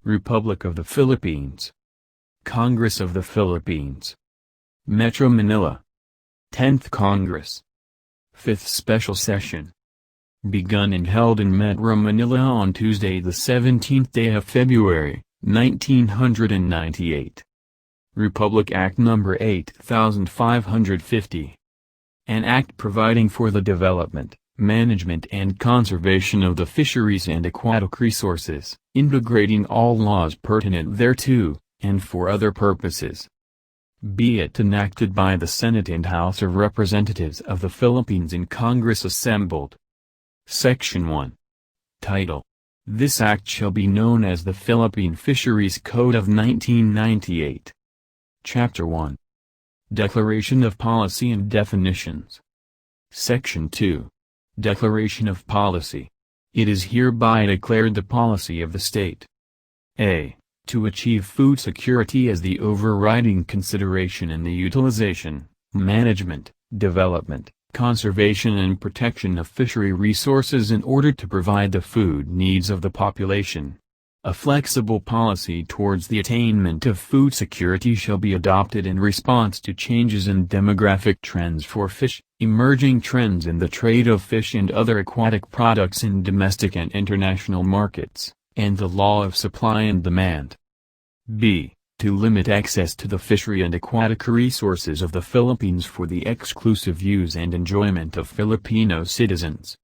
Republic of the Philippines. Congress of the Philippines. Metro Manila. 10th Congress. 5th Special Session. Begun and held in Metro Manila on Tuesday the 17th day of February, 1998. Republic Act No. 8550. An act providing for the development, management and conservation of the fisheries and aquatic resources, integrating all laws pertinent thereto, and for other purposes. Be it enacted by the Senate and House of Representatives of the Philippines in Congress assembled. Section 1. Title: This Act shall be known as the Philippine Fisheries Code of 1998. Chapter 1. Declaration of Policy and Definitions. Section 2. Declaration of Policy. It is hereby declared the policy of the state. A. To achieve food security as the overriding consideration in the utilization, management, development, conservation and protection of fishery resources in order to provide the food needs of the population. A flexible policy towards the attainment of food security shall be adopted in response to changes in demographic trends for fish, emerging trends in the trade of fish and other aquatic products in domestic and international markets, and the law of supply and demand. B. To limit access to the fishery and aquatic resources of the Philippines for the exclusive use and enjoyment of Filipino citizens.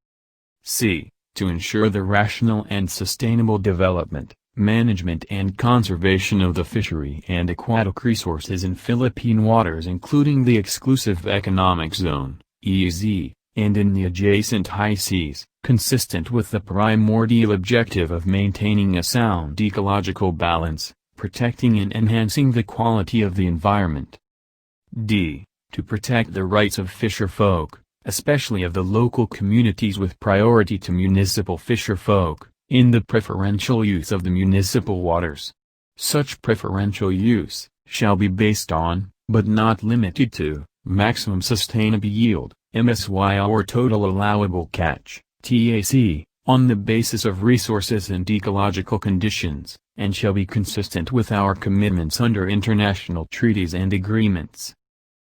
C. To ensure the rational and sustainable development, management and conservation of the fishery and aquatic resources in Philippine waters including the Exclusive Economic Zone, EEZ, and in the adjacent high seas, consistent with the primordial objective of maintaining a sound ecological balance, protecting and enhancing the quality of the environment. D. To protect the rights of fisherfolk, especially of the local communities with priority to municipal fisherfolk, in the preferential use of the municipal waters. Such preferential use shall be based on, but not limited to, maximum sustainable yield, MSY or total allowable catch, TAC, on the basis of resources and ecological conditions, and shall be consistent with our commitments under international treaties and agreements.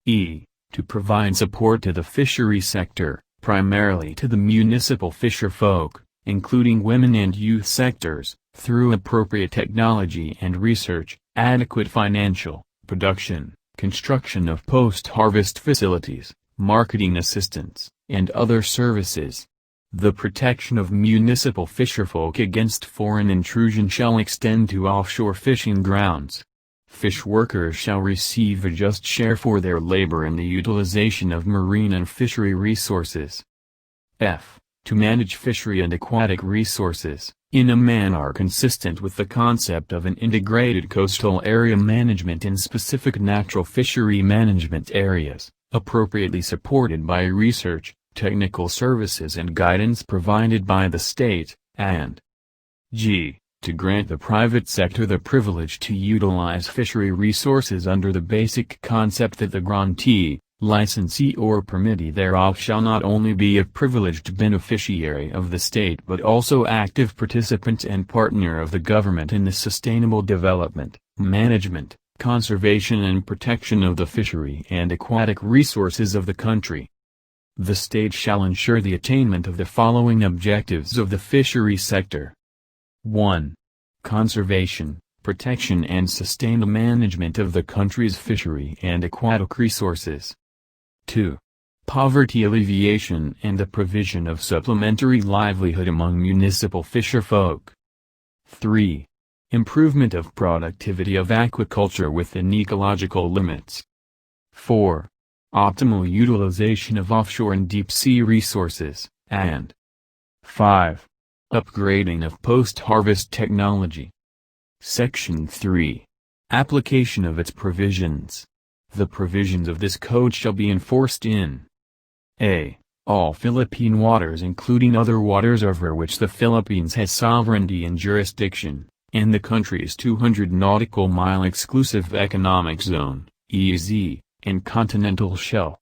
E. To provide support to the fishery sector, primarily to the municipal fisherfolk, including women and youth sectors, through appropriate technology and research, adequate financial, production, construction of post-harvest facilities, marketing assistance, and other services. The protection of municipal fisherfolk against foreign intrusion shall extend to offshore fishing grounds. Fish workers shall receive a just share for their labor in the utilization of marine and fishery resources. F. To manage fishery and aquatic resources, in a manner consistent with the concept of an integrated coastal area management in specific natural fishery management areas, appropriately supported by research, technical services and guidance provided by the state, and G. To grant the private sector the privilege to utilize fishery resources under the basic concept that the grantee, licensee or permittee thereof shall not only be a privileged beneficiary of the state but also active participant and partner of the government in the sustainable development, management, conservation and protection of the fishery and aquatic resources of the country. The state shall ensure the attainment of the following objectives of the fishery sector. 1. Conservation, protection and sustained management of the country's fishery and aquatic resources. 2. Poverty alleviation and the provision of supplementary livelihood among municipal fisherfolk. 3. Improvement of productivity of aquaculture within ecological limits. 4. Optimal utilization of offshore and deep-sea resources, and 5. Upgrading of post-harvest technology. Section 3. Application of its provisions. The provisions of this code shall be enforced in a. All Philippine waters including other waters over which the Philippines has sovereignty and jurisdiction, and the country's 200 nautical mile exclusive economic zone, EEZ, and continental shelf.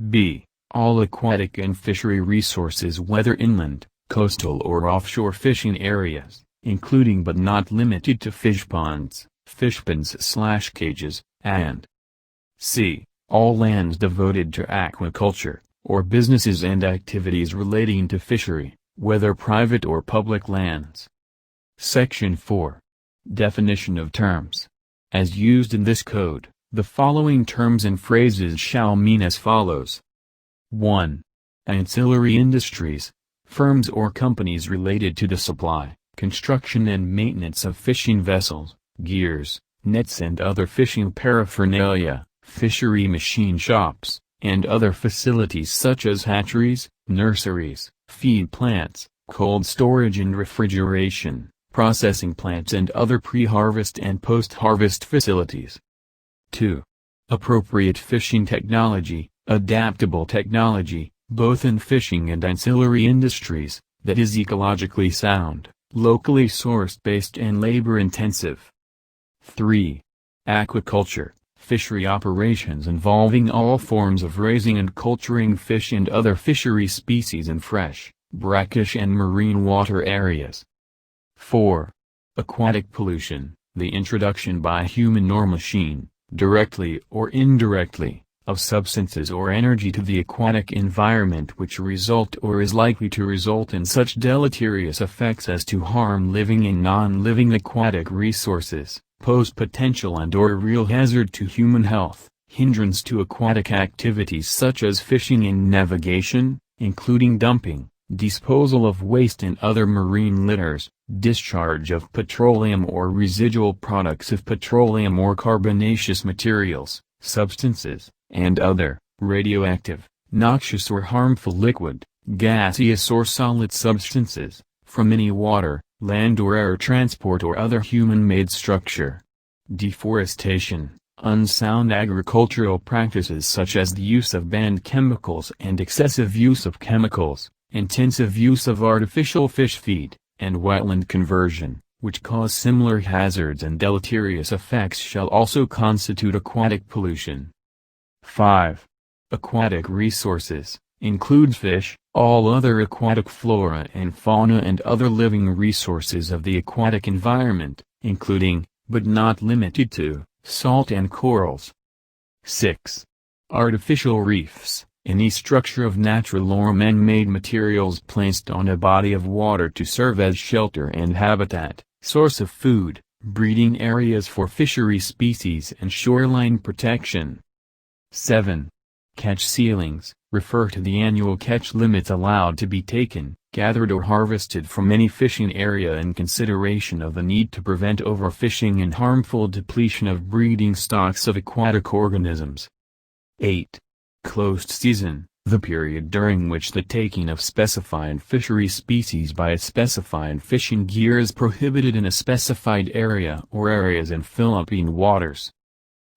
B. All aquatic and fishery resources whether inland, coastal or offshore fishing areas, including but not limited to fish ponds, fish pens/cages, and c. all lands devoted to aquaculture, or businesses and activities relating to fishery, whether private or public lands. Section 4. Definition of terms. As used in this code, the following terms and phrases shall mean as follows. 1. Ancillary industries, firms or companies related to the supply, construction and maintenance of fishing vessels, gears, nets and other fishing paraphernalia, fishery machine shops, and other facilities such as hatcheries, nurseries, feed plants, cold storage and refrigeration, processing plants and other pre-harvest and post-harvest facilities. 2. Appropriate fishing technology, adaptable technology, both in fishing and ancillary industries, that is ecologically sound, locally sourced-based and labor-intensive. 3. Aquaculture, fishery operations involving all forms of raising and culturing fish and other fishery species in fresh, brackish and marine water areas. 4. Aquatic pollution, the introduction by human or machine, directly or indirectly, of substances or energy to the aquatic environment which result or is likely to result in such deleterious effects as to harm living and non-living aquatic resources, pose potential and/or real hazard to human health, hindrance to aquatic activities such as fishing and navigation, including dumping, disposal of waste and other marine litters, discharge of petroleum or residual products of petroleum or carbonaceous materials, substances, and other, radioactive, noxious or harmful liquid, gaseous or solid substances, from any water, land or air transport or other human-made structure. Deforestation, unsound agricultural practices such as the use of banned chemicals and excessive use of chemicals, intensive use of artificial fish feed, and wetland conversion, which cause similar hazards and deleterious effects shall also constitute aquatic pollution. 5. Aquatic resources, include fish, all other aquatic flora and fauna and other living resources of the aquatic environment, including, but not limited to, salt and corals. 6. Artificial reefs, any structure of natural or man-made materials placed on a body of water to serve as shelter and habitat, source of food, breeding areas for fishery species and shoreline protection. 7. Catch ceilings, refer to the annual catch limits allowed to be taken, gathered or harvested from any fishing area in consideration of the need to prevent overfishing and harmful depletion of breeding stocks of aquatic organisms. 8. Closed season, the period during which the taking of specified fishery species by a specified fishing gear is prohibited in a specified area or areas in Philippine waters.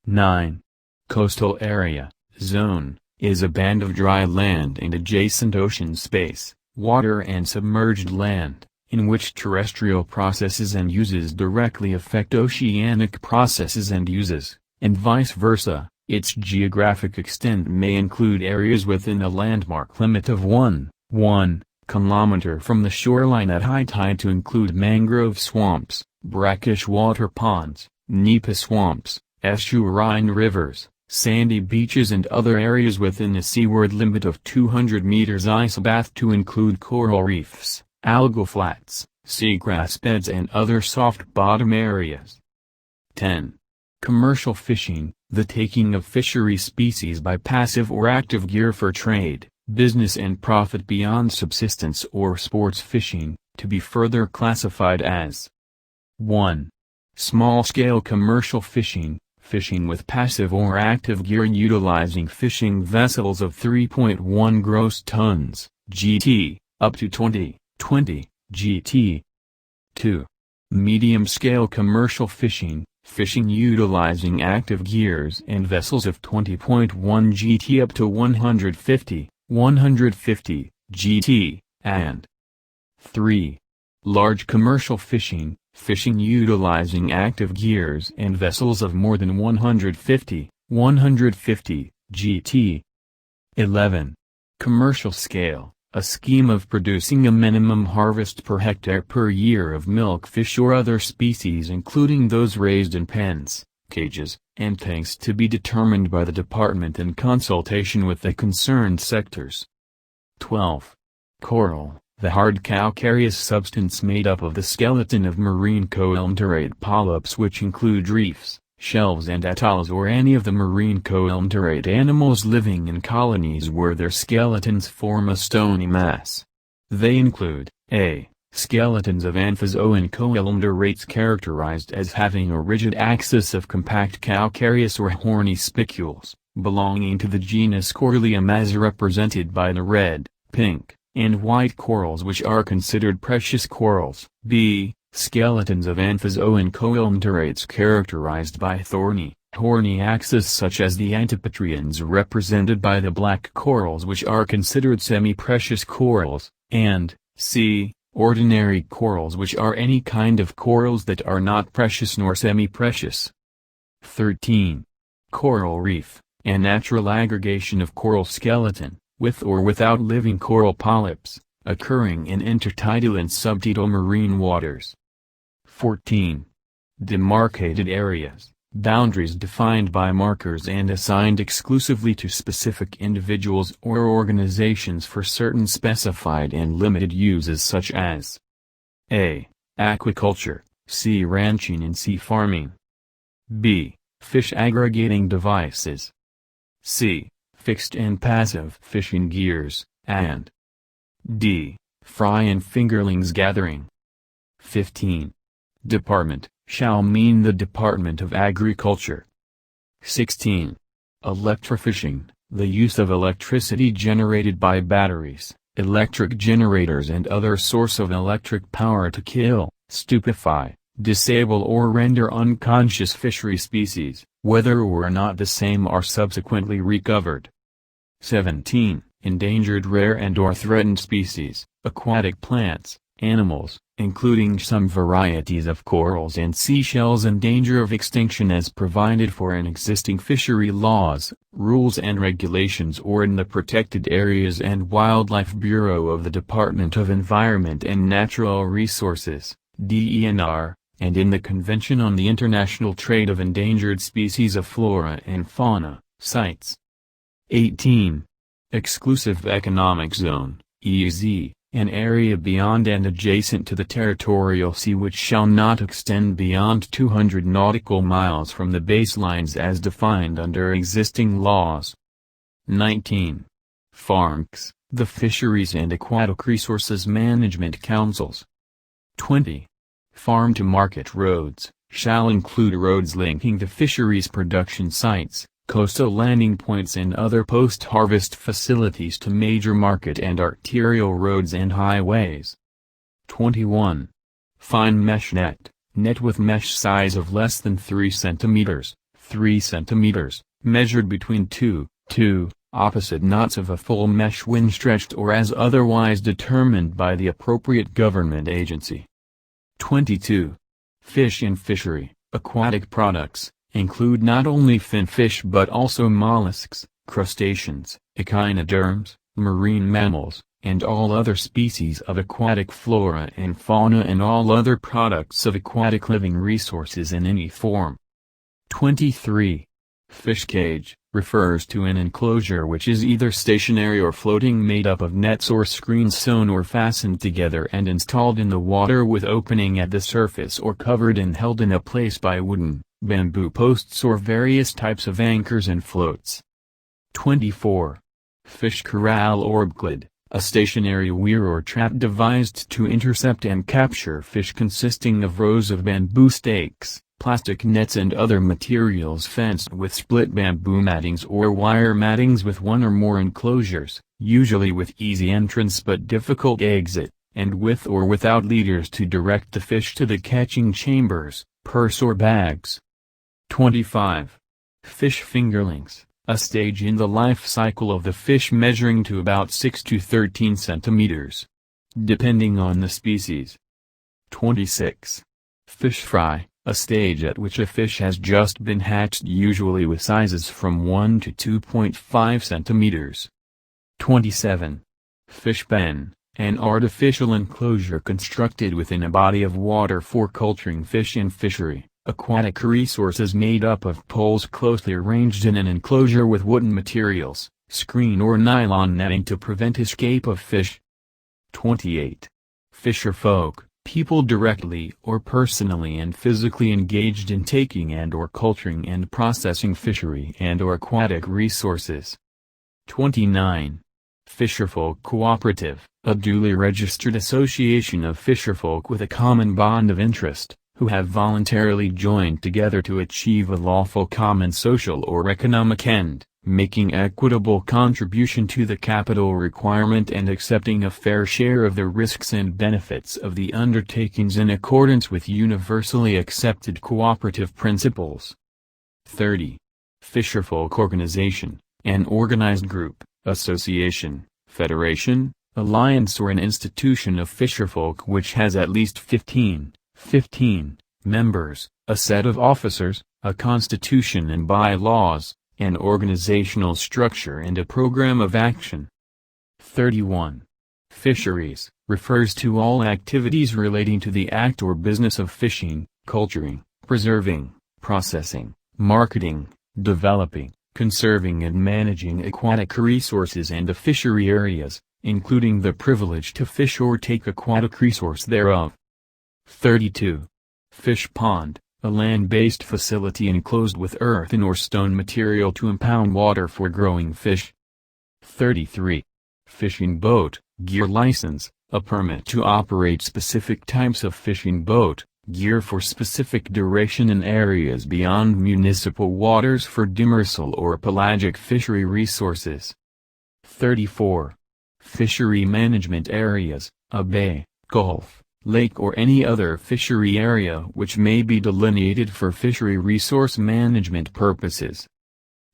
9. Coastal area, zone, is a band of dry land and adjacent ocean space, water and submerged land, in which terrestrial processes and uses directly affect oceanic processes and uses, and vice versa. Its geographic extent may include areas within a landmark limit of 1 kilometer from the shoreline at high tide to include mangrove swamps, brackish water ponds, nipa swamps, estuarine rivers, sandy beaches and other areas within a seaward limit of 200 meters isobath to include coral reefs, algal flats, seagrass beds and other soft bottom areas. 10. Commercial fishing, the taking of fishery species by passive or active gear for trade, business and profit beyond subsistence or sports fishing, to be further classified as 1. Small-scale commercial fishing, fishing with passive or active gear utilizing fishing vessels of 3.1 gross tons, GT, up to 20 GT. 2. Medium-scale commercial fishing, fishing utilizing active gears and vessels of 20.1 GT up to 150 GT, and 3. Large commercial fishing, fishing utilizing active gears and vessels of more than 150 GT. 11. Commercial scale, a scheme of producing a minimum harvest per hectare per year of milkfish or other species including those raised in pens, cages, and tanks to be determined by the department in consultation with the concerned sectors. 12. Coral, the hard calcareous substance made up of the skeleton of marine coelenterated polyps which include reefs, shells and atolls or any of the marine coelenterated animals living in colonies where their skeletons form a stony mass. They include a. Skeletons of amphizoan coelenterates characterized as having a rigid axis of compact calcareous or horny spicules, belonging to the genus Corallium as represented by the red, pink, and white corals which are considered precious corals. B. Skeletons of amphizoan coelenterates characterized by thorny, horny axis such as the antipatриans represented by the black corals which are considered semi-precious corals, and c. Ordinary corals which are any kind of corals that are not precious nor semi-precious. 13. Coral reef, a natural aggregation of coral skeleton, with or without living coral polyps, occurring in intertidal and subtidal marine waters. 14. Demarcated areas, boundaries defined by markers and assigned exclusively to specific individuals or organizations for certain specified and limited uses such as a. Aquaculture, sea ranching and sea farming. b. Fish aggregating devices. c. Fixed and passive fishing gears, and d. Fry and fingerlings gathering. 15. Department, shall mean the Department of Agriculture. 16. Electrofishing, the use of electricity generated by batteries, electric generators and other source of electric power to kill, stupefy, disable or render unconscious fishery species, whether or not the same are subsequently recovered. 17. Endangered rare and/or threatened species, aquatic plants, animals, including some varieties of corals and seashells in danger of extinction as provided for in existing fishery laws, rules and regulations or in the Protected Areas and Wildlife Bureau of the Department of Environment and Natural Resources, DENR, and in the Convention on the International Trade of Endangered Species of Flora and Fauna, CITES. 18. Exclusive Economic Zone, EEZ. An area beyond and adjacent to the territorial sea which shall not extend beyond 200 nautical miles from the baselines as defined under existing laws. 19. FARMCs, the Fisheries and Aquatic Resources Management Councils. 20. Farm-to-market roads, shall include roads linking the fisheries production sites, coastal landing points and other post-harvest facilities to major market and arterial roads and highways. 21. Fine mesh net, net with mesh size of less than 3 cm, 3 cm, measured between two opposite knots of a full mesh when stretched or as otherwise determined by the appropriate government agency. 22. Fish and fishery, aquatic products, include not only finfish but also mollusks, crustaceans, echinoderms, marine mammals, and all other species of aquatic flora and fauna and all other products of aquatic living resources in any form. 23. Fish cage, refers to an enclosure which is either stationary or floating made up of nets or screens sewn or fastened together and installed in the water with opening at the surface or covered and held in a place by wooden, bamboo posts or various types of anchors and floats. 24. Fish corral or bklid, a stationary weir or trap devised to intercept and capture fish consisting of rows of bamboo stakes, plastic nets and other materials fenced with split bamboo mattings or wire mattings with one or more enclosures, usually with easy entrance but difficult exit, and with or without leaders to direct the fish to the catching chambers, purse or bags. 25. Fish fingerlings, a stage in the life cycle of the fish measuring to about 6 to 13 centimeters, depending on the species. 26. Fish fry, a stage at which a fish has just been hatched usually with sizes from 1 to 2.5 centimeters. 27. Fish pen, an artificial enclosure constructed within a body of water for culturing fish in fishery. Aquatic resources made up of poles closely arranged in an enclosure with wooden materials, screen or nylon netting to prevent escape of fish. 28. Fisherfolk, people directly or personally and physically engaged in taking and/or culturing and processing fishery and/or aquatic resources. 29. Fisherfolk Cooperative, a duly registered association of fisherfolk with a common bond of interest, who have voluntarily joined together to achieve a lawful common social or economic end, making equitable contribution to the capital requirement and accepting a fair share of the risks and benefits of the undertakings in accordance with universally accepted cooperative principles. 30. Fisherfolk Organization, an organized group, association, federation, alliance or an institution of fisherfolk which has at least 15 members, a set of officers, a constitution and bylaws, an organizational structure and a program of action. 31. Fisheries, refers to all activities relating to the act or business of fishing, culturing, preserving, processing, marketing, developing, conserving and managing aquatic resources and the fishery areas, including the privilege to fish or take aquatic resource thereof. 32. Fish pond, a land-based facility enclosed with earthen or stone material to impound water for growing fish. 33. Fishing boat, gear license, a permit to operate specific types of fishing boat, gear for specific duration in areas beyond municipal waters for demersal or pelagic fishery resources. 34. Fishery management areas, a bay, gulf, lake or any other fishery area which may be delineated for fishery resource management purposes.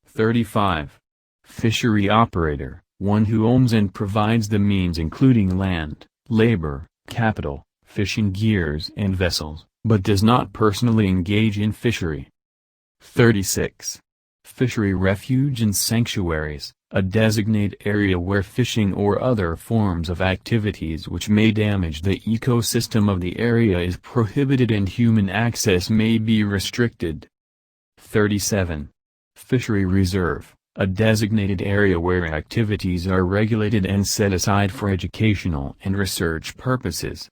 35. Fishery operator, one who owns and provides the means including land, labor, capital, fishing gears and vessels, but does not personally engage in fishery. 36. Fishery refuge and sanctuaries, a designated area where fishing or other forms of activities which may damage the ecosystem of the area is prohibited and human access may be restricted. 37. Fishery reserve, a designated area where activities are regulated and set aside for educational and research purposes.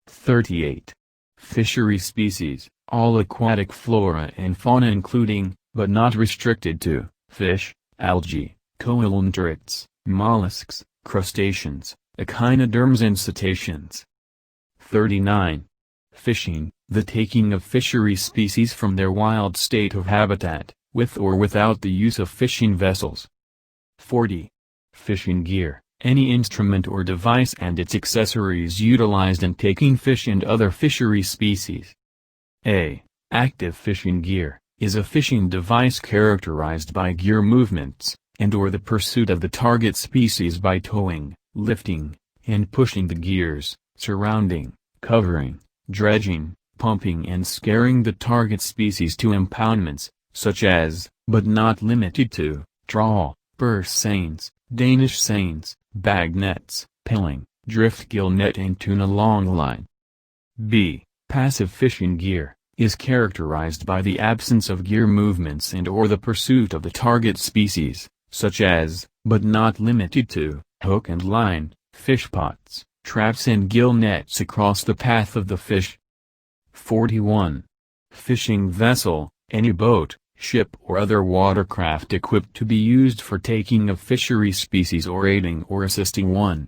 38. Fishery species, all aquatic flora and fauna including, but not restricted to, fish, algae, coelenterids, mollusks, crustaceans, echinoderms and cetaceans. 39. Fishing, the taking of fishery species from their wild state of habitat, with or without the use of fishing vessels. 40. Fishing gear, any instrument or device and its accessories utilized in taking fish and other fishery species. A. Active fishing gear, is a fishing device characterized by gear movements, and/or the pursuit of the target species by towing, lifting, and pushing the gears, surrounding, covering, dredging, pumping and scaring the target species to impoundments, such as, but not limited to, trawl, purse seines, Danish seines, bag nets, pilling, driftgill net and tuna longline. B. Passive fishing gear, is characterized by the absence of gear movements and/or the pursuit of the target species, such as, but not limited to, hook and line, fish pots, traps and gill nets across the path of the fish. 41. Fishing vessel, any boat, ship or other watercraft equipped to be used for taking of fishery species or aiding or assisting one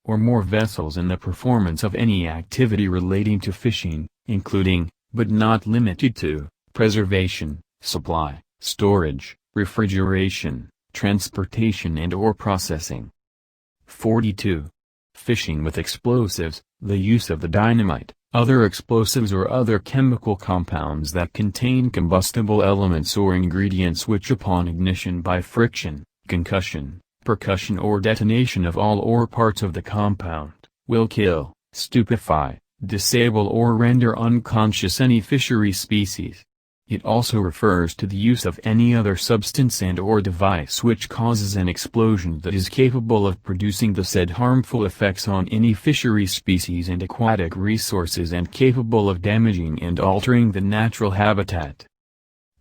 or more vessels in the performance of any activity relating to fishing, including, but not limited to, preservation, supply, storage, refrigeration, transportation and/or processing. 42. Fishing with explosives, the use of the dynamite, other explosives or other chemical compounds that contain combustible elements or ingredients which upon ignition by friction, concussion, percussion or detonation of all or parts of the compound, will kill, stupefy, disable or render unconscious any fishery species. It also refers to the use of any other substance and/or device which causes an explosion that is capable of producing the said harmful effects on any fishery species and aquatic resources and capable of damaging and altering the natural habitat.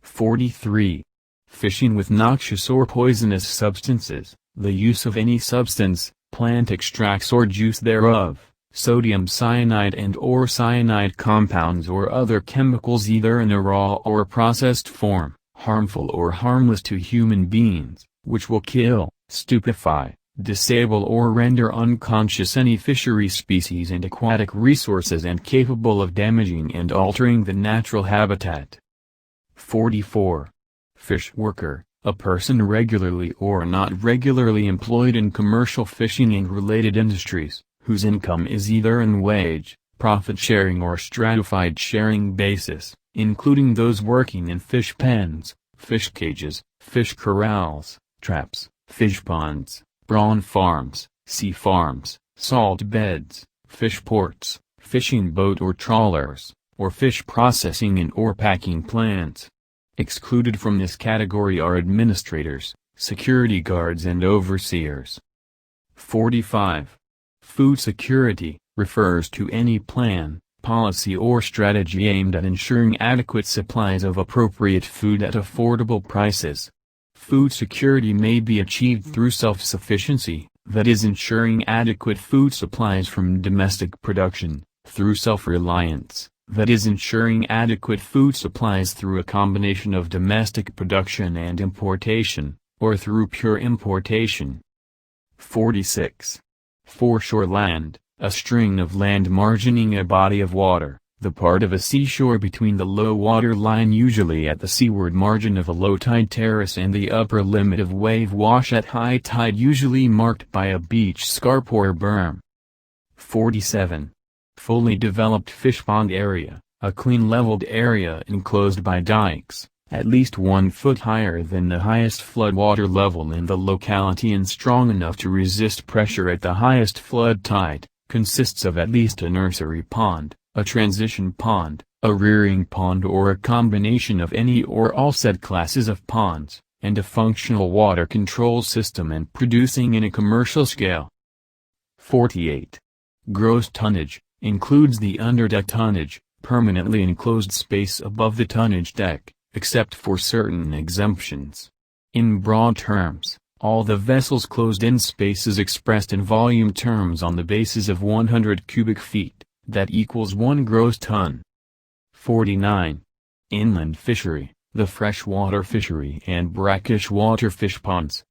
43. Fishing with noxious or poisonous substances, the use of any substance, plant extracts or juice thereof, sodium cyanide and/or cyanide compounds or other chemicals either in a raw or processed form, harmful or harmless to human beings, which will kill, stupefy, disable or render unconscious any fishery species and aquatic resources and capable of damaging and altering the natural habitat. 44. Fish worker, a person regularly or not regularly employed in commercial fishing and related industries, whose income is either in wage, profit-sharing or stratified sharing basis, including those working in fish pens, fish cages, fish corrals, traps, fish ponds, prawn farms, sea farms, salt beds, fish ports, fishing boat or trawlers, or fish processing and/or packing plants. Excluded from this category are administrators, security guards and overseers. 45. Food security refers to any plan, policy or strategy aimed at ensuring adequate supplies of appropriate food at affordable prices. Food security may be achieved through self-sufficiency, that is ensuring adequate food supplies from domestic production, through self-reliance, that is ensuring adequate food supplies through a combination of domestic production and importation, or through pure importation. 46. Foreshore land, a string of land margining a body of water, the part of a seashore between the low water line usually at the seaward margin of a low tide terrace and the upper limit of wave wash at high tide usually marked by a beach scarp or berm. 47. Fully developed fish pond area, a clean leveled area enclosed by dikes, at least 1 foot higher than the highest flood water level in the locality and strong enough to resist pressure at the highest flood tide, consists of at least a nursery pond, a transition pond, a rearing pond or a combination of any or all said classes of ponds, and a functional water control system and producing in a commercial scale. 48. Gross tonnage, includes the underdeck tonnage, permanently enclosed space above the tonnage deck, except for certain exemptions. In broad terms, all the vessel's closed-in space is expressed in volume terms on the basis of 100 cubic feet, that equals 1 gross ton. 49. Inland fishery, the freshwater fishery and brackish water fish ponds.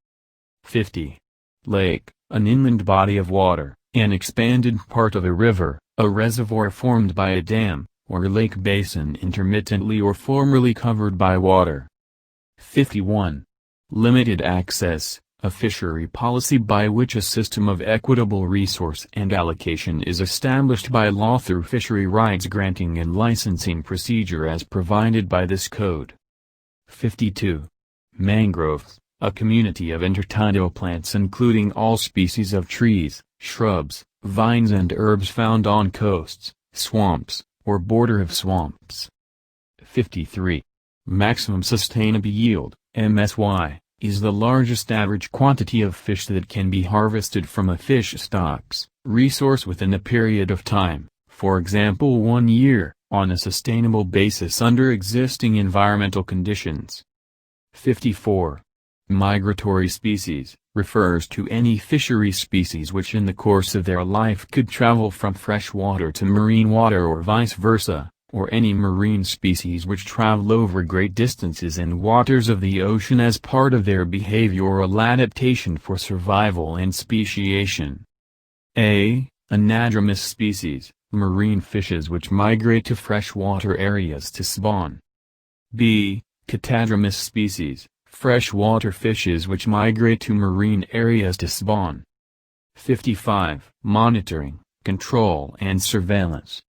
50. Lake, an inland body of water, an expanded part of a river, a reservoir formed by a dam, or lake basin intermittently or formerly covered by water. 51. Limited access, a fishery policy by which a system of equitable resource and allocation is established by law through fishery rights granting and licensing procedure as provided by this code. 52. Mangroves, a community of intertidal plants including all species of trees, shrubs, vines and herbs found on coasts, swamps, or border of swamps. 53. Maximum sustainable yield, MSY, is the largest average quantity of fish that can be harvested from a fish stocks, resource within a period of time, for example 1 year, on a sustainable basis under existing environmental conditions. 54. Migratory species, refers to any fishery species which in the course of their life could travel from freshwater to marine water or vice versa, or any marine species which travel over great distances in waters of the ocean as part of their behavioral adaptation for survival and speciation. A. Anadromous species, marine fishes which migrate to freshwater areas to spawn. B. Catadromous species, freshwater fishes which migrate to marine areas to spawn. 55. Monitoring, control and surveillance.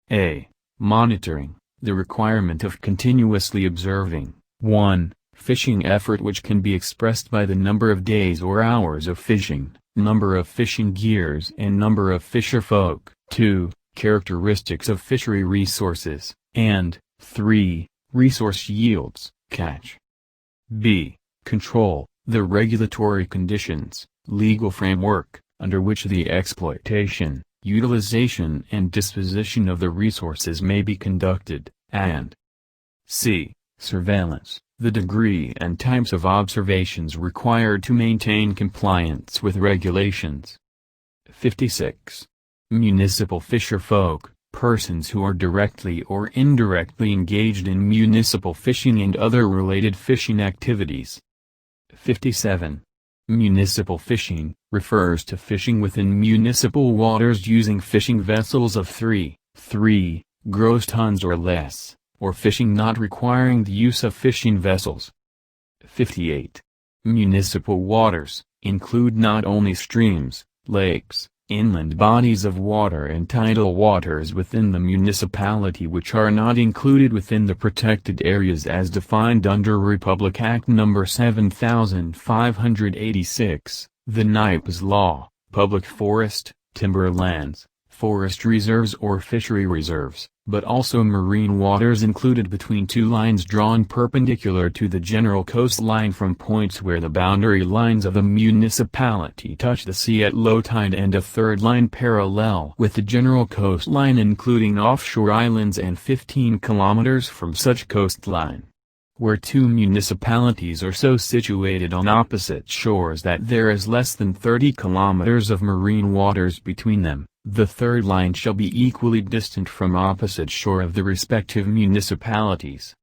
A. Monitoring, the requirement of continuously observing, 1. Fishing effort which can be expressed by the number of days or hours of fishing, number of fishing gears and number of fisherfolk, 2. Characteristics of fishery resources, and 3. Resource yields, catch. B. Control, the regulatory conditions, legal framework, under which the exploitation, utilization and disposition of the resources may be conducted, and C. Surveillance, the degree and types of observations required to maintain compliance with regulations. 56. Municipal fisherfolk, persons who are directly or indirectly engaged in municipal fishing and other related fishing activities. 57. Municipal fishing refers to fishing within municipal waters using fishing vessels of 3 gross tons or less, or fishing not requiring the use of fishing vessels. 58. Municipal waters include not only streams, lakes, inland bodies of water and tidal waters within the municipality which are not included within the protected areas as defined under Republic Act No. 7586, the NIPES Law, public forest, timberlands, forest reserves or fishery reserves, but also marine waters included between two lines drawn perpendicular to the general coastline from points where the boundary lines of the municipality touch the sea at low tide, and a third line parallel with the general coastline including offshore islands and 15 kilometers from such coastline. Where two municipalities are so situated on opposite shores that there is less than 30 kilometers of marine waters between them, the third line shall be equally distant from opposite shore of the respective municipalities.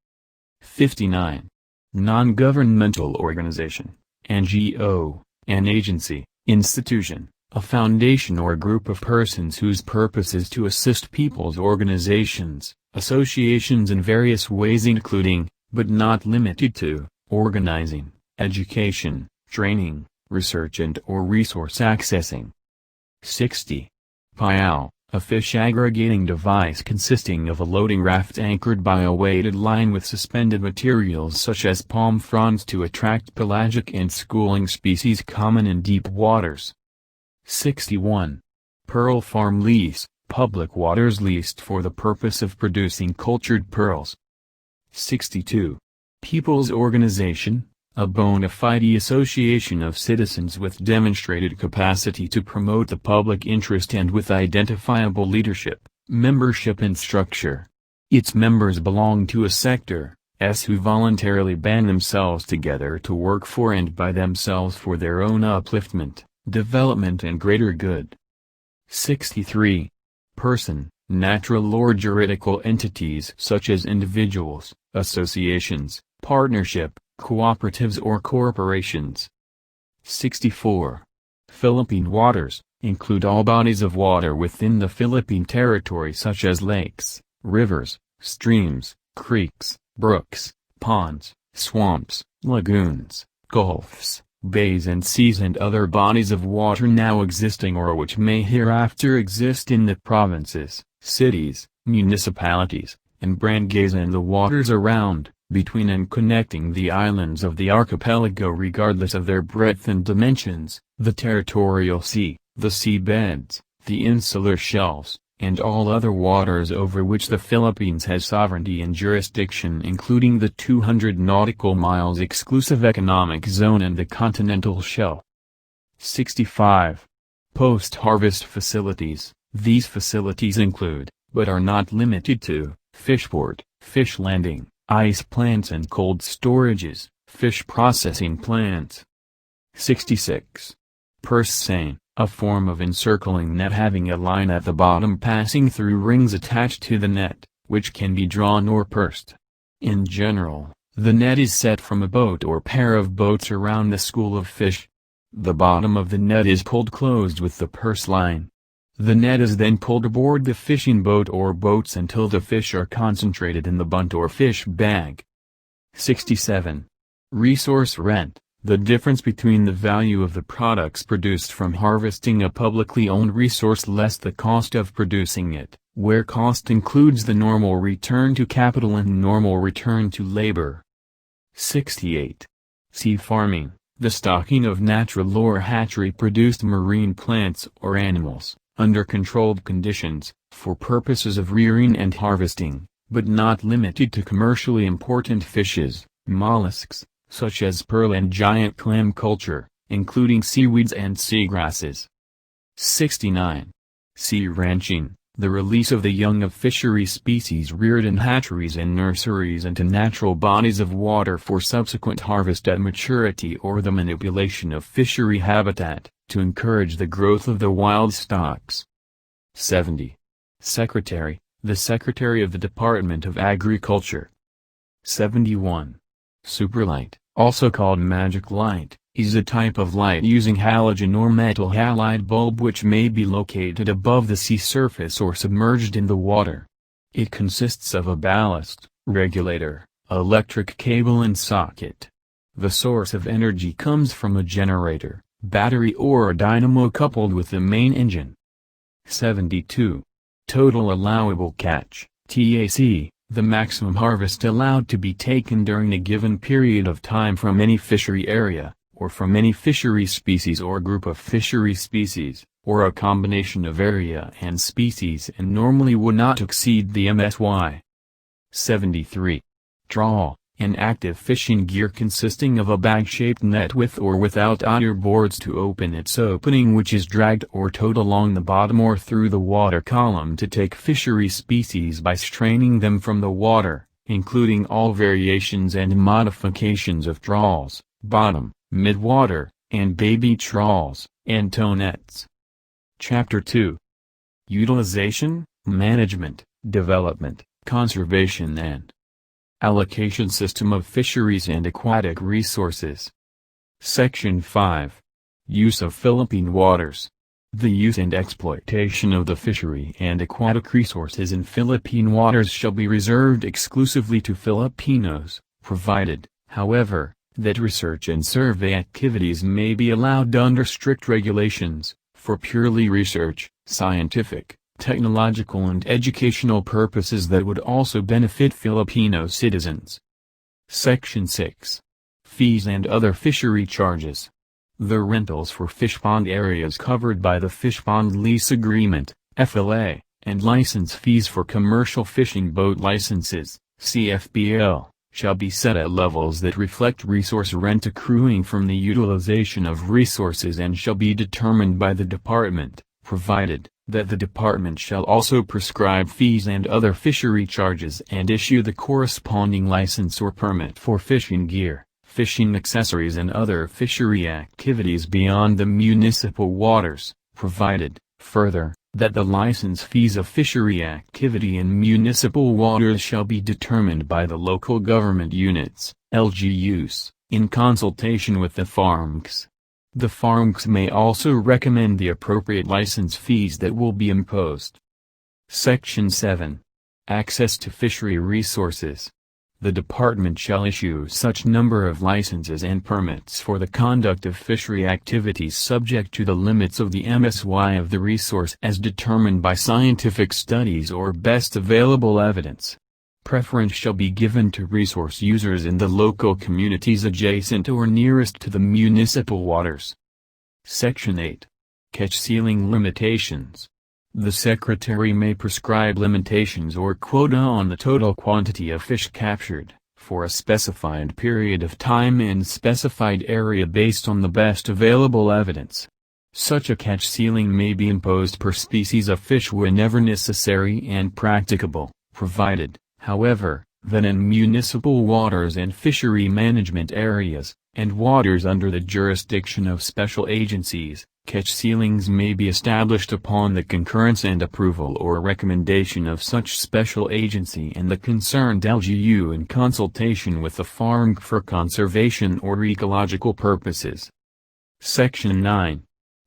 59. Non-governmental organization, NGO, an agency, institution, a foundation or group of persons whose purpose is to assist people's organizations, associations in various ways including, but not limited to, organizing, education, training, research and or resource accessing. 60. Pial, a fish aggregating device consisting of a loading raft anchored by a weighted line with suspended materials such as palm fronds to attract pelagic and schooling species common in deep waters. 61. Pearl farm lease, public waters leased for the purpose of producing cultured pearls. 62. People's organization, a bona fide association of citizens with demonstrated capacity to promote the public interest and with identifiable leadership, membership and structure. Its members belong to a sector, who voluntarily band themselves together to work for and by themselves for their own upliftment, development and greater good. 63. Person, natural or juridical entities such as individuals, associations, partnership, cooperatives or corporations. 64. Philippine waters include all bodies of water within the Philippine territory such as lakes, rivers, streams, creeks, brooks, ponds, swamps, lagoons, gulfs, bays and seas and other bodies of water now existing or which may hereafter exist in the provinces, cities, municipalities, and barangays and the waters around, between and connecting the islands of the archipelago regardless of their breadth and dimensions, the territorial sea, the seabeds, the insular shelves, and all other waters over which the Philippines has sovereignty and jurisdiction including the 200 nautical miles exclusive economic zone and the continental shelf. 65. Post-harvest facilities. These facilities include, but are not limited to, fishport, fish landing, ice plants and cold storages, fish processing plants. 66. Purse seine, a form of encircling net having a line at the bottom passing through rings attached to the net, which can be drawn or pursed. In general, the net is set from a boat or pair of boats around the school of fish. The bottom of the net is pulled closed with the purse line. The net is then pulled aboard the fishing boat or boats until the fish are concentrated in the bunt or fish bag. 67. Resource rent, the difference between the value of the products produced from harvesting a publicly owned resource less the cost of producing it, where cost includes the normal return to capital and normal return to labor. 68. Sea farming, the stocking of natural or hatchery-produced marine plants or animals, under controlled conditions, for purposes of rearing and harvesting, but not limited to commercially important fishes, mollusks, such as pearl and giant clam culture, including seaweeds and seagrasses. 69. Sea ranching, the release of the young of fishery species reared in hatcheries and nurseries into natural bodies of water for subsequent harvest at maturity, or the manipulation of fishery habitat, to encourage the growth of the wild stocks. 70. Secretary, the Secretary of the Department of Agriculture. 71. Superlight, also called magic light, is a type of light using halogen or metal halide bulb which may be located above the sea surface or submerged in the water. It consists of a ballast, regulator, electric cable and socket. The source of energy comes from a generator, battery or a dynamo coupled with the main engine. 72. Total allowable catch, TAC, the maximum harvest allowed to be taken during a given period of time from any fishery area, or from any fishery species or group of fishery species, or a combination of area and species, and normally would not exceed the MSY. 73. Trawl, an active fishing gear consisting of a bag-shaped net with or without outer boards to open its opening, which is dragged or towed along the bottom or through the water column to take fishery species by straining them from the water, including all variations and modifications of trawls, bottom, midwater, and baby trawls, and tow nets. Chapter 2. Utilization, Management, Development, Conservation and Allocation System of Fisheries and Aquatic Resources. Section 5. Use of Philippine Waters. The use and exploitation of the fishery and aquatic resources in Philippine waters shall be reserved exclusively to Filipinos, provided, however, that research and survey activities may be allowed under strict regulations, for purely research, scientific, technological and educational purposes that would also benefit Filipino citizens. Section 6. Fees and other fishery charges. The rentals for fish pond areas covered by the Fish Pond Lease Agreement, FLA, and license fees for commercial fishing boat licenses, CFBL, shall be set at levels that reflect resource rent accruing from the utilization of resources and shall be determined by the department, provided that the department shall also prescribe fees and other fishery charges and issue the corresponding license or permit for fishing gear, fishing accessories and other fishery activities beyond the municipal waters, provided, further, that the license fees of fishery activity in municipal waters shall be determined by the local government units, LGUs, in consultation with the FARMCs. The FARMCs may also recommend the appropriate license fees that will be imposed. Section 7. Access to fishery resources. The department shall issue such number of licenses and permits for the conduct of fishery activities subject to the limits of the MSY of the resource as determined by scientific studies or best available evidence. Preference shall be given to resource users in the local communities adjacent or nearest to the municipal waters. Section 8. Catch ceiling limitations. The Secretary may prescribe limitations or quota on the total quantity of fish captured, for a specified period of time in specified area based on the best available evidence. Such a catch ceiling may be imposed per species of fish whenever necessary and practicable, provided, however, that in municipal waters and fishery management areas, and waters under the jurisdiction of special agencies, catch ceilings may be established upon the concurrence and approval or recommendation of such special agency and the concerned LGU in consultation with the FARMC for conservation or ecological purposes. Section 9.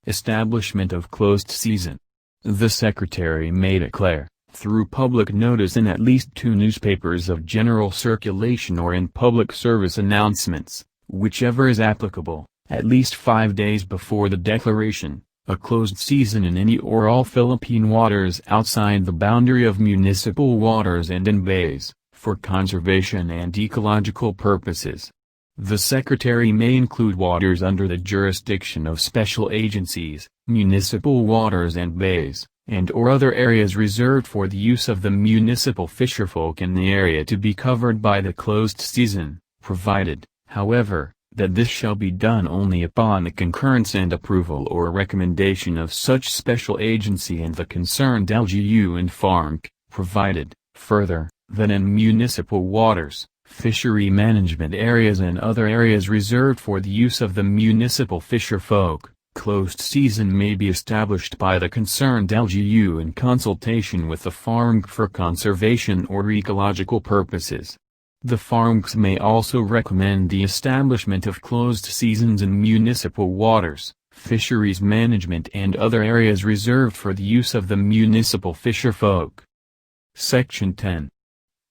Establishment of closed season. The Secretary may declare, through public notice in at least 2 newspapers of general circulation or in public service announcements, whichever is applicable, at least 5 days before the declaration, a closed season in any or all Philippine waters outside the boundary of municipal waters and in bays, for conservation and ecological purposes. The Secretary may include waters under the jurisdiction of special agencies, municipal waters and bays, and or other areas reserved for the use of the municipal fisherfolk in the area to be covered by the closed season, provided, however, that this shall be done only upon the concurrence and approval or recommendation of such special agency and the concerned LGU and FARMC, provided, further, that in municipal waters, fishery management areas and other areas reserved for the use of the municipal fisherfolk, closed season may be established by the concerned LGU in consultation with the FARMC for conservation or ecological purposes. The FARMCs may also recommend the establishment of closed seasons in municipal waters, fisheries management and other areas reserved for the use of the municipal fisherfolk. Section 10.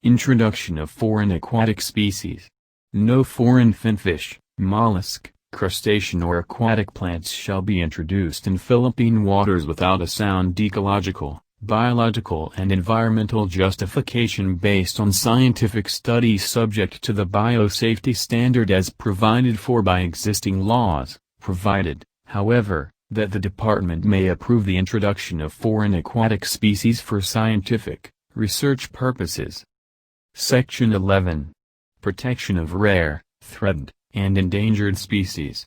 Introduction of foreign aquatic species. No foreign finfish, mollusk, crustacean or aquatic plants shall be introduced in Philippine waters without a sound ecological, biological and environmental justification based on scientific studies subject to the biosafety standard as provided for by existing laws, provided, however, that the department may approve the introduction of foreign aquatic species for scientific, research purposes. Section 11. Protection of rare, threatened, and endangered species.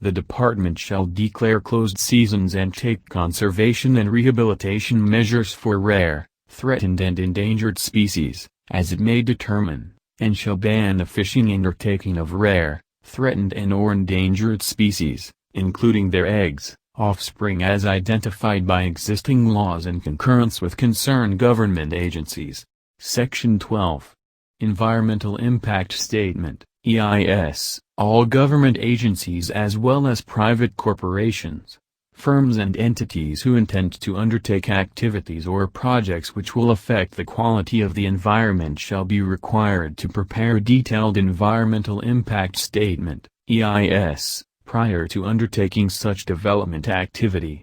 The department shall declare closed seasons and take conservation and rehabilitation measures for rare, threatened and endangered species, as it may determine, and shall ban the fishing and or taking of rare, threatened and or endangered species, including their eggs, offspring as identified by existing laws in concurrence with concerned government agencies. Section 12. Environmental Impact Statement, EIS. All government agencies as well as private corporations, firms and entities who intend to undertake activities or projects which will affect the quality of the environment shall be required to prepare detailed environmental impact statement, EIS, prior to undertaking such development activity.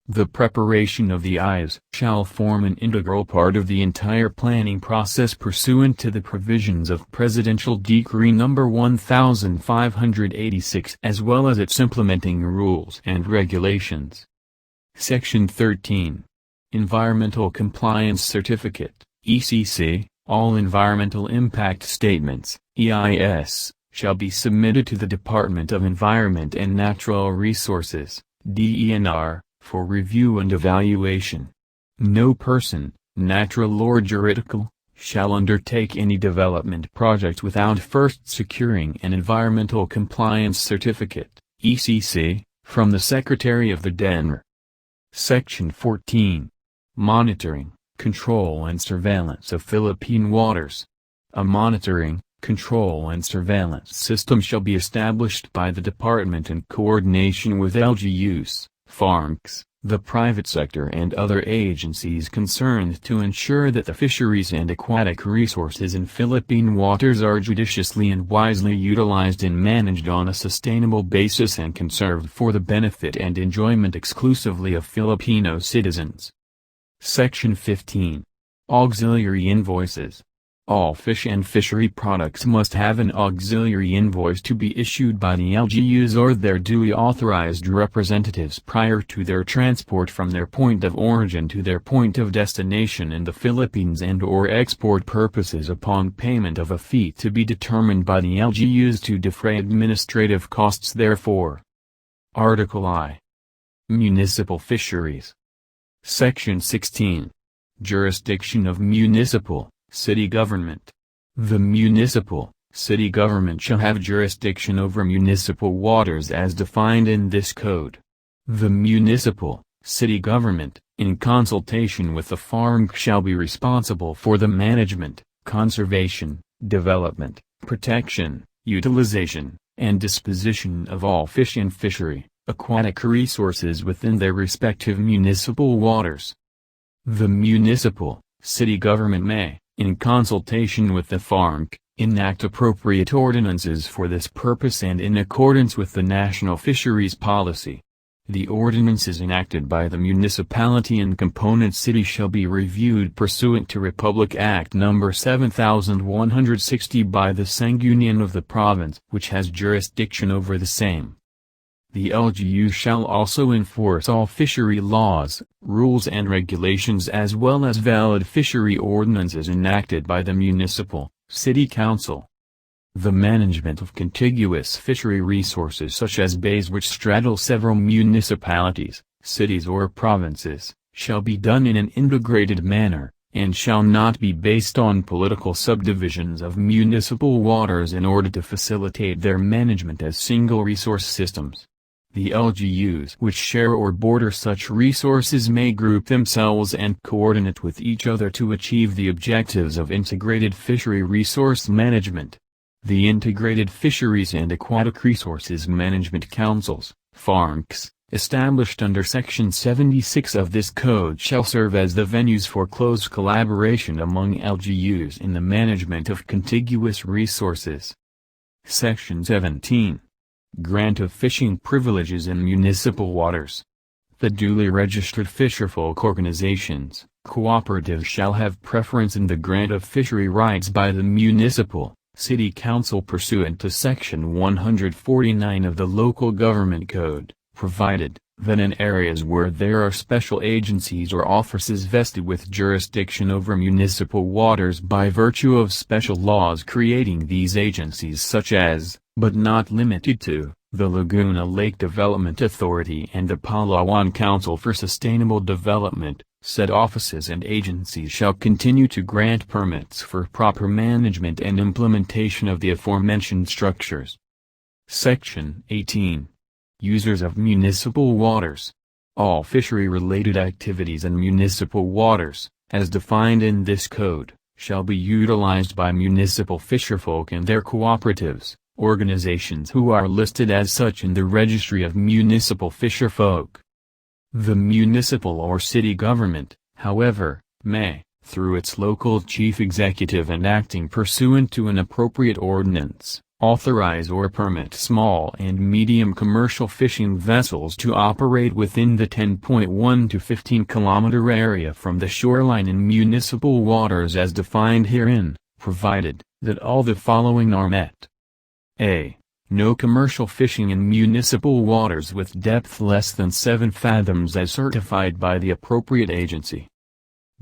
The preparation of the EIS shall form an integral part of the entire planning process pursuant to the provisions of Presidential Decree No. 1586 as well as its implementing rules and regulations. Section 13. Environmental Compliance Certificate, ECC. All environmental impact statements, EIS, shall be submitted to the Department of Environment and Natural Resources, DENR, for review and evaluation. No person, natural or juridical, shall undertake any development project without first securing an Environmental Compliance Certificate, ECC, from the Secretary of the DENR. Section 14. Monitoring, Control and Surveillance of Philippine Waters. A monitoring, control and surveillance system shall be established by the Department in coordination with LGUs, FARMCs, the private sector and other agencies concerned to ensure that the fisheries and aquatic resources in Philippine waters are judiciously and wisely utilized and managed on a sustainable basis and conserved for the benefit and enjoyment exclusively of Filipino citizens. Section 15. Auxiliary Invoices. All fish and fishery products must have an auxiliary invoice to be issued by the LGUs or their duly authorized representatives prior to their transport from their point of origin to their point of destination in the Philippines and/or export purposes upon payment of a fee to be determined by the LGUs to defray administrative costs therefor. Article I. Municipal Fisheries. Section 16. Jurisdiction of Municipal, City Government. The municipal, city government shall have jurisdiction over municipal waters as defined in this code. The municipal, city government, in consultation with the FARMC shall be responsible for the management, conservation, development, protection, utilization, and disposition of all fish and fishery, aquatic resources within their respective municipal waters. The municipal, city government may, in consultation with the FARMC, enact appropriate ordinances for this purpose and in accordance with the national fisheries policy. The ordinances enacted by the municipality and component city shall be reviewed pursuant to Republic Act No. 7160 by the Sanggunian of the province which has jurisdiction over the same. The LGU shall also enforce all fishery laws, rules and regulations as well as valid fishery ordinances enacted by the municipal, city council. The management of contiguous fishery resources such as bays which straddle several municipalities, cities or provinces, shall be done in an integrated manner, and shall not be based on political subdivisions of municipal waters in order to facilitate their management as single resource systems. The LGUs which share or border such resources may group themselves and coordinate with each other to achieve the objectives of integrated fishery resource management. The Integrated Fisheries and Aquatic Resources Management Councils, FARMCs, established under Section 76 of this code shall serve as the venues for close collaboration among LGUs in the management of contiguous resources. Section 17. Grant of fishing privileges in municipal waters. The duly registered fisherfolk organizations, cooperatives shall have preference in the grant of fishery rights by the municipal, city council pursuant to Section 149 of the Local Government Code, provided that in areas where there are special agencies or offices vested with jurisdiction over municipal waters by virtue of special laws creating these agencies such as, but not limited to, the Laguna Lake Development Authority and the Palawan Council for Sustainable Development, said offices and agencies shall continue to grant permits for proper management and implementation of the aforementioned structures. Section 18. Users of municipal waters. All fishery-related activities in municipal waters, as defined in this code, shall be utilized by municipal fisherfolk and their cooperatives, organizations who are listed as such in the Registry of Municipal Fisherfolk. The municipal or city government, however, may, through its local chief executive and acting pursuant to an appropriate ordinance, authorize or permit small and medium commercial fishing vessels to operate within the 10.1 to 15-kilometer area from the shoreline in municipal waters as defined herein, provided that all the following are met. A. No commercial fishing in municipal waters with depth less than 7 fathoms as certified by the appropriate agency.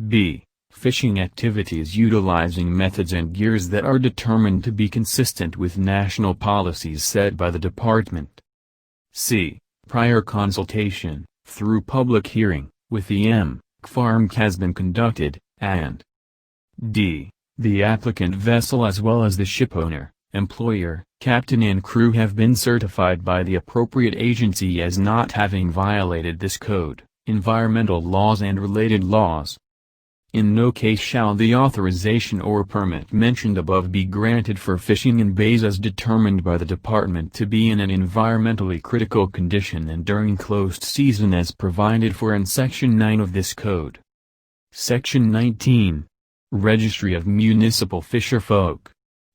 B. Fishing activities utilizing methods and gears that are determined to be consistent with national policies set by the department. C. Prior consultation, through public hearing, with the FARMC has been conducted, and D. The applicant vessel as well as the shipowner, employer, captain and crew have been certified by the appropriate agency as not having violated this code, environmental laws and related laws. In no case shall the authorization or permit mentioned above be granted for fishing in bays as determined by the department to be in an environmentally critical condition and during closed season as provided for in Section 9 of this code. Section 19. Registry of Municipal Fisherfolk.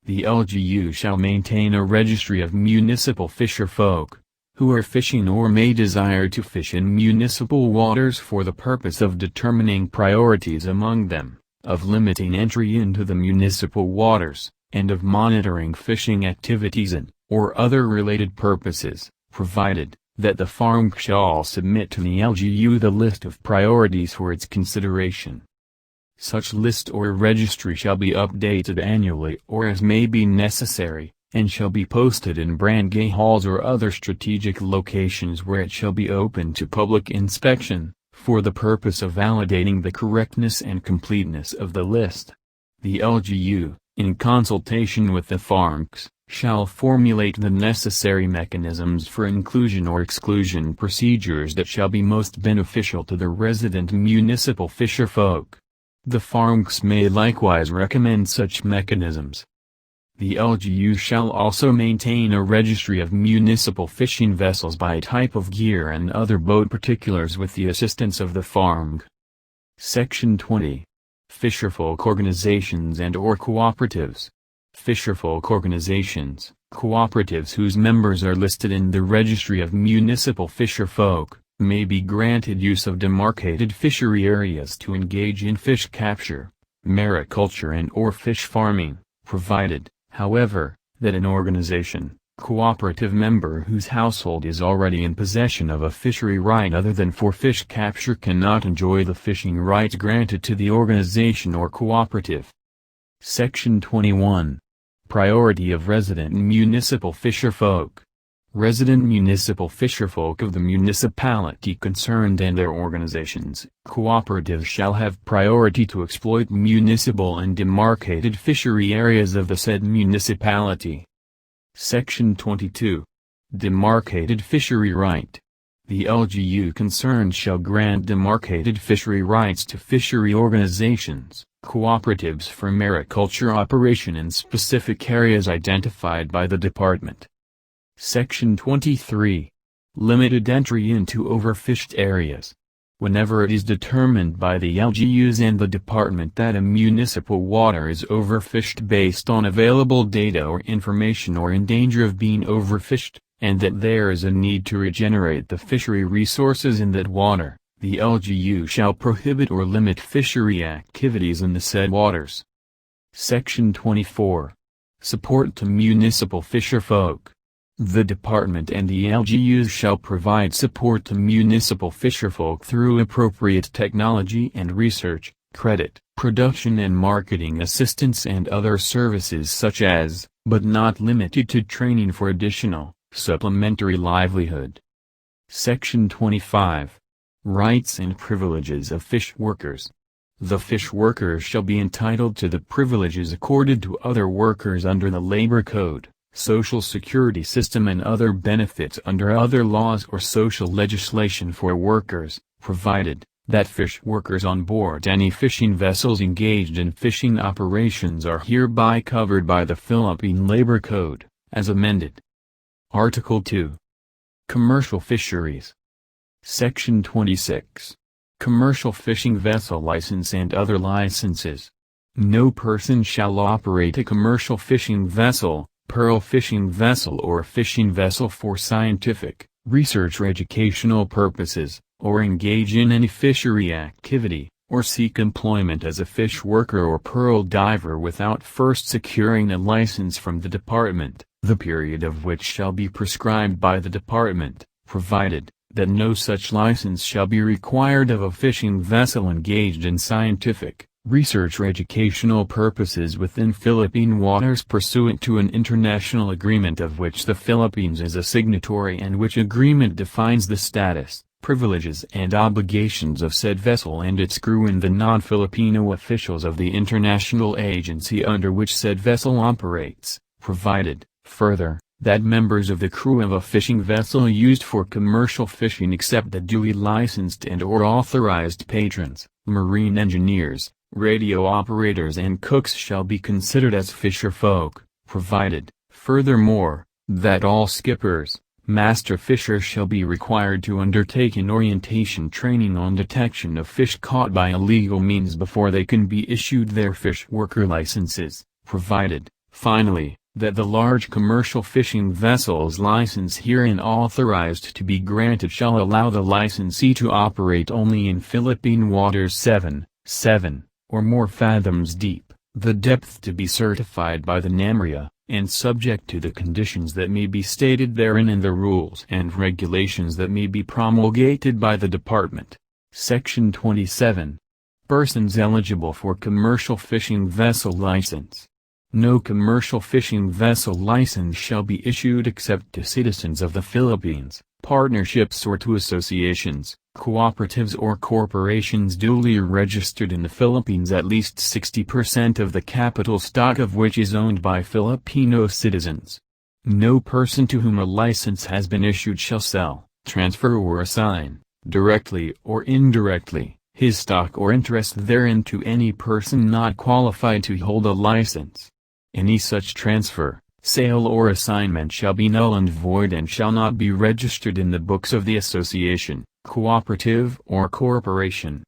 The LGU shall maintain a registry of municipal fisherfolk, who are fishing or may desire to fish in municipal waters for the purpose of determining priorities among them, of limiting entry into the municipal waters, and of monitoring fishing activities and, or other related purposes, provided that the FARMC shall submit to the LGU the list of priorities for its consideration. Such list or registry shall be updated annually or as may be necessary, and shall be posted in barangay halls or other strategic locations where it shall be open to public inspection, for the purpose of validating the correctness and completeness of the list. The LGU, in consultation with the FARMCs, shall formulate the necessary mechanisms for inclusion or exclusion procedures that shall be most beneficial to the resident municipal fisherfolk. The FARMCs may likewise recommend such mechanisms. The LGU shall also maintain a registry of municipal fishing vessels by type of gear and other boat particulars with the assistance of the FARMC. Section 20. Fisherfolk organizations and/or cooperatives. Fisherfolk organizations, cooperatives whose members are listed in the Registry of Municipal Fisherfolk, may be granted use of demarcated fishery areas to engage in fish capture, mariculture and/or fish farming, provided, however, that an organization, cooperative member whose household is already in possession of a fishery right other than for fish capture cannot enjoy the fishing rights granted to the organization or cooperative. Section 21. Priority of resident municipal fisherfolk. Resident municipal fisherfolk of the municipality concerned and their organizations, cooperatives shall have priority to exploit municipal and demarcated fishery areas of the said municipality. Section 22. Demarcated fishery right. The LGU concerned shall grant demarcated fishery rights to fishery organizations, cooperatives for mariculture operation in specific areas identified by the department. Section 23. Limited entry into overfished areas. Whenever it is determined by the LGUs and the department that a municipal water is overfished based on available data or information or in danger of being overfished, and that there is a need to regenerate the fishery resources in that water, the LGU shall prohibit or limit fishery activities in the said waters. Section 24. Support to municipal fisherfolk. The department and the LGUs shall provide support to municipal fisherfolk through appropriate technology and research, credit, production and marketing assistance and other services such as, but not limited to training for additional, supplementary livelihood. Section 25. Rights and privileges of fish workers. The fish workers shall be entitled to the privileges accorded to other workers under the Labor Code, Social Security system and other benefits under other laws or social legislation for workers, provided that fish workers on board any fishing vessels engaged in fishing operations are hereby covered by the Philippine Labor Code, as amended. Article 2. Commercial fisheries. Section 26. Commercial fishing vessel license and other licenses. No person shall operate a commercial fishing vessel, pearl fishing vessel or fishing vessel for scientific, research or educational purposes, or engage in any fishery activity, or seek employment as a fish worker or pearl diver without first securing a license from the department, the period of which shall be prescribed by the department, provided that no such license shall be required of a fishing vessel engaged in scientific, research or educational purposes within Philippine waters pursuant to an international agreement of which the Philippines is a signatory and which agreement defines the status, privileges and obligations of said vessel and its crew and the non-Filipino officials of the international agency under which said vessel operates, provided, further, that members of the crew of a fishing vessel used for commercial fishing except the duly licensed and/or authorized patrons, marine engineers, radio operators and cooks shall be considered as fisherfolk, provided, furthermore, that all skippers, master fishers shall be required to undertake an orientation training on detection of fish caught by illegal means before they can be issued their fish worker licenses, provided, finally, that the large commercial fishing vessel's license herein authorized to be granted shall allow the licensee to operate only in Philippine waters 7 or more fathoms deep, the depth to be certified by the NAMRIA, and subject to the conditions that may be stated therein and the rules and regulations that may be promulgated by the department. Section 27. Persons eligible for commercial fishing vessel license. No commercial fishing vessel license shall be issued except to citizens of the Philippines, partnerships or to associations, cooperatives or corporations duly registered in the Philippines at least 60% of the capital stock of which is owned by Filipino citizens. No person to whom a license has been issued shall sell, transfer or assign, directly or indirectly, his stock or interest therein to any person not qualified to hold a license. Any such transfer, sale or assignment shall be null and void and shall not be registered in the books of the association, cooperative or corporation.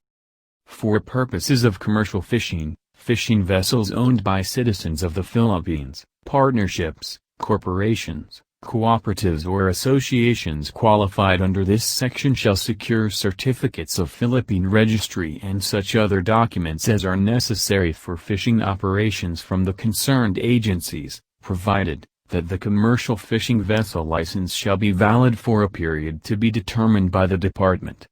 For purposes of commercial fishing, fishing vessels owned by citizens of the Philippines, partnerships, corporations, cooperatives or associations qualified under this section shall secure certificates of Philippine registry and such other documents as are necessary for fishing operations from the concerned agencies, provided that the commercial fishing vessel license shall be valid for a period to be determined by the Department.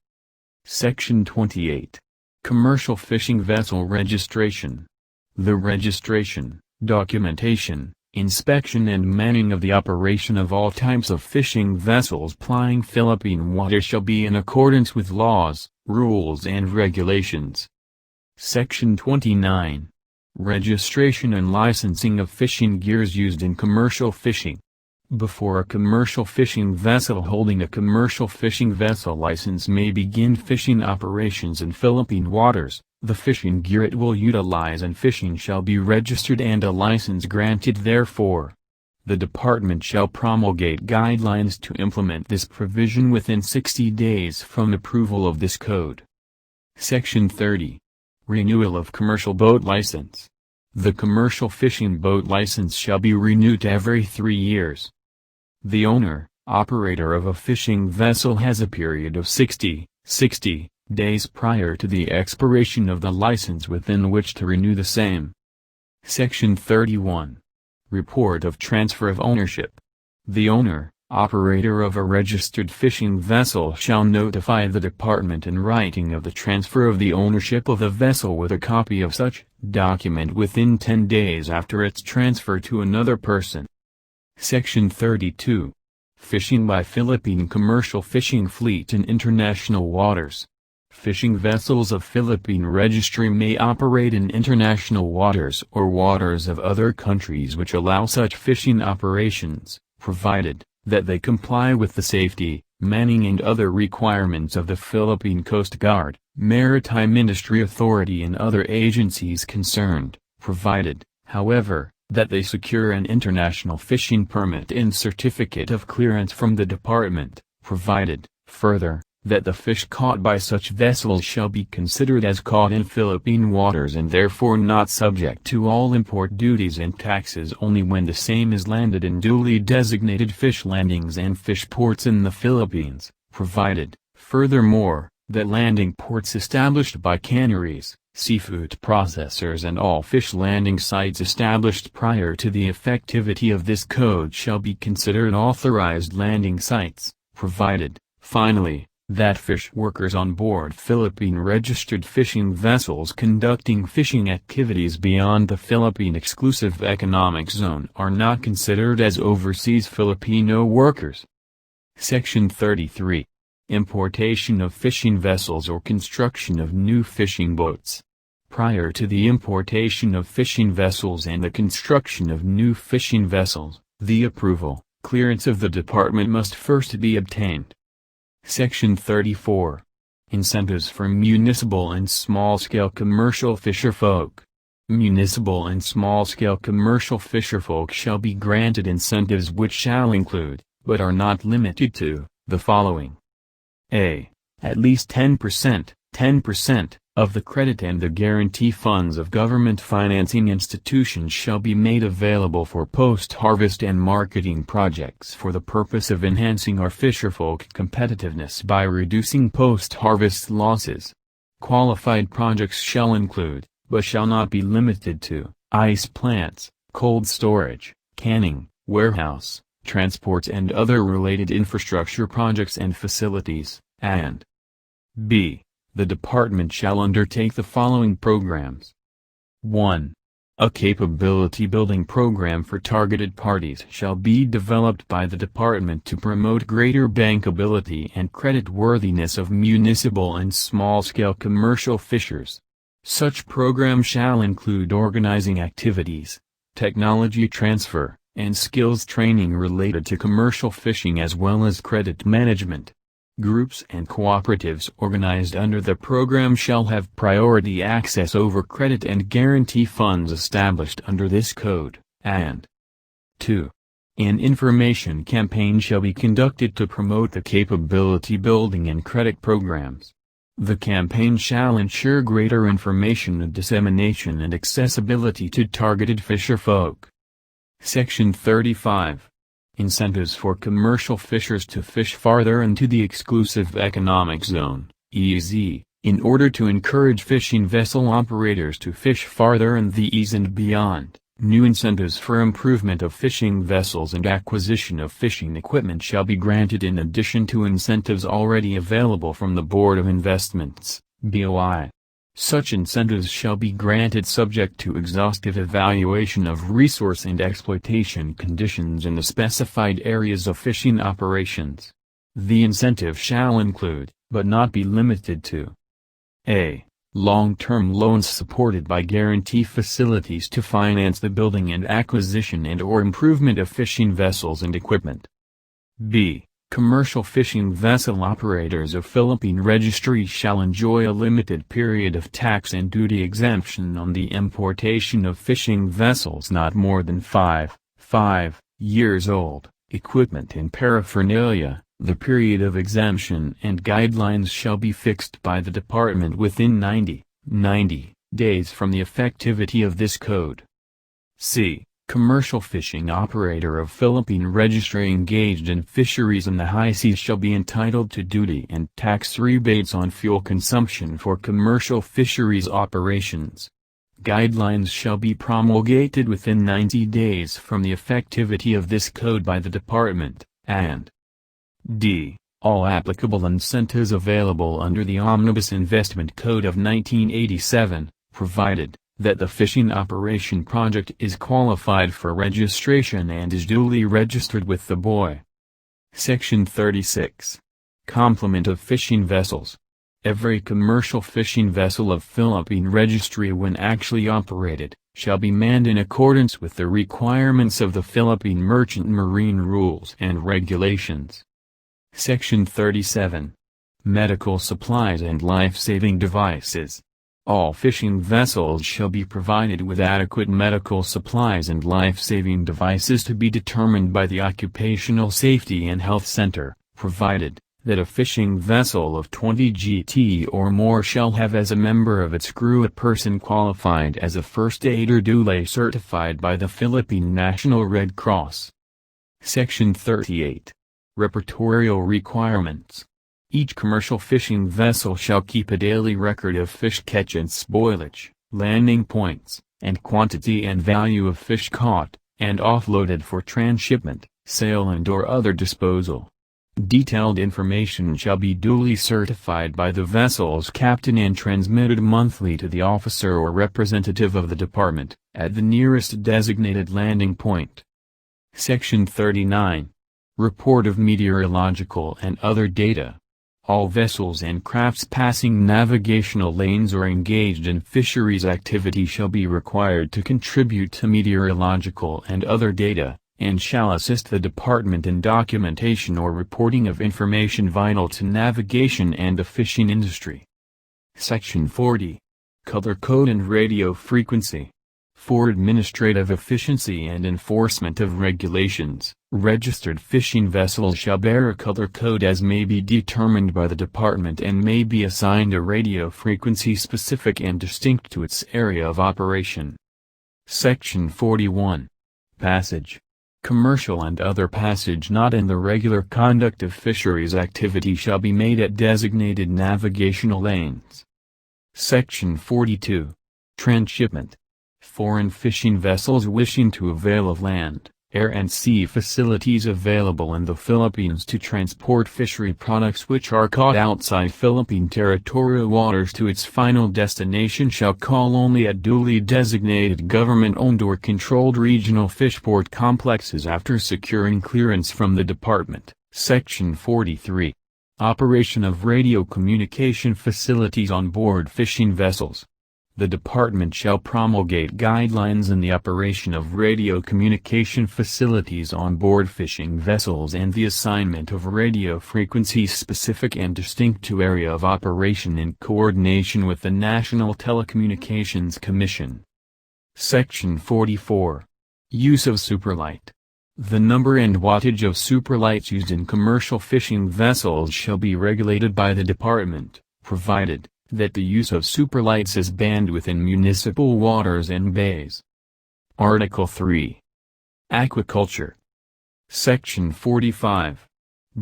Section 28. Commercial fishing vessel registration. The registration, documentation, inspection and manning of the operation of all types of fishing vessels plying Philippine waters shall be in accordance with laws, rules and regulations. Section 29. Registration and licensing of fishing gears used in commercial fishing. Before a commercial fishing vessel holding a commercial fishing vessel license may begin fishing operations in Philippine waters, the fishing gear it will utilize in fishing shall be registered and a license granted therefor. The Department shall promulgate guidelines to implement this provision within 60 days from approval of this code. Section 30. Renewal of commercial boat license. The commercial fishing boat license shall be renewed every 3 years. The owner, operator of a fishing vessel has a period of 60 days prior to the expiration of the license within which to renew the same. Section 31. Report of transfer of ownership. The owner, operator of a registered fishing vessel shall notify the Department in writing of the transfer of the ownership of the vessel with a copy of such document within 10 days after its transfer to another person. Section 32. Fishing by Philippine commercial fishing fleet in international waters. Fishing vessels of Philippine registry may operate in international waters or waters of other countries which allow such fishing operations, provided that they comply with the safety, manning and other requirements of the Philippine Coast Guard, Maritime Industry Authority and other agencies concerned, provided, however, that they secure an international fishing permit and certificate of clearance from the Department, provided, further, that the fish caught by such vessels shall be considered as caught in Philippine waters and therefore not subject to all import duties and taxes only when the same is landed in duly designated fish landings and fish ports in the Philippines, provided, furthermore, that landing ports established by canneries, seafood processors and all fish landing sites established prior to the effectivity of this code shall be considered authorized landing sites, provided, finally, that fish workers on board Philippine registered fishing vessels conducting fishing activities beyond the Philippine exclusive economic zone are not considered as overseas Filipino workers. Section 33. Importation of fishing vessels or construction of new fishing boats. Prior to the importation of fishing vessels and the construction of new fishing vessels, the approval, clearance of the Department must first be obtained. Section 34. Incentives for municipal and small-scale commercial fisherfolk. Municipal and small-scale commercial fisherfolk shall be granted incentives which shall include, but are not limited to, the following. A. At least 10% of the credit and the guarantee funds of government financing institutions shall be made available for post-harvest and marketing projects for the purpose of enhancing our fisherfolk competitiveness by reducing post-harvest losses. Qualified projects shall include, but shall not be limited to, ice plants, cold storage, canning, warehouse, transports and other related infrastructure projects and facilities, and B. The Department shall undertake the following programs. 1. A capability building program for targeted parties shall be developed by the Department to promote greater bankability and creditworthiness of municipal and small-scale commercial fishers. Such program shall include organizing activities, technology transfer, and skills training related to commercial fishing as well as credit management. Groups and cooperatives organized under the program shall have priority access over credit and guarantee funds established under this code, and 2. An information campaign shall be conducted to promote the capability building and credit programs. The campaign shall ensure greater information and dissemination and accessibility to targeted fisherfolk. Section 35. Incentives for commercial fishers to fish farther into the exclusive economic zone, EEZ, in order to encourage fishing vessel operators to fish farther in the EEZ and beyond. New incentives for improvement of fishing vessels and acquisition of fishing equipment shall be granted in addition to incentives already available from the Board of Investments, BOI. Such incentives shall be granted subject to exhaustive evaluation of resource and exploitation conditions in the specified areas of fishing operations. The incentive shall include, but not be limited to: a. Long-term loans supported by guarantee facilities to finance the building and acquisition and/or improvement of fishing vessels and equipment. b. Commercial fishing vessel operators of Philippine registry shall enjoy a limited period of tax and duty exemption on the importation of fishing vessels not more than 5 years old, equipment and paraphernalia. The period of exemption and guidelines shall be fixed by the Department within 90 days from the effectivity of this code. c. Commercial fishing operator of Philippine registry engaged in fisheries in the high seas shall be entitled to duty and tax rebates on fuel consumption for commercial fisheries operations. Guidelines shall be promulgated within 90 days from the effectivity of this code by the Department, and d. All applicable incentives available under the Omnibus Investment Code of 1987, provided that the fishing operation project is qualified for registration and is duly registered with the BOI. Section 36. Complement of fishing vessels. Every commercial fishing vessel of Philippine registry when actually operated, shall be manned in accordance with the requirements of the Philippine Merchant Marine Rules and Regulations. Section 37. Medical supplies and life-saving devices. All fishing vessels shall be provided with adequate medical supplies and life-saving devices to be determined by the Occupational Safety and Health Center, provided that a fishing vessel of 20 GT or more shall have as a member of its crew a person qualified as a first aider duly certified by the Philippine National Red Cross. Section 38. Repertorial requirements. Each commercial fishing vessel shall keep a daily record of fish catch and spoilage, landing points, and quantity and value of fish caught, and offloaded for transshipment, sale and/or other disposal. Detailed information shall be duly certified by the vessel's captain and transmitted monthly to the officer or representative of the department, at the nearest designated landing point. Section 39. Report of meteorological and other data. All vessels and crafts passing navigational lanes or engaged in fisheries activity shall be required to contribute to meteorological and other data, and shall assist the department in documentation or reporting of information vital to navigation and the fishing industry. Section 40. Color code and radio frequency. For administrative efficiency and enforcement of regulations, registered fishing vessels shall bear a color code as may be determined by the department and may be assigned a radio frequency specific and distinct to its area of operation. Section 41. Passage. Commercial and other passage not in the regular conduct of fisheries activity shall be made at designated navigational lanes. Section 42. Transshipment. Foreign fishing vessels wishing to avail of land, air and sea facilities available in the Philippines to transport fishery products which are caught outside Philippine territorial waters to its final destination shall call only at duly designated government-owned or controlled regional fishport complexes after securing clearance from the department. Section 43. Operation of radio communication facilities on board fishing vessels. The department shall promulgate guidelines in the operation of radio communication facilities on board fishing vessels and the assignment of radio frequencies specific and distinct to area of operation in coordination with the National Telecommunications Commission. Section 44. Use of superlight. The number and wattage of superlights used in commercial fishing vessels shall be regulated by the department, provided that the use of superlights is banned within municipal waters and bays. Article 3. Aquaculture. Section 45.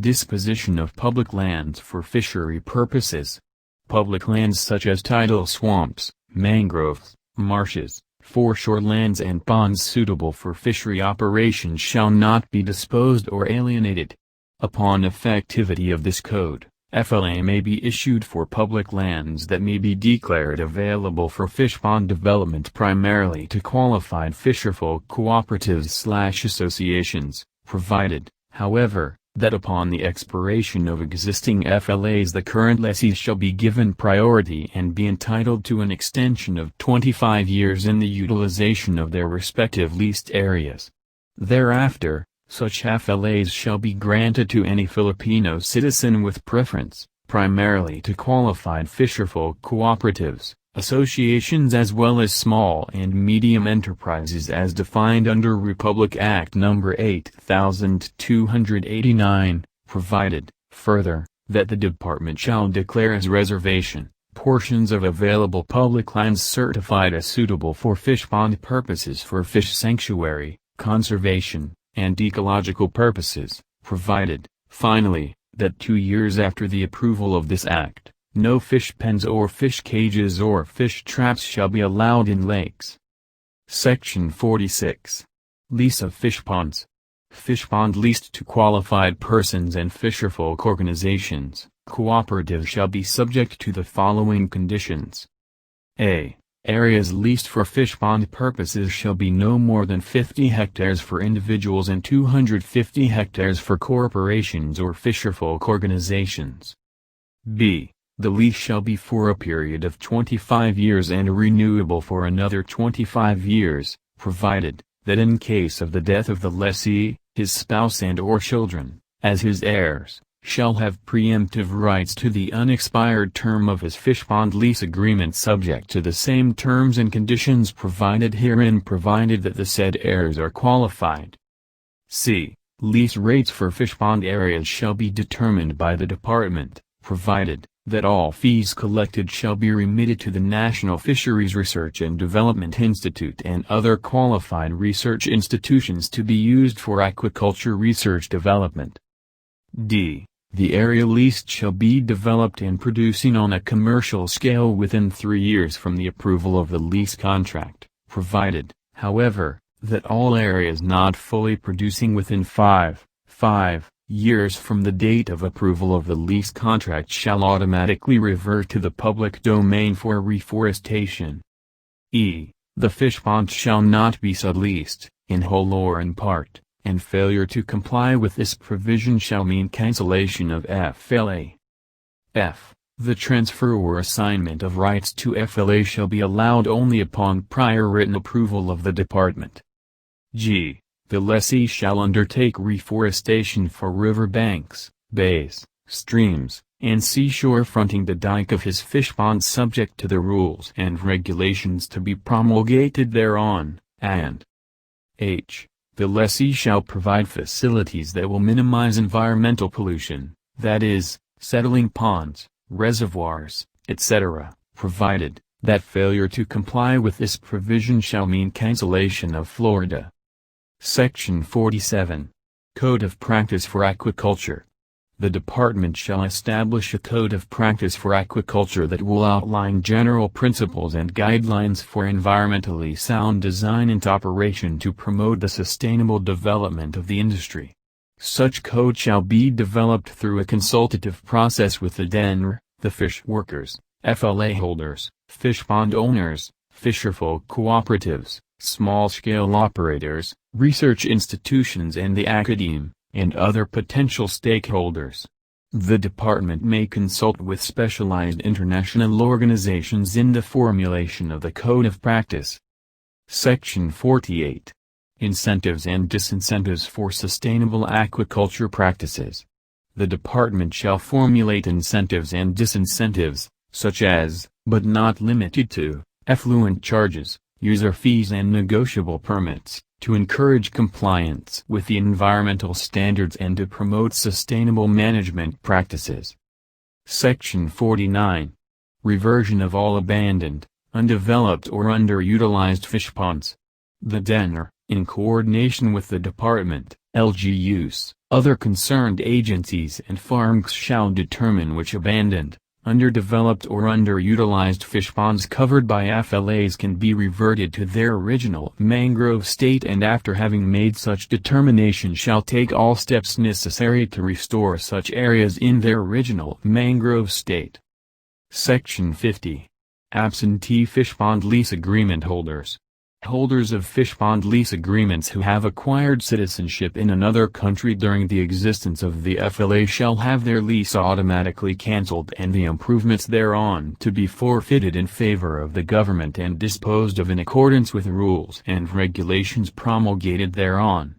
Disposition of public lands for fishery purposes. Public lands such as tidal swamps, mangroves, marshes, Foreshore lands and ponds suitable for fishery operations shall not be disposed or alienated. Upon effectivity of this code, FLA may be issued for public lands that may be declared available for fish pond development primarily to qualified fisherfolk cooperatives/associations, provided, however, that upon the expiration of existing FLAs the current lessees shall be given priority and be entitled to an extension of 25 years in the utilization of their respective leased areas. Thereafter, such FLAs shall be granted to any Filipino citizen with preference, primarily to qualified fisherfolk cooperatives, associations as well as small and medium enterprises as defined under Republic Act No. 8289, provided, further, that the Department shall declare as reservation portions of available public lands certified as suitable for fish pond purposes for fish sanctuary, conservation, and ecological purposes, provided, finally, that 2 years after the approval of this act, no fish pens or fish cages or fish traps shall be allowed in lakes. Section 46. Lease of fish ponds. Fish pond leased to qualified persons and fisherfolk organizations, cooperatives shall be subject to the following conditions. A. Areas leased for fish pond purposes shall be no more than 50 hectares for individuals and 250 hectares for corporations or fisherfolk organizations. B. The lease shall be for a period of 25 years and renewable for another 25 years, provided, that in case of the death of the lessee, his spouse and/or children, as his heirs, shall have preemptive rights to the unexpired term of his fish pond lease agreement subject to the same terms and conditions provided herein provided that the said heirs are qualified. C. Lease rates for fish pond areas shall be determined by the Department, provided, that all fees collected shall be remitted to the National Fisheries Research and Development Institute and other qualified research institutions to be used for aquaculture research development. D. The area leased shall be developed and producing on a commercial scale within 3 years from the approval of the lease contract, provided, however, that all areas not fully producing within 5 years from the date of approval of the lease contract shall automatically revert to the public domain for reforestation. E. The fish pond shall not be subleased, in whole or in part, and failure to comply with this provision shall mean cancellation of FLA. F. The transfer or assignment of rights to FLA shall be allowed only upon prior written approval of the Department. G. The lessee shall undertake reforestation for river banks, bays, streams, and seashore fronting the dike of his fish pond subject to the rules and regulations to be promulgated thereon, and H. The lessee shall provide facilities that will minimize environmental pollution, that is, settling ponds, reservoirs, etc., provided, that failure to comply with this provision shall mean cancellation of Florida. Section 47. Code of Practice for Aquaculture. The Department shall establish a code of practice for aquaculture that will outline general principles and guidelines for environmentally sound design and operation to promote the sustainable development of the industry. Such code shall be developed through a consultative process with the DENR, the fish workers, FLA holders, fish pond owners, fisherfolk cooperatives, small-scale operators, research institutions and the academe, and other potential stakeholders. The Department may consult with specialized international organizations in the formulation of the Code of Practice. Section 48. Incentives and disincentives for sustainable aquaculture practices. The Department shall formulate incentives and disincentives, such as, but not limited to, effluent charges, user fees and negotiable permits, to encourage compliance with the environmental standards and to promote sustainable management practices. Section 49. Reversion of all abandoned, undeveloped or underutilized fish ponds. The DENR, in coordination with the Department, LGUs, other concerned agencies and farms shall determine which abandoned, Underdeveloped or underutilized fish ponds covered by FLAs can be reverted to their original mangrove state, and after having made such determination shall take all steps necessary to restore such areas in their original mangrove state. Section 50. Absentee fish pond lease agreement holders. Holders of fish pond lease agreements who have acquired citizenship in another country during the existence of the FLA shall have their lease automatically cancelled and the improvements thereon to be forfeited in favor of the government and disposed of in accordance with rules and regulations promulgated thereon.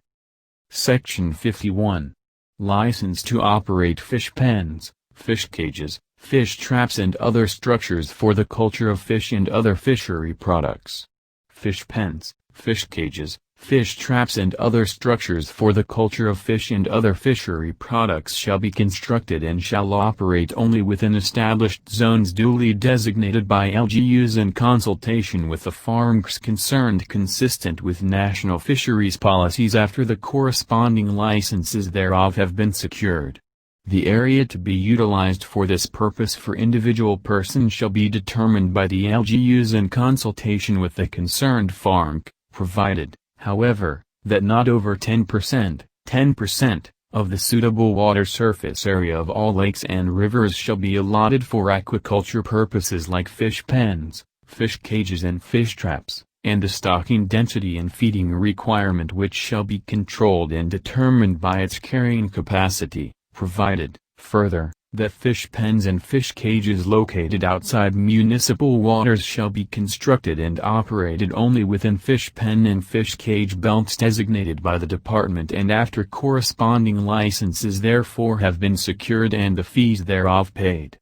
Section 51. License to operate fish pens, fish cages, fish traps and other structures for the culture of fish and other fishery products. Fish pens, fish cages, fish traps and other structures for the culture of fish and other fishery products shall be constructed and shall operate only within established zones duly designated by LGUs in consultation with the farms concerned, consistent with national fisheries policies after the corresponding licenses thereof have been secured. The area to be utilized for this purpose for individual persons shall be determined by the LGUs in consultation with the concerned farm, provided, however, that not over 10% of the suitable water surface area of all lakes and rivers shall be allotted for aquaculture purposes like fish pens, fish cages and fish traps, and the stocking density and feeding requirement which shall be controlled and determined by its carrying capacity. Provided, further, that fish pens and fish cages located outside municipal waters shall be constructed and operated only within fish pen and fish cage belts designated by the department and after corresponding licenses therefore have been secured and the fees thereof paid.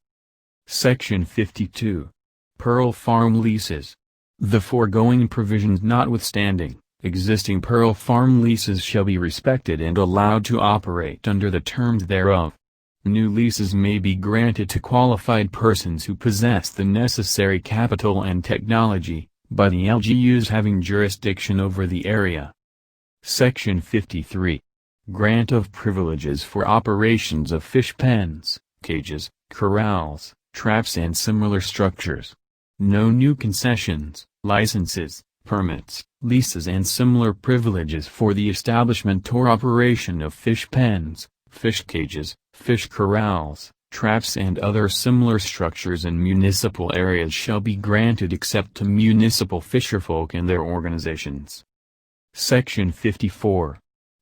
Section 52. Pearl farm leases. The foregoing provisions notwithstanding, existing pearl farm leases shall be respected and allowed to operate under the terms thereof. New leases may be granted to qualified persons who possess the necessary capital and technology, by the LGUs having jurisdiction over the area. Section 53. Grant of privileges for operations of fish pens, cages, corrals, traps and similar structures. No new concessions, licenses, permits, leases and similar privileges for the establishment or operation of fish pens, fish cages, fish corrals, traps and other similar structures in municipal areas shall be granted except to municipal fisherfolk and their organizations. Section 54.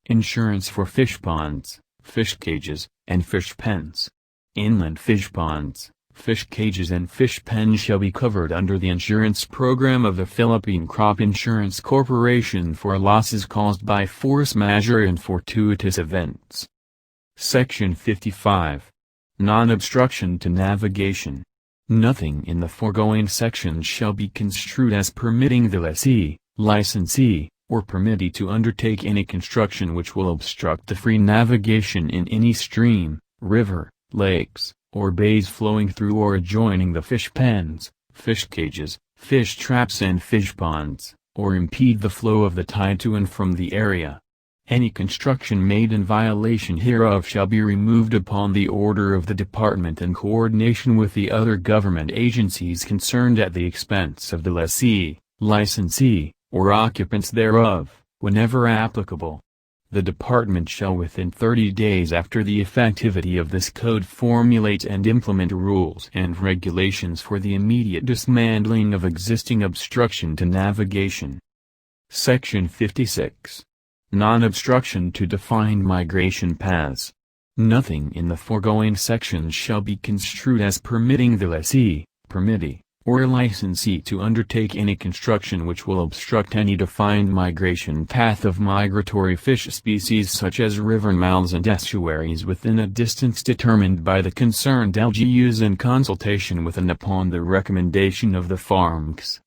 Insurance for fish ponds, fish cages, and fish pens. Inland fish ponds, fish cages and fish pens shall be covered under the insurance program of the Philippine Crop Insurance Corporation for losses caused by force majeure and fortuitous events. Section 55. Non-obstruction to navigation. Nothing in the foregoing sections shall be construed as permitting the lessee, licensee, or permittee to undertake any construction which will obstruct the free navigation in any stream, river, lakes, or bays flowing through or adjoining the fish pens, fish cages, fish traps and fish ponds, or impede the flow of the tide to and from the area. Any construction made in violation hereof shall be removed upon the order of the department in coordination with the other government agencies concerned at the expense of the lessee, licensee, or occupants thereof, whenever applicable. The department shall within 30 days after the effectivity of this code formulate and implement rules and regulations for the immediate dismantling of existing obstruction to navigation. Section 56. Non-obstruction to defined migration paths. Nothing in the foregoing sections shall be construed as permitting the lessee, permittee, or licensee to undertake any construction which will obstruct any defined migration path of migratory fish species such as river mouths and estuaries within a distance determined by the concerned LGUs in consultation with and upon the recommendation of the farms.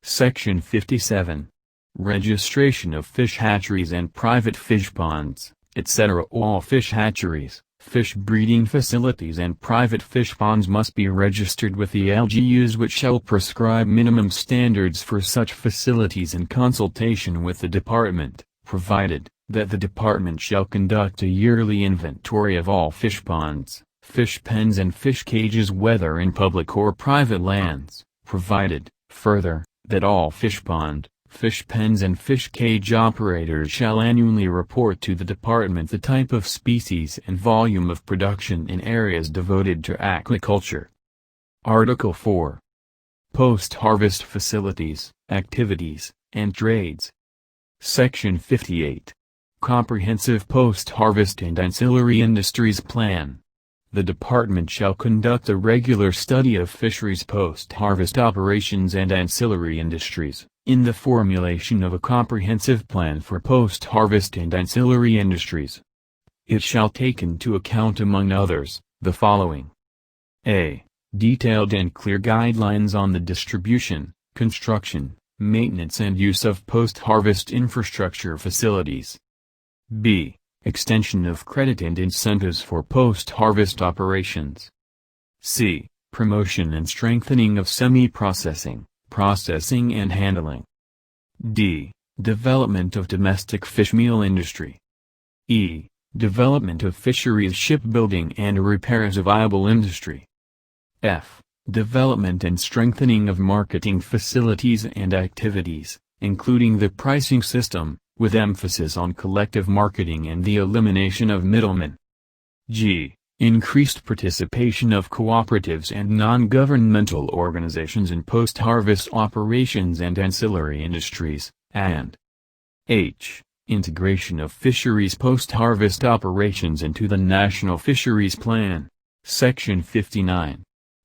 Section 57. Registration of fish hatcheries and private fish ponds, etc. All fish hatcheries, fish breeding facilities and private fish ponds must be registered with the LGUs, which shall prescribe minimum standards for such facilities in consultation with the department, provided that the department shall conduct a yearly inventory of all fish ponds, fish pens and fish cages whether in public or private lands, provided, further, that all fish pond, fish pens and fish cage operators shall annually report to the department the type of species and volume of production in areas devoted to aquaculture. Article 4. Post-harvest facilities, activities, and trades. Section 58. Comprehensive Post-Harvest and Ancillary Industries Plan. The Department shall conduct a regular study of fisheries post-harvest operations and ancillary industries, in the formulation of a comprehensive plan for post-harvest and ancillary industries. It shall take into account among others, the following. A. Detailed and clear guidelines on the distribution, construction, maintenance and use of post-harvest infrastructure facilities. B. Extension of credit and incentives for post-harvest operations. C. Promotion and strengthening of semi-processing, processing and handling. D. Development of domestic fish meal industry. E. Development of fisheries shipbuilding and repair as a viable industry. F. Development and strengthening of marketing facilities and activities, including the pricing system, with emphasis on collective marketing and the elimination of middlemen. G. Increased participation of cooperatives and non-governmental organizations in post-harvest operations and ancillary industries, and H. Integration of fisheries post-harvest operations into the National Fisheries Plan. Section 59.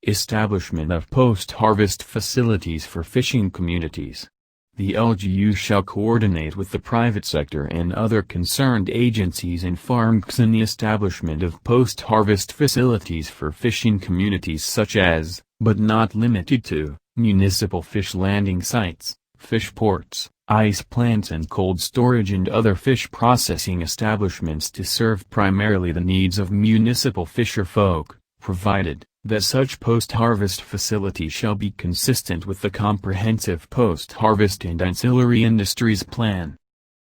Establishment of post-harvest facilities for fishing communities. The LGU shall coordinate with the private sector and other concerned agencies and farms in the establishment of post-harvest facilities for fishing communities such as, but not limited to, municipal fish landing sites, fish ports, ice plants and cold storage and other fish processing establishments to serve primarily the needs of municipal fisherfolk, provided that such post-harvest facility shall be consistent with the Comprehensive Post-Harvest and Ancillary Industries Plan.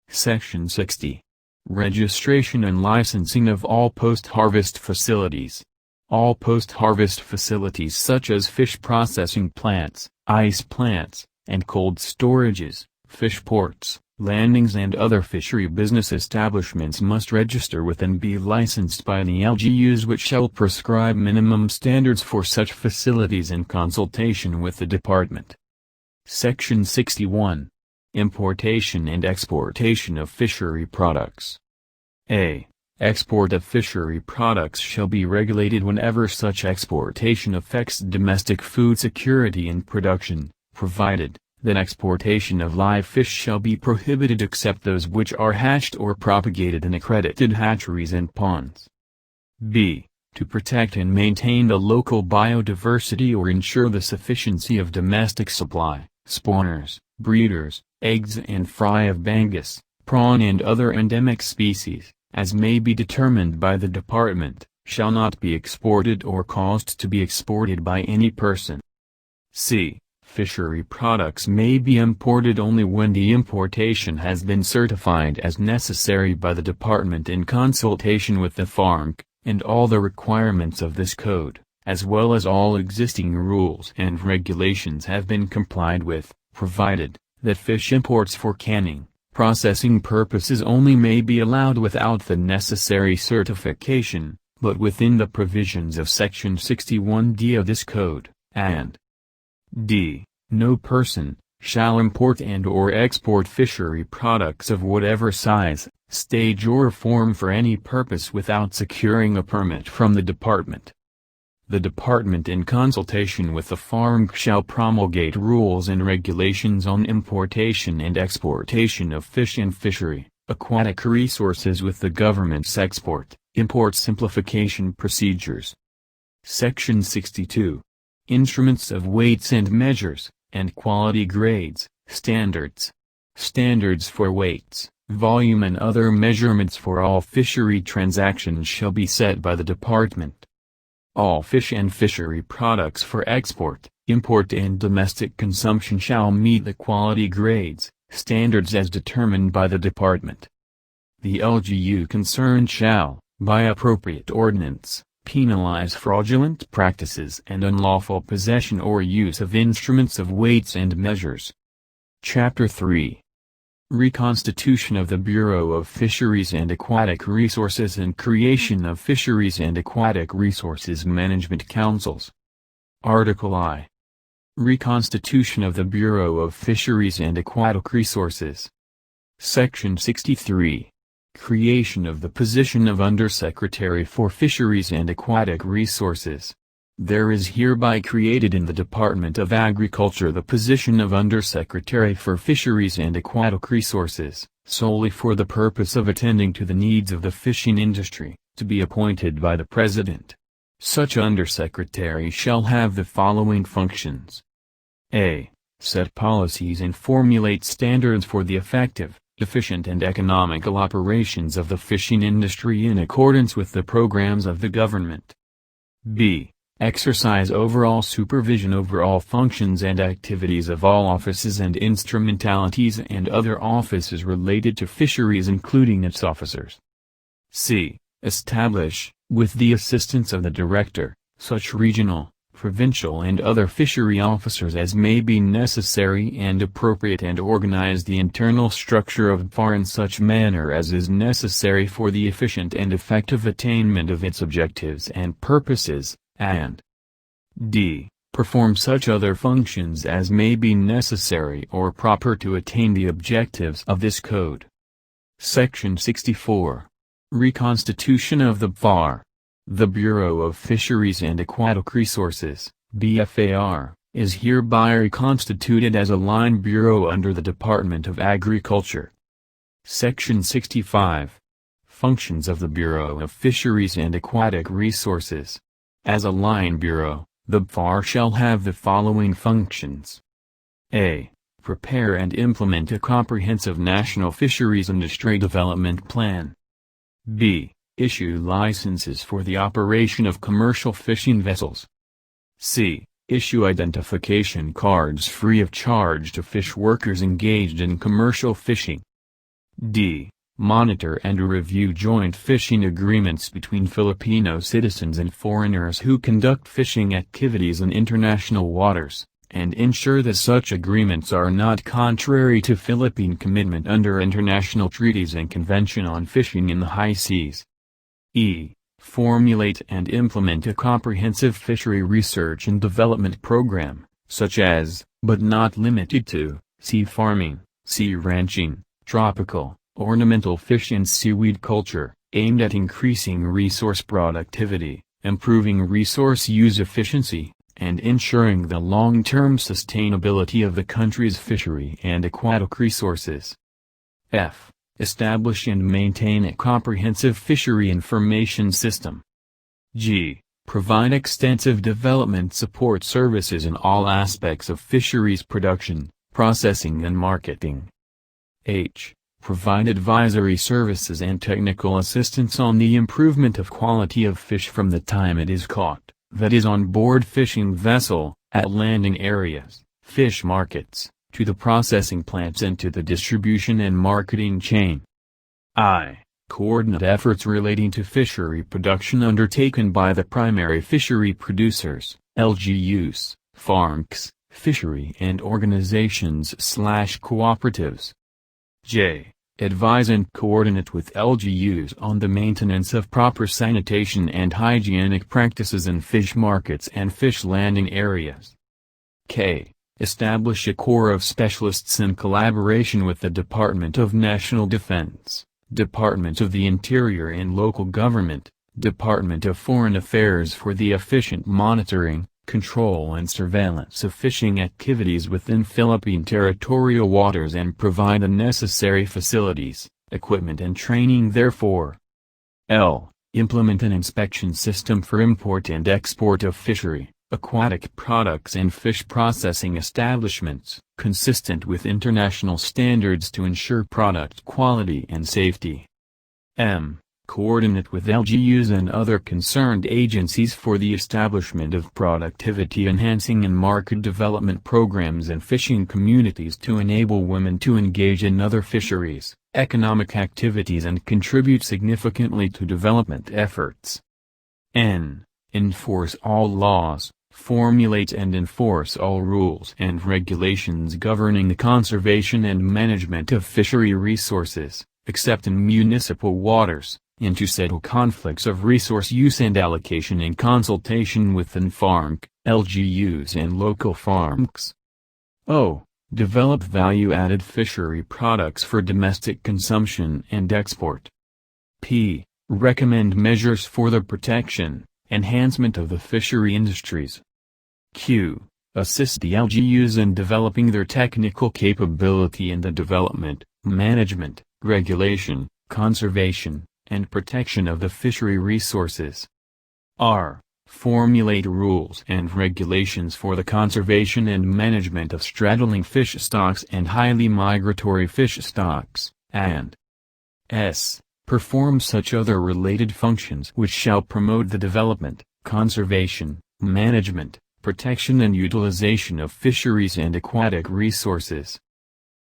Section 60. Registration and licensing of all post-harvest facilities. All post-harvest facilities such as fish processing plants, ice plants, and cold storages, fish ports, landings and other fishery business establishments must register with and be licensed by the LGUs, which shall prescribe minimum standards for such facilities in consultation with the department. Section 61. Importation and exportation of fishery products. A. Export of fishery products shall be regulated whenever such exportation affects domestic food security and production, provided that exportation of live fish shall be prohibited except those which are hatched or propagated in accredited hatcheries and ponds. B. To protect and maintain the local biodiversity or ensure the sufficiency of domestic supply, spawners, breeders, eggs and fry of bangus, prawn and other endemic species, as may be determined by the department, shall not be exported or caused to be exported by any person. C. Fishery products may be imported only when the importation has been certified as necessary by the department in consultation with the FARC, and all the requirements of this code, as well as all existing rules and regulations have been complied with, provided that fish imports for canning, processing purposes only may be allowed without the necessary certification, but within the provisions of Section 61D of this code, and D. No person shall import and or export fishery products of whatever size, stage or form for any purpose without securing a permit from the department. The department in consultation with the FARC shall promulgate rules and regulations on importation and exportation of fish and fishery, aquatic resources with the government's import simplification procedures. Section 62. Instruments of weights and measures, and quality grades, standards. Standards for weights, volume and other measurements for all fishery transactions shall be set by the department. All fish and fishery products for export, import and domestic consumption shall meet the quality grades, standards as determined by the department. The LGU concerned shall, by appropriate ordinance, penalize fraudulent practices and unlawful possession or use of instruments of weights and measures. Chapter 3. Reconstitution of the Bureau of Fisheries and Aquatic Resources and creation of Fisheries and Aquatic Resources Management Councils. Article I. Reconstitution of the Bureau of Fisheries and Aquatic Resources. Section 63. Creation of the position of Undersecretary for Fisheries and Aquatic Resources. There is hereby created in the Department of Agriculture the position of Undersecretary for Fisheries and Aquatic Resources, solely for the purpose of attending to the needs of the fishing industry, to be appointed by the President. Such Undersecretary shall have the following functions. A. Set policies and formulate standards for the effective, efficient and economical operations of the fishing industry in accordance with the programs of the government. B. Exercise overall supervision over all functions and activities of all offices and instrumentalities and other offices related to fisheries including its officers. C. Establish, with the assistance of the Director, such regional, provincial and other fishery officers as may be necessary and appropriate and organize the internal structure of FAR in such manner as is necessary for the efficient and effective attainment of its objectives and purposes, and d. Perform such other functions as may be necessary or proper to attain the objectives of this code. Section 64. Reconstitution of the FAR. The Bureau of Fisheries and Aquatic Resources, BFAR, is hereby reconstituted as a line bureau under the Department of Agriculture. Section 65. Functions of the Bureau of Fisheries and Aquatic Resources. As a line bureau, the BFAR shall have the following functions. A. Prepare and implement a comprehensive national fisheries industry development plan. B. Issue licenses for the operation of commercial fishing vessels. C. Issue identification cards free of charge to fish workers engaged in commercial fishing. D. Monitor and review joint fishing agreements between Filipino citizens and foreigners who conduct fishing activities in international waters, and ensure that such agreements are not contrary to Philippine commitment under international treaties and Convention on Fishing in the High Seas. E. Formulate and implement a comprehensive fishery research and development program, such as, but not limited to, sea farming, sea ranching, tropical, ornamental fish and seaweed culture, aimed at increasing resource productivity, improving resource use efficiency, and ensuring the long-term sustainability of the country's fishery and aquatic resources. F. Establish and maintain a comprehensive fishery information system. G. Provide extensive development support services in all aspects of fisheries production, processing and marketing. H. Provide advisory services and technical assistance on the improvement of quality of fish from the time it is caught, that is on board fishing vessel, at landing areas, fish markets, to the processing plants and to the distribution and marketing chain. I. Coordinate efforts relating to fishery production undertaken by the primary fishery producers, LGUs, FARMCs, fishery and organizations/cooperatives. J. Advise and coordinate with LGUs on the maintenance of proper sanitation and hygienic practices in fish markets and fish landing areas. K. Establish a corps of specialists in collaboration with the Department of National Defense, Department of the Interior and Local Government, Department of Foreign Affairs for the efficient monitoring, control and surveillance of fishing activities within Philippine territorial waters and provide the necessary facilities, equipment and training therefor. L. Implement an inspection system for import and export of fishery, aquatic products and fish processing establishments, consistent with international standards to ensure product quality and safety. M. Coordinate with LGUs and other concerned agencies for the establishment of productivity-enhancing and market development programs in fishing communities to enable women to engage in other fisheries, economic activities and contribute significantly to development efforts. N. Enforce all laws, formulate and enforce all rules and regulations governing the conservation and management of fishery resources, except in municipal waters, and to settle conflicts of resource use and allocation in consultation with NFARMC, LGUs and local FARMCs. O. Develop value-added fishery products for domestic consumption and export. P. Recommend measures for the protection, enhancement of the fishery industries. Q. Assist the LGUs in developing their technical capability in the development, management, regulation, conservation, and protection of the fishery resources. R. Formulate rules and regulations for the conservation and management of straddling fish stocks and highly migratory fish stocks, and S. Perform such other related functions which shall promote the development, conservation, management, protection and utilization of fisheries and aquatic resources.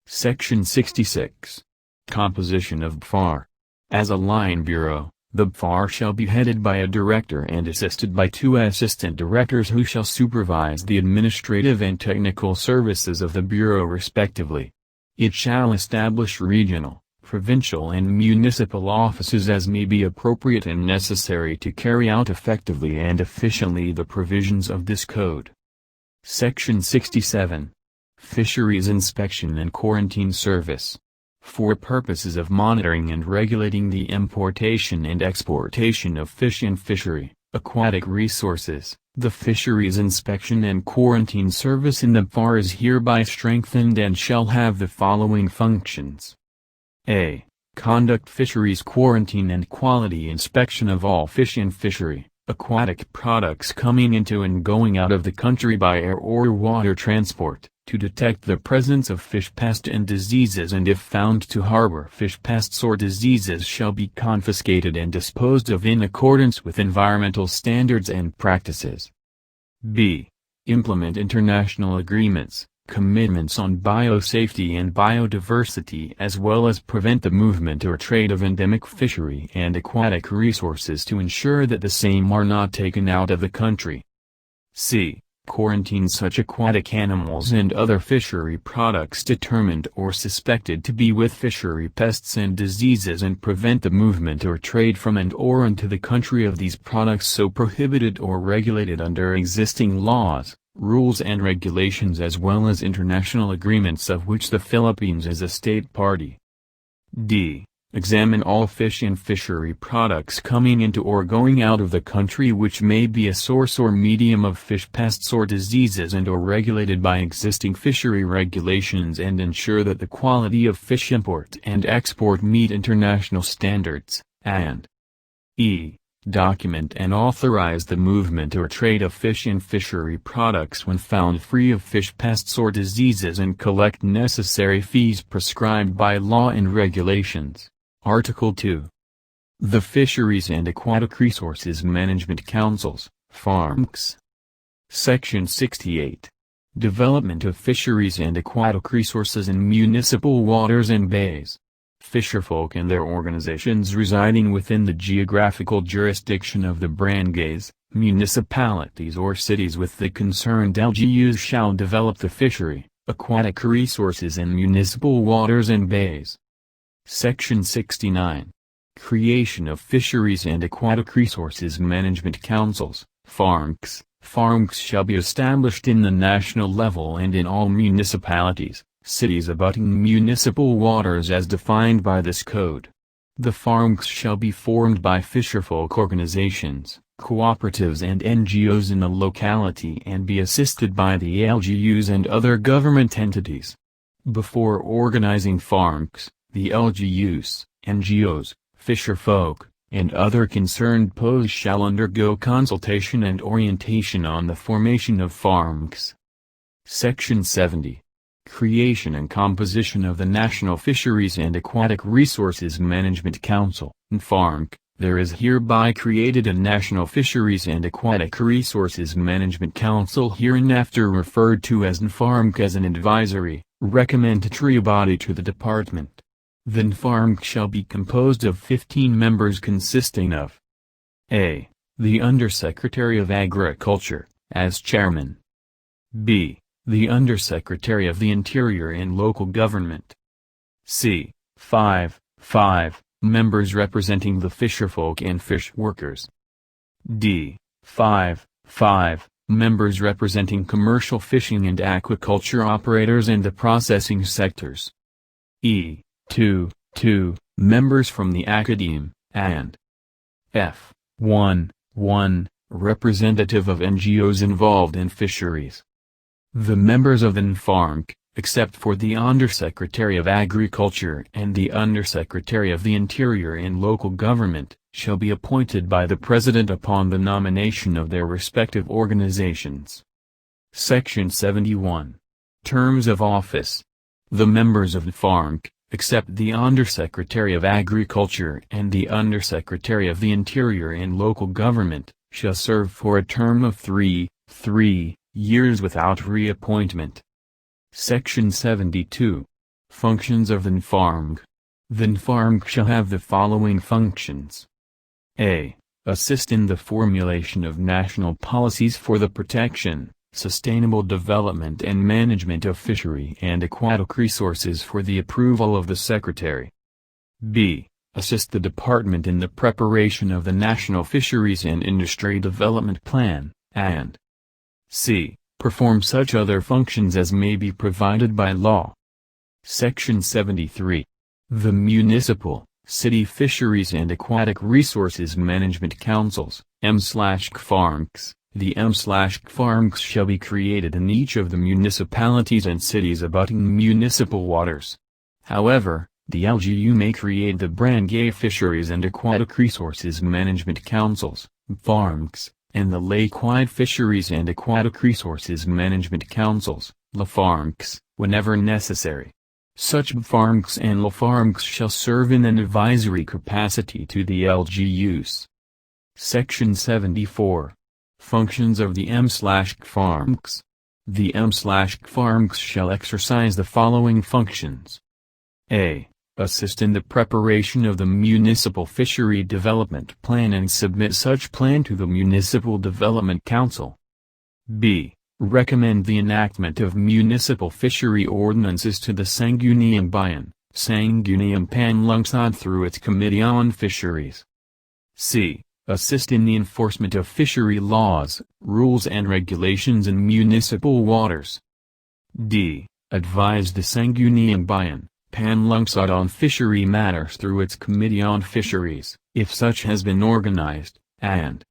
Section 66. Composition of BFAR. As a line bureau, the BFAR shall be headed by a director and assisted by 2 assistant directors who shall supervise the administrative and technical services of the bureau respectively. It shall establish regional, provincial and municipal offices as may be appropriate and necessary to carry out effectively and efficiently the provisions of this code. Section 67. Fisheries Inspection and Quarantine Service. For purposes of monitoring and regulating the importation and exportation of fish and fishery, aquatic resources, the Fisheries Inspection and Quarantine Service in the BFAR is hereby strengthened and shall have the following functions. A. Conduct fisheries quarantine and quality inspection of all fish and fishery, aquatic products coming into and going out of the country by air or water transport, to detect the presence of fish pest and diseases, and if found to harbor fish pests or diseases shall be confiscated and disposed of in accordance with environmental standards and practices. B. Implement international agreements, commitments on biosafety and biodiversity, as well as prevent the movement or trade of endemic fishery and aquatic resources to ensure that the same are not taken out of the country. C. Quarantine such aquatic animals and other fishery products determined or suspected to be with fishery pests and diseases, and prevent the movement or trade from and or into the country of these products so prohibited or regulated under existing laws, rules and regulations, as well as international agreements of which the Philippines is a state party. D. Examine all fish and fishery products coming into or going out of the country which may be a source or medium of fish pests or diseases and or regulated by existing fishery regulations, and ensure that the quality of fish import and export meet international standards, and E. Document and authorize the movement or trade of fish and fishery products when found free of fish pests or diseases, and collect necessary fees prescribed by law and regulations. Article 2. The Fisheries and Aquatic Resources Management Councils, FARMCs. Section 68. Development of fisheries and aquatic resources in municipal waters and bays. Fisherfolk and their organizations residing within the geographical jurisdiction of the barangays, municipalities or cities with the concerned LGUs shall develop the fishery, aquatic resources in municipal waters and bays. Section 69. Creation of Fisheries and Aquatic Resources Management Councils, FARMCs. FARMCs shall be established in the national level and in all municipalities, cities abutting municipal waters as defined by this code. The FARMCs shall be formed by fisherfolk organizations, cooperatives and NGOs in the locality, and be assisted by the LGUs and other government entities. Before organizing FARMCs, the LGUs, NGOs, fisherfolk, and other concerned POs shall undergo consultation and orientation on the formation of FARMCs. Section 70. Creation and composition of the National Fisheries and Aquatic Resources Management Council, NFARMC. There is hereby created a National Fisheries and Aquatic Resources Management Council, hereinafter referred to as NFARMC, as an advisory, recommendatory body to the department. The NFARMC shall be composed of 15 members consisting of A. The Undersecretary of Agriculture, as chairman. B. The Undersecretary of the Interior and Local Government. C. 5. Members representing the fisherfolk and fish workers. D. 5. Members representing commercial fishing and aquaculture operators and the processing sectors. E. 2. Members from the academe, and F. 1. Representative of NGOs involved in fisheries. The members of the NFARMC, except for the Undersecretary of Agriculture and the Undersecretary of the Interior and Local Government, shall be appointed by the President upon the nomination of their respective organizations. Section 71. Terms of office. The members of NFARMC, except the Undersecretary of Agriculture and the Undersecretary of the Interior and Local Government, shall serve for a term of 3 years without reappointment. Section 72. Functions of the NFARMC. The NFARMC shall have the following functions. A. Assist in the formulation of national policies for the protection, sustainable development and management of fishery and aquatic resources for the approval of the Secretary. B. Assist the Department in the preparation of the National Fisheries and Industry Development Plan, and C. Perform such other functions as may be provided by law. Section 73. The Municipal, City Fisheries and Aquatic Resources Management Councils, M/CFARMCs. The M/CFARMCs shall be created in each of the municipalities and cities abutting municipal waters. However, the LGU may create the Barangay Fisheries and Aquatic Resources Management Councils, FARMCs, and the Lake-wide Fisheries and Aquatic Resources Management Councils, LaFarMCs, whenever necessary. Such FARMCs and LaFarMCs shall serve in an advisory capacity to the LGUs. Section 74. Functions of the M/CFARMCs. The M/CFARMCs shall exercise the following functions. A. Assist in the preparation of the Municipal Fishery Development Plan and submit such plan to the Municipal Development Council. B. Recommend the enactment of municipal fishery ordinances to the Sangguniang Bayan, Sangguniang Panlungsod through its Committee on Fisheries. C. Assist in the enforcement of fishery laws, rules and regulations in municipal waters. D. Advise the Sangguniang Bayan, Panlungsod on fishery matters through its Committee on Fisheries, if such has been organized, and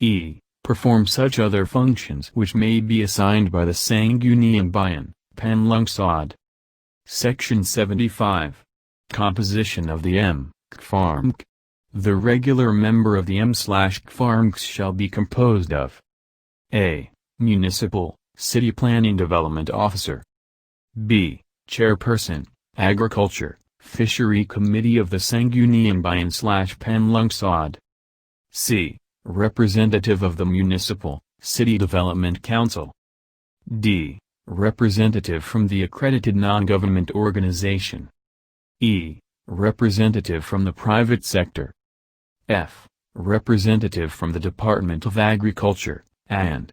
E. Perform such other functions which may be assigned by the Sangguniang Bayan, Panlungsod. Section 75. Composition of the M/CFARMC. The regular member of the M/CFARMCs shall be composed of A. Municipal, City Planning Development Officer. B. Chairperson, Agriculture, Fishery Committee of the Sangguniang Bayan/Panlungsod. C. Representative of the Municipal, City Development Council. D. Representative from the accredited non-government organization. E. Representative from the private sector. F. Representative from the Department of Agriculture, and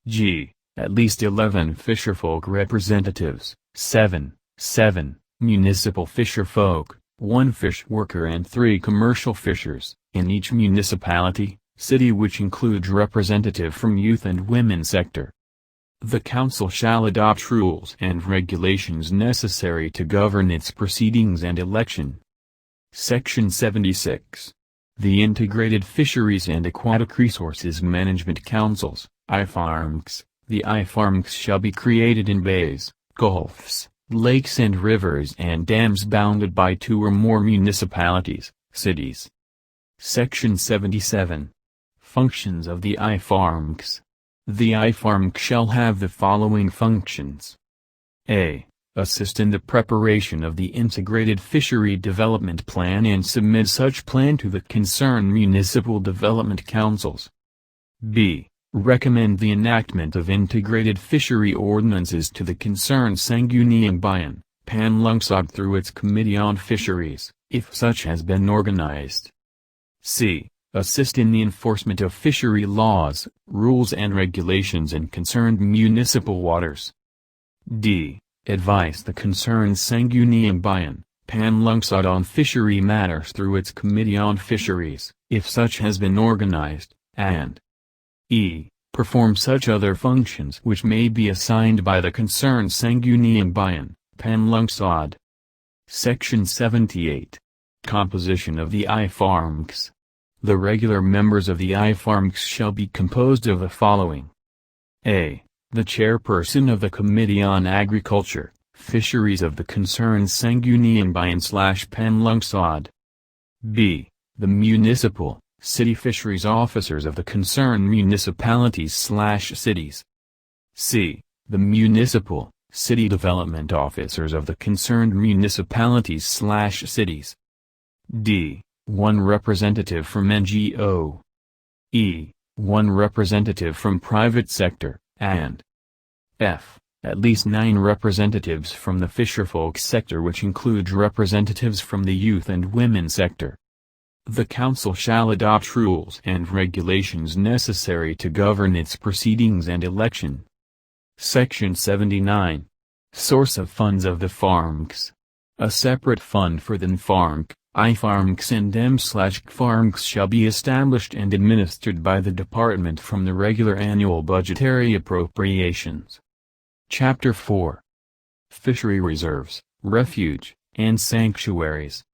G. At least 11 fisherfolk representatives, 7 municipal fisherfolk, 1 fish worker and 3 commercial fishers, in each municipality, city which includes representative from youth and women sector. The Council shall adopt rules and regulations necessary to govern its proceedings and election. Section 76. The Integrated Fisheries and Aquatic Resources Management Councils, IFARMCs. The IFARMCs shall be created in bays, gulfs, lakes and rivers and dams bounded by 2 or more municipalities, cities. Section 77. Functions of the IFARMCs. The IFARMC shall have the following functions. A. Assist in the preparation of the Integrated Fishery Development Plan and submit such plan to the concerned municipal development councils. B. Recommend the enactment of integrated fishery ordinances to the concerned Sangguniang Bayan, Panlungsod through its Committee on Fisheries, if such has been organized. C. assist in the enforcement of fishery laws, rules and regulations in concerned municipal waters. D. Advise the concerned Sangguniang Panlungsod on fishery matters through its Committee on Fisheries, if such has been organized, and E. Perform such other functions which may be assigned by the concerned Sangguniang Panlungsod. Section 78. Composition of the IFARMCs. The regular members of the IFARMCs shall be composed of the following. A. The chairperson of the Committee on Agriculture, Fisheries of the concerned Sangguniang Panlungsod. B. The municipal, city fisheries officers of the concerned municipalities/cities. C. The municipal, city development officers of the concerned municipalities/cities. D. One representative from NGO. E. One representative from private sector, and F. At least 9 representatives from the fisherfolk sector, which includes representatives from the youth and women sector. The Council shall adopt rules and regulations necessary to govern its proceedings and election. Section 79. Source of funds of the FARMCs. A separate fund for the NFARMC, IFARMCs and M/CFARMCs shall be established and administered by the Department from the regular annual budgetary appropriations. Chapter 4. Fishery Reserves, Refuge, and Sanctuaries.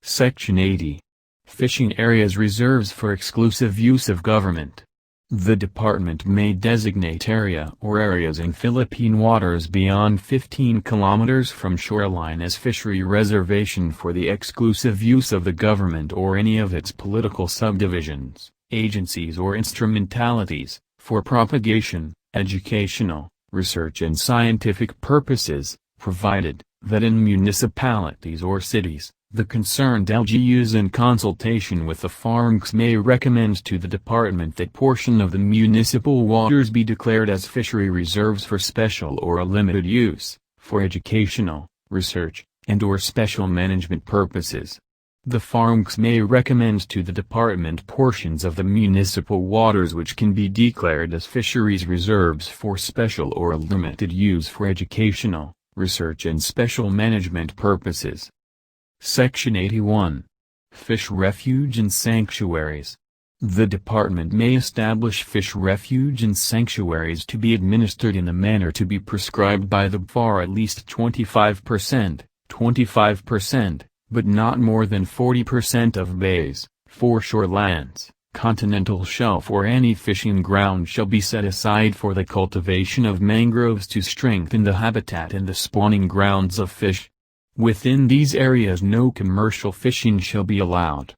Section 80. Fishing Areas Reserves for exclusive use of government. The Department may designate area or areas in Philippine waters beyond 15 kilometers from shoreline as fishery reservation for the exclusive use of the government or any of its political subdivisions, agencies or instrumentalities, for propagation, educational, research and scientific purposes, provided that in municipalities or cities, the concerned LGUs in consultation with the FARMCs may recommend to the Department that portion of the municipal waters be declared as fishery reserves for special or a limited use, for educational, research, and/or special management purposes. The FARMCs may recommend to the Department portions of the municipal waters which can be declared as fisheries reserves for special or limited use for educational, research and special management purposes. Section 81. Fish Refuge and Sanctuaries. The Department may establish fish refuge and sanctuaries to be administered in the manner to be prescribed by the FAR at least 25%, but not more than 40% of bays, foreshore lands, continental shelf or any fishing ground shall be set aside for the cultivation of mangroves to strengthen the habitat and the spawning grounds of fish. Within these areas no commercial fishing shall be allowed.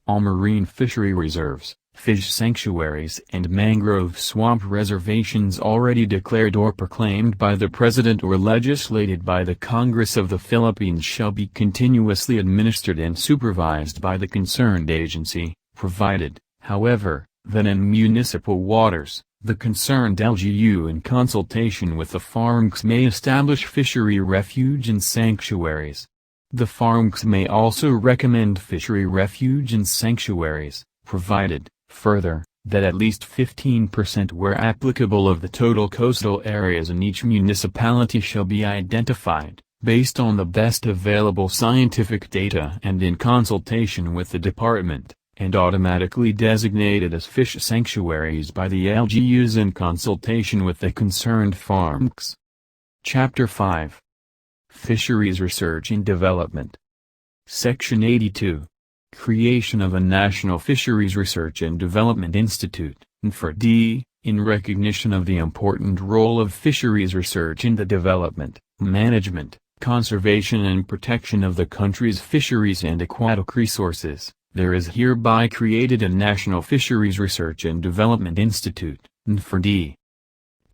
All marine fishery reserves, fish sanctuaries and mangrove swamp reservations already declared or proclaimed by the President or legislated by the Congress of the Philippines shall be continuously administered and supervised by the concerned agency, provided, however, that in municipal waters, the concerned LGU in consultation with the FARMCs may establish fishery refuge and sanctuaries. The FARMCs may also recommend fishery refuge and sanctuaries, provided, further, that at least 15% where applicable of the total coastal areas in each municipality shall be identified, based on the best available scientific data and in consultation with the Department, and automatically designated as fish sanctuaries by the LGUs in consultation with the concerned FARMCs. Chapter 5. Fisheries Research and Development. Section 82. Creation of a National Fisheries Research and Development Institute, (NFRD), in recognition of the important role of fisheries research in the development, management, conservation and protection of the country's fisheries and aquatic resources. There is hereby created a National Fisheries Research and Development Institute, (NFRD).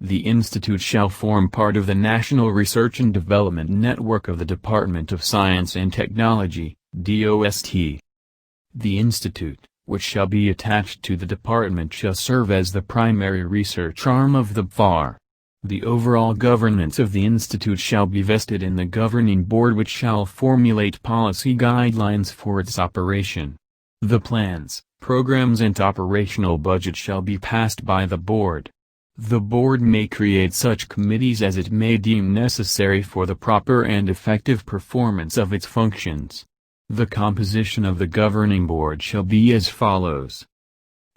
The institute shall form part of the National Research and Development Network of the Department of Science and Technology, DOST. The institute, which shall be attached to the department, shall serve as the primary research arm of the FAR. The overall governance of the institute shall be vested in the governing board, which shall formulate policy guidelines for its operation. The plans, Programs and operational budget shall be passed by the board. The board may create such committees as it may deem necessary for the proper and effective performance of its functions. The composition of the governing board shall be as follows.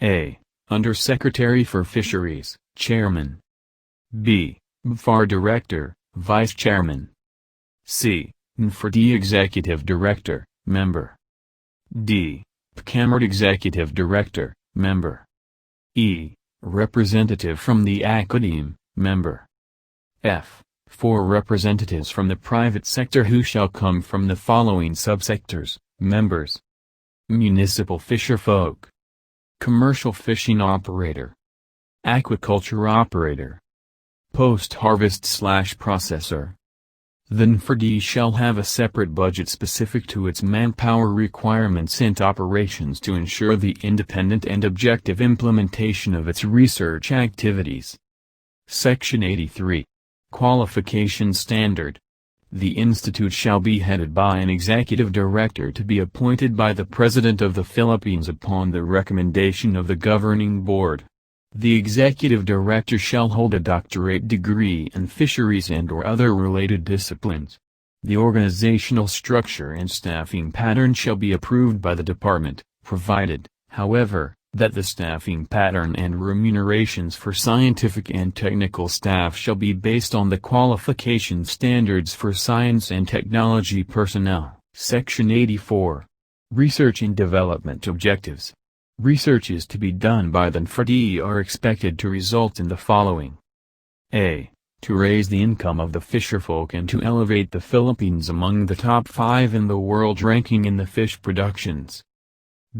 A. Under-Secretary for Fisheries, Chairman. B. BFAR Director, Vice Chairman. C. NFRD Executive Director, Member. D. PCAMRD Executive Director, Member. E. Representative from the Academe, Member. F. 4 representatives from the private sector who shall come from the following subsectors, members. Municipal fisherfolk. Commercial fishing operator. Aquaculture operator. Post-harvest/processor. The NFRD shall have a separate budget specific to its manpower requirements and operations to ensure the independent and objective implementation of its research activities. Section 83. Qualification Standard. The institute shall be headed by an executive director to be appointed by the President of the Philippines upon the recommendation of the governing board. The executive director shall hold a doctorate degree in fisheries and/or other related disciplines. The organizational structure and staffing pattern shall be approved by the department, provided, however, that the staffing pattern and remunerations for scientific and technical staff shall be based on the qualification standards for science and technology personnel. Section 84. Research and Development Objectives. Researches to be done by the NFRD are expected to result in the following. A. To raise the income of the fisherfolk and to elevate the Philippines among the top 5 in the world ranking in the fish productions.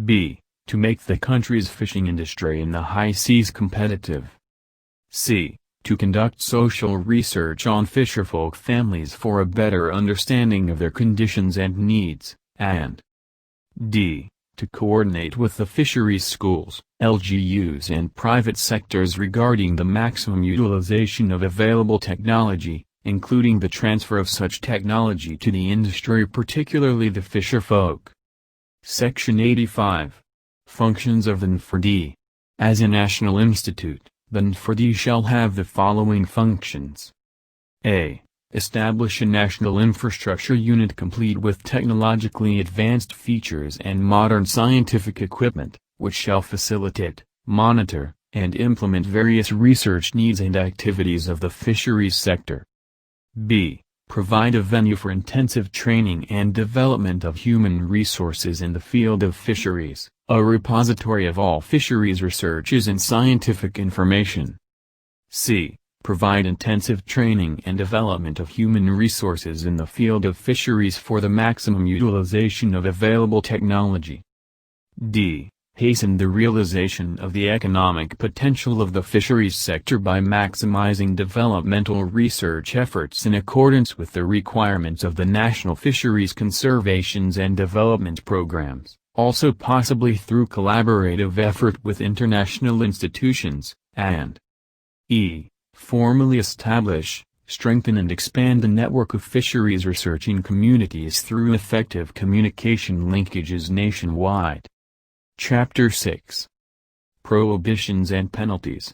B. To make the country's fishing industry in the high seas competitive. C. To conduct social research on fisherfolk families for a better understanding of their conditions and needs, and D. To coordinate with the fisheries schools, LGUs and private sectors regarding the maximum utilization of available technology, including the transfer of such technology to the industry, particularly the fisherfolk. Section 85. Functions of the NFRD. As a national institute, the NFRD shall have the following functions. A. Establish a national infrastructure unit complete with technologically advanced features and modern scientific equipment, which shall facilitate, monitor, and implement various research needs and activities of the fisheries sector. B. Provide a venue for intensive training and development of human resources in the field of fisheries, a repository of all fisheries researches and scientific information. C. Provide intensive training and development of human resources in the field of fisheries for the maximum utilization of available technology. D. Hasten the realization of the economic potential of the fisheries sector by maximizing developmental research efforts in accordance with the requirements of the national fisheries conservations and development programs, also possibly through collaborative effort with international institutions, and E. Formally establish, strengthen and expand the network of fisheries researching communities through effective communication linkages nationwide. Chapter 6. Prohibitions and Penalties.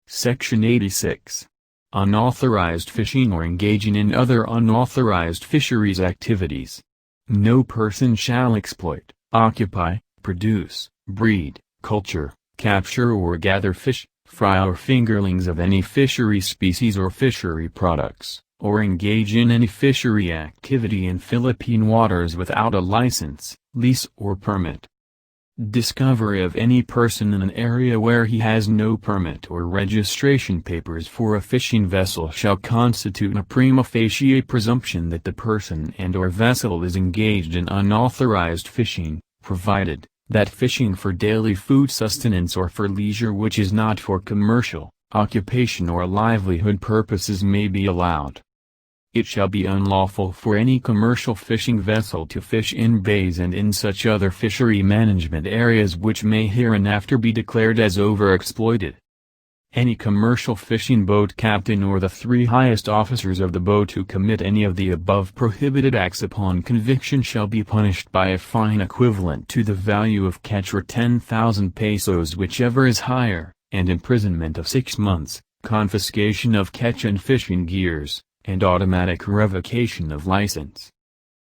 Section 86. Unauthorized fishing or engaging in other unauthorized fisheries activities. No person shall exploit, occupy, produce, breed, culture, capture or gather fish, fry or fingerlings of any fishery species or fishery products, or engage in any fishery activity in Philippine waters without a license, lease or permit. Discovery of any person in an area where he has no permit or registration papers for a fishing vessel shall constitute a prima facie presumption that the person and/or vessel is engaged in unauthorized fishing, provided that fishing for daily food sustenance or for leisure which is not for commercial, occupation or livelihood purposes may be allowed. It shall be unlawful for any commercial fishing vessel to fish in bays and in such other fishery management areas which may hereinafter be declared as overexploited. Any commercial fishing boat captain or the 3 highest officers of the boat who commit any of the above prohibited acts upon conviction shall be punished by a fine equivalent to the value of catch or 10,000 pesos, whichever is higher, and imprisonment of 6 months, confiscation of catch and fishing gears, and automatic revocation of license.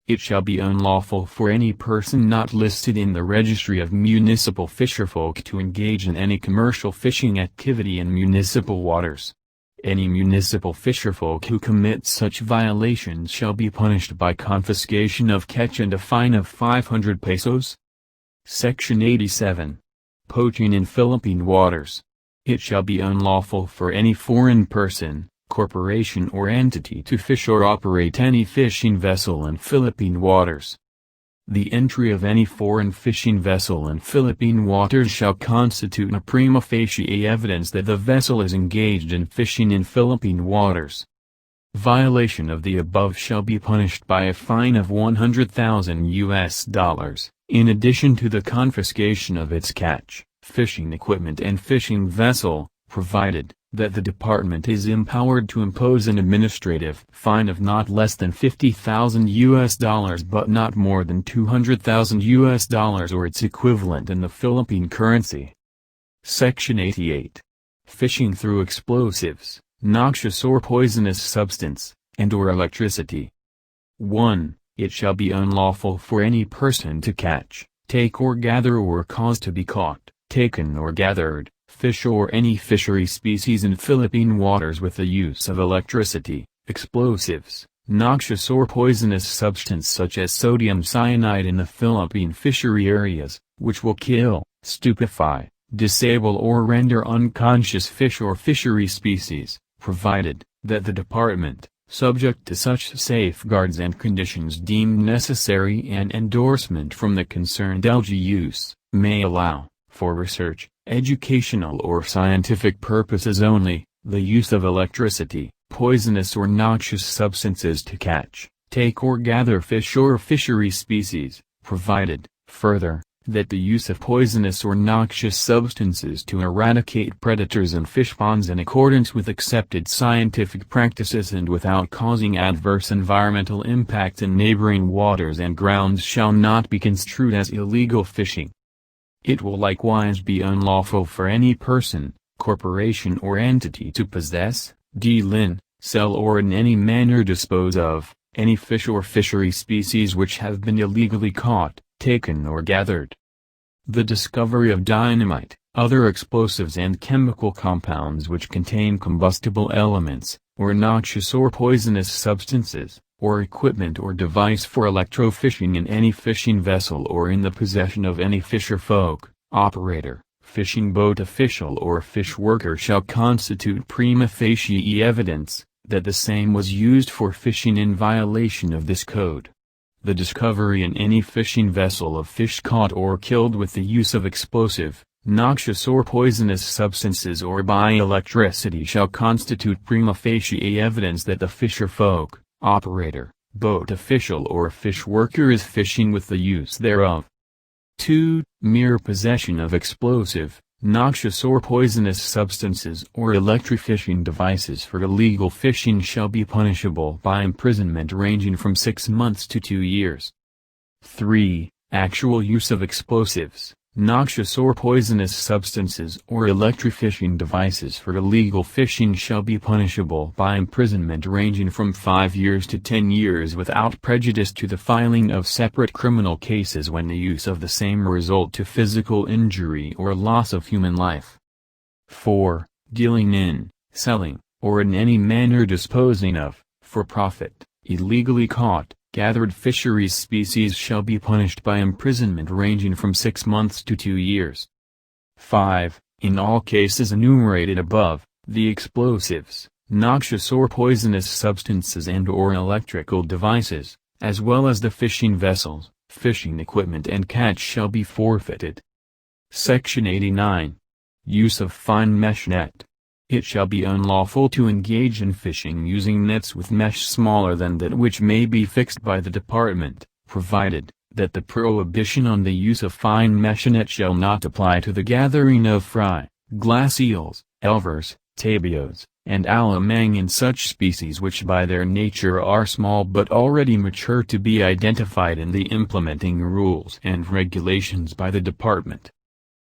It shall be unlawful for any person not listed in the registry of municipal fisherfolk to engage in any commercial fishing activity in municipal waters. Any municipal fisherfolk who commit such violations shall be punished by confiscation of catch and a fine of 500 pesos. Section 87. Poaching in Philippine waters. It shall be unlawful for any foreign person, corporation or entity to fish or operate any fishing vessel in Philippine waters. The entry of any foreign fishing vessel in Philippine waters shall constitute a prima facie evidence that the vessel is engaged in fishing in Philippine waters. Violation of the above shall be punished by a fine of $100,000, in addition to the confiscation of its catch, fishing equipment and fishing vessel, provided that the department is empowered to impose an administrative fine of not less than $50,000 but not more than $200,000 or its equivalent in the Philippine currency. Section 88. Fishing through explosives, noxious or poisonous substance, and/or electricity. 1. It shall be unlawful for any person to catch, take or gather or cause to be caught, taken or gathered, fish or any fishery species in Philippine waters with the use of electricity, explosives, noxious or poisonous substance such as sodium cyanide in the Philippine fishery areas, which will kill, stupefy, disable or render unconscious fish or fishery species, provided that the department, subject to such safeguards and conditions deemed necessary and endorsement from the concerned LGUs, may allow, for research, educational or scientific purposes only, the use of electricity, poisonous or noxious substances to catch, take or gather fish or fishery species, provided, further, that the use of poisonous or noxious substances to eradicate predators in fish ponds in accordance with accepted scientific practices and without causing adverse environmental impact in neighboring waters and grounds shall not be construed as illegal fishing. It will likewise be unlawful for any person, corporation or entity to possess, deal in, sell or in any manner dispose of, any fish or fishery species which have been illegally caught, taken or gathered. The discovery of dynamite, other explosives and chemical compounds which contain combustible elements, or noxious or poisonous substances, or equipment or device for electrofishing in any fishing vessel or in the possession of any fisherfolk, operator, fishing boat official or fish worker shall constitute prima facie evidence that the same was used for fishing in violation of this code. The discovery in any fishing vessel of fish caught or killed with the use of explosive, noxious or poisonous substances or by electricity shall constitute prima facie evidence that the fisherfolk, operator, boat official or fish worker is fishing with the use thereof. 2. Mere possession of explosive, noxious or poisonous substances or electrofishing devices for illegal fishing shall be punishable by imprisonment ranging from 6 months to 2 years. 3. Actual use of explosives, noxious or poisonous substances or electrofishing devices for illegal fishing shall be punishable by imprisonment ranging from 5 years to 10 years without prejudice to the filing of separate criminal cases when the use of the same result to physical injury or loss of human life. 4. Dealing in, selling, or in any manner disposing of, for profit, illegally caught, gathered fisheries species shall be punished by imprisonment ranging from 6 months to 2 years. 5. In all cases enumerated above, the explosives, noxious or poisonous substances and/or electrical devices, as well as the fishing vessels, fishing equipment and catch shall be forfeited. Section 89. Use of fine mesh net. It shall be unlawful to engage in fishing using nets with mesh smaller than that which may be fixed by the department, provided that the prohibition on the use of fine mesh net shall not apply to the gathering of fry, glass eels, elvers, tabios, and alamang and such species which by their nature are small but already mature to be identified in the implementing rules and regulations by the department.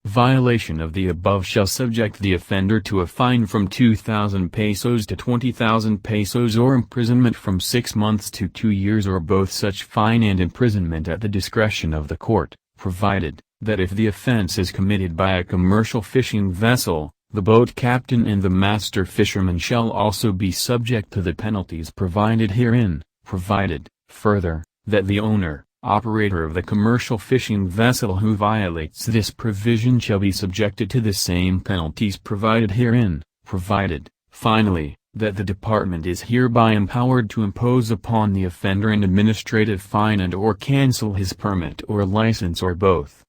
Violation of the above shall subject the offender to a fine from 2,000 pesos to 20,000 pesos or imprisonment from 6 months to 2 years or both such fine and imprisonment at the discretion of the court, provided that if the offense is committed by a commercial fishing vessel, the boat captain and the master fisherman shall also be subject to the penalties provided herein, provided, further, that the owner, operator of the commercial fishing vessel who violates this provision shall be subjected to the same penalties provided herein, provided, finally, that the department is hereby empowered to impose upon the offender an administrative fine and/or cancel his permit or license or both.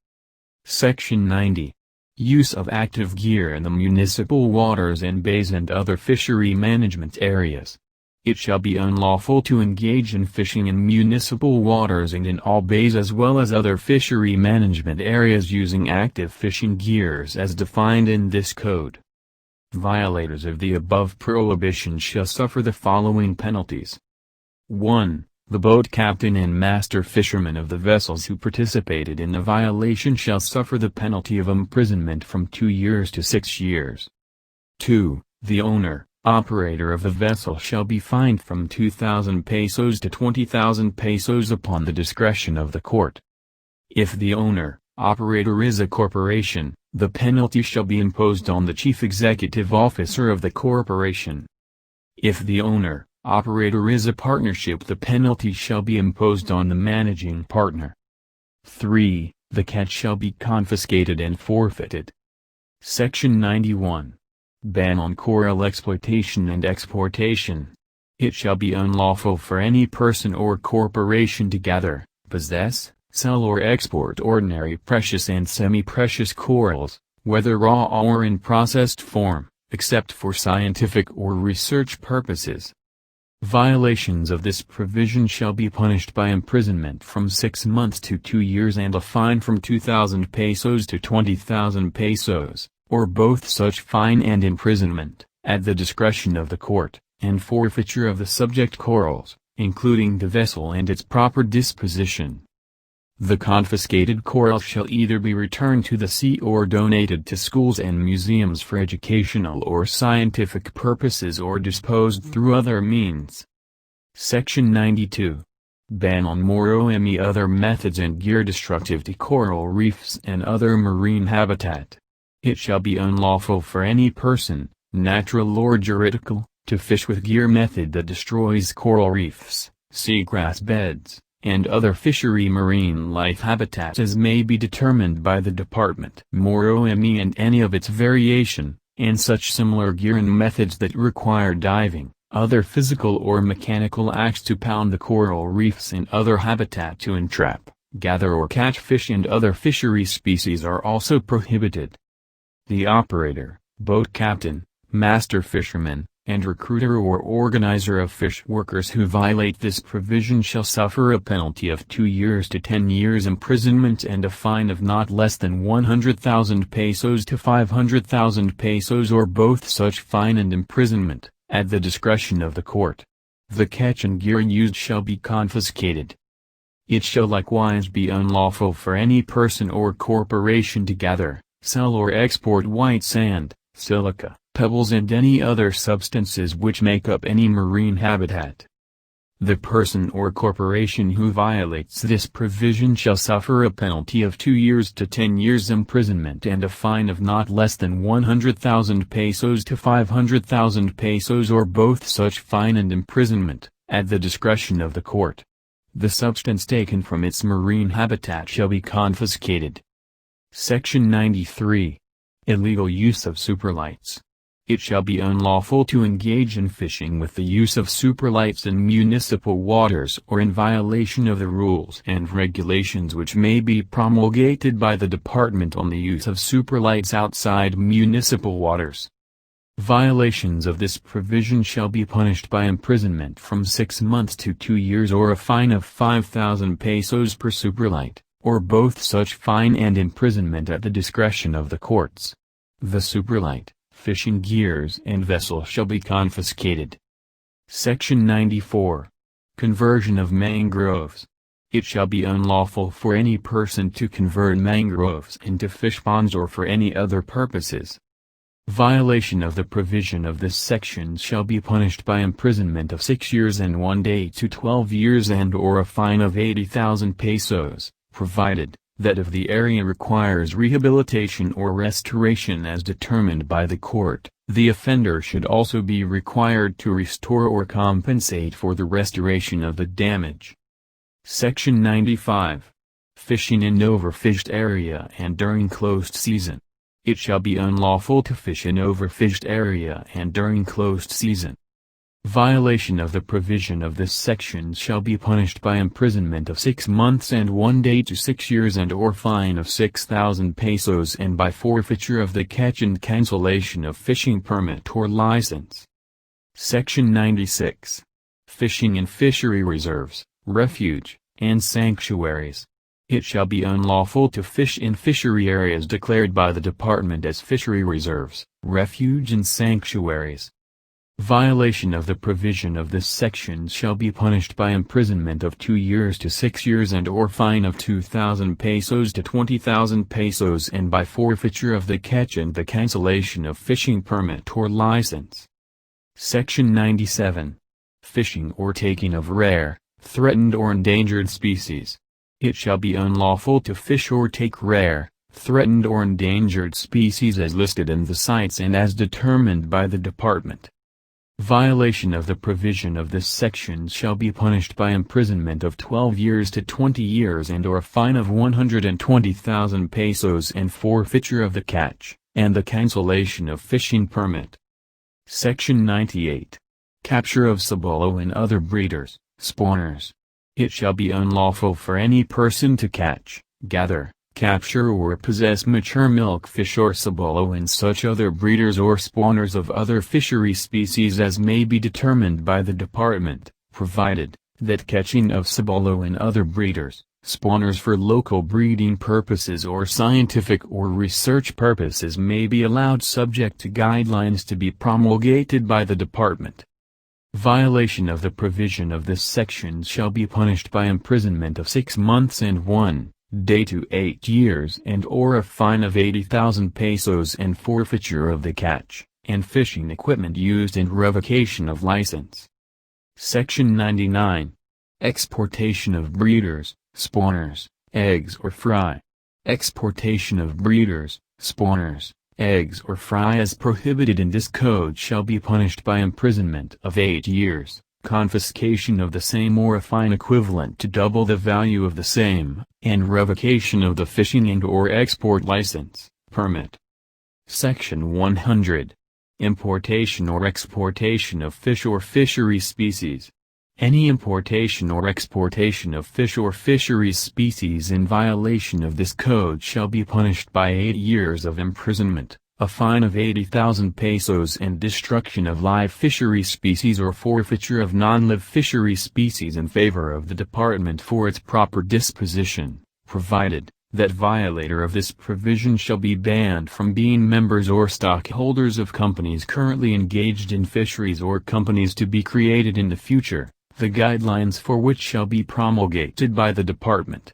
Section 90. Use of active gear in the municipal waters and bays and other fishery management areas. It shall be unlawful to engage in fishing in municipal waters and in all bays as well as other fishery management areas using active fishing gears as defined in this code. Violators of the above prohibition shall suffer the following penalties. 1. The boat captain and master fisherman of the vessels who participated in the violation shall suffer the penalty of imprisonment from 2 years to 6 years. 2. The owner, operator of the vessel shall be fined from 2,000 pesos to 20,000 pesos upon the discretion of the court. If the owner, operator is a corporation, the penalty shall be imposed on the chief executive officer of the corporation. If the owner, operator is a partnership, the penalty shall be imposed on the managing partner. 3. The catch shall be confiscated and forfeited. Section 91. Ban on coral exploitation and exportation. It shall be unlawful for any person or corporation to gather, possess, sell or export ordinary precious and semi-precious corals, whether raw or in processed form, except for scientific or research purposes. Violations of this provision shall be punished by imprisonment from 6 months to 2 years and a fine from 2,000 pesos to 20,000 pesos, or both such fine and imprisonment, at the discretion of the court, and forfeiture of the subject corals, including the vessel and its proper disposition. The confiscated coral shall either be returned to the sea or donated to schools and museums for educational or scientific purposes or disposed through other means. Section 92. Ban on moratorium other methods and gear destructive to coral reefs and other marine habitat. It shall be unlawful for any person, natural or juridical, to fish with gear method that destroys coral reefs, seagrass beds, and other fishery marine life habitats as may be determined by the department. Moratorium and any of its variation, and such similar gear and methods that require diving, other physical or mechanical acts to pound the coral reefs and other habitat to entrap, gather or catch fish and other fishery species are also prohibited. The operator, boat captain, master fisherman, and recruiter or organizer of fish workers who violate this provision shall suffer a penalty of 2 years to 10 years imprisonment and a fine of not less than 100,000 pesos to 500,000 pesos or both such fine and imprisonment, at the discretion of the court. The catch and gear used shall be confiscated. It shall likewise be unlawful for any person or corporation to gather, sell or export white sand, silica, pebbles and any other substances which make up any marine habitat. The person or corporation who violates this provision shall suffer a penalty of 2 years to 10 years imprisonment and a fine of not less than 100,000 pesos to 500,000 pesos or both such fine and imprisonment, at the discretion of the court. The substance taken from its marine habitat shall be confiscated. Section 93. Illegal use of superlights. It shall be unlawful to engage in fishing with the use of superlights in municipal waters or in violation of the rules and regulations which may be promulgated by the department on the use of superlights outside municipal waters. Violations of this provision shall be punished by imprisonment from 6 months to 2 years or a fine of 5,000 pesos per superlight, or both such fine and imprisonment at the discretion of the courts. The superlight, Fishing gears and vessels shall be confiscated. Section 94. Conversion of mangroves. It shall be unlawful for any person to convert mangroves into fish ponds or for any other purposes. Violation of the provision of this section shall be punished by imprisonment of 6 years and 1 day to 12 years and/or a fine of 80,000 pesos, provided that if the area requires rehabilitation or restoration as determined by the court, the offender should also be required to restore or compensate for the restoration of the damage. Section 95. Fishing in overfished area and during closed season. It shall be unlawful to fish in overfished area and during closed season. Violation of the provision of this section shall be punished by imprisonment of 6 months and 1 day to 6 years and/or fine of 6,000 pesos and by forfeiture of the catch and cancellation of fishing permit or license. Section 96. Fishing in fishery reserves, refuge, and sanctuaries. It shall be unlawful to fish in fishery areas declared by the department as fishery reserves, refuge and sanctuaries. Violation of the provision of this section shall be punished by imprisonment of 2 years to 6 years and/or fine of 2,000 pesos to 20,000 pesos and by forfeiture of the catch and the cancellation of fishing permit or license. Section 97. Fishing or taking of rare, threatened or endangered species. It shall be unlawful to fish or take rare, threatened or endangered species as listed in the sites and as determined by the department. Violation of the provision of this section shall be punished by imprisonment of 12 years to 20 years and/or a fine of 120,000 pesos and forfeiture of the catch, and the cancellation of fishing permit. Section 98. Capture of sabolo and other breeders, spawners. It shall be unlawful for any person to catch, gather, capture or possess mature milk fish or sabolo and such other breeders or spawners of other fishery species as may be determined by the department, provided that catching of sabolo and other breeders, spawners for local breeding purposes or scientific or research purposes may be allowed subject to guidelines to be promulgated by the department. Violation of the provision of this section shall be punished by imprisonment of 6 months and 1 day to 8 years and/or a fine of 80,000 pesos and forfeiture of the catch, and fishing equipment used and revocation of license. Section 99. Exportation of breeders, spawners, eggs or fry. Exportation of breeders, spawners, eggs or fry as prohibited in this code shall be punished by imprisonment of 8 years, confiscation of the same or a fine equivalent to double the value of the same, and revocation of the fishing and/or export license, permit. Section 100. Importation or exportation of fish or fishery species. Any importation or exportation of fish or fisheries species in violation of this code shall be punished by 8 years of imprisonment, a fine of 80,000 pesos and destruction of live fishery species or forfeiture of non-live fishery species in favor of the department for its proper disposition, provided that violator of this provision shall be banned from being members or stockholders of companies currently engaged in fisheries or companies to be created in the future, the guidelines for which shall be promulgated by the department.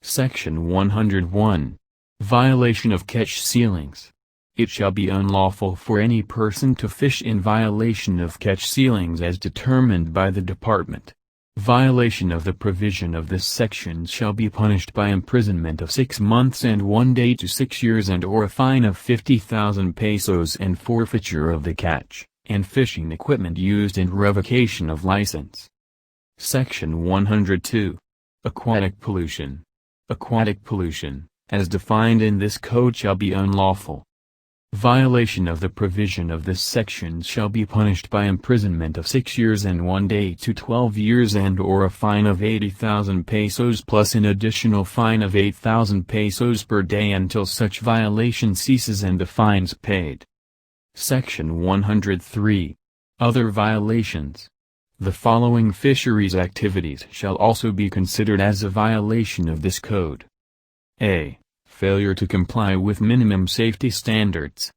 Section 101. Violation of catch ceilings. It shall be unlawful for any person to fish in violation of catch ceilings as determined by the department. Violation of the provision of this section shall be punished by imprisonment of 6 months and 1 day to 6 years and/or a fine of 50,000 pesos and forfeiture of the catch, and fishing equipment used and revocation of license. Section 102. Aquatic pollution. Aquatic pollution, as defined in this code, shall be unlawful. Violation of the provision of this section shall be punished by imprisonment of 6 years and 1 day to 12 years and/or a fine of 80,000 pesos plus an additional fine of 8,000 pesos per day until such violation ceases and the fines paid. Section 103. Other violations. The following fisheries activities shall also be considered as a violation of this code. A. Failure to comply with minimum safety standards.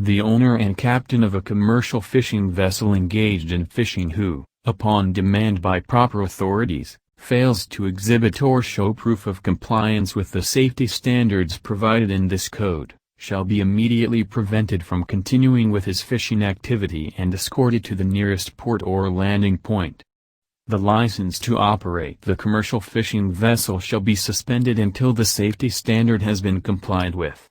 The owner and captain of a commercial fishing vessel engaged in fishing who, upon demand by proper authorities, fails to exhibit or show proof of compliance with the safety standards provided in this code, shall be immediately prevented from continuing with his fishing activity and escorted to the nearest port or landing point. The license to operate the commercial fishing vessel shall be suspended until the safety standard has been complied with.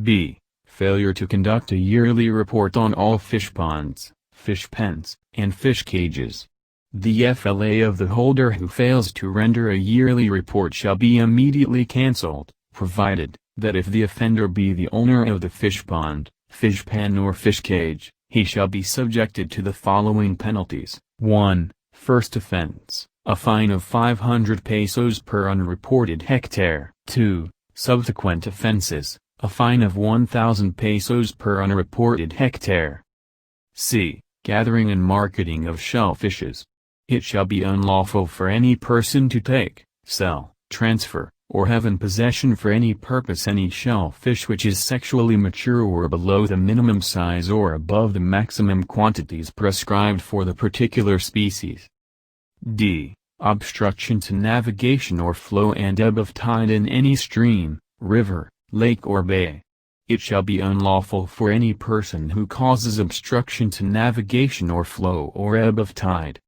B. Failure to conduct a yearly report on all fish ponds, fish pens, and fish cages. The FLA of the holder who fails to render a yearly report shall be immediately cancelled, provided that if the offender be the owner of the fish pond, fish pen or fish cage, he shall be subjected to the following penalties. 1. First offense, a fine of 500 pesos per unreported hectare. 2. Subsequent offenses, a fine of 1,000 pesos per unreported hectare. C. Gathering and marketing of shellfishes. It shall be unlawful for any person to take, sell, transfer, or have in possession for any purpose any shellfish which is sexually mature or below the minimum size or above the maximum quantities prescribed for the particular species. D. Obstruction to navigation or flow and ebb of tide in any stream, river, lake or bay. It shall be unlawful for any person who causes obstruction to navigation or flow or ebb of tide.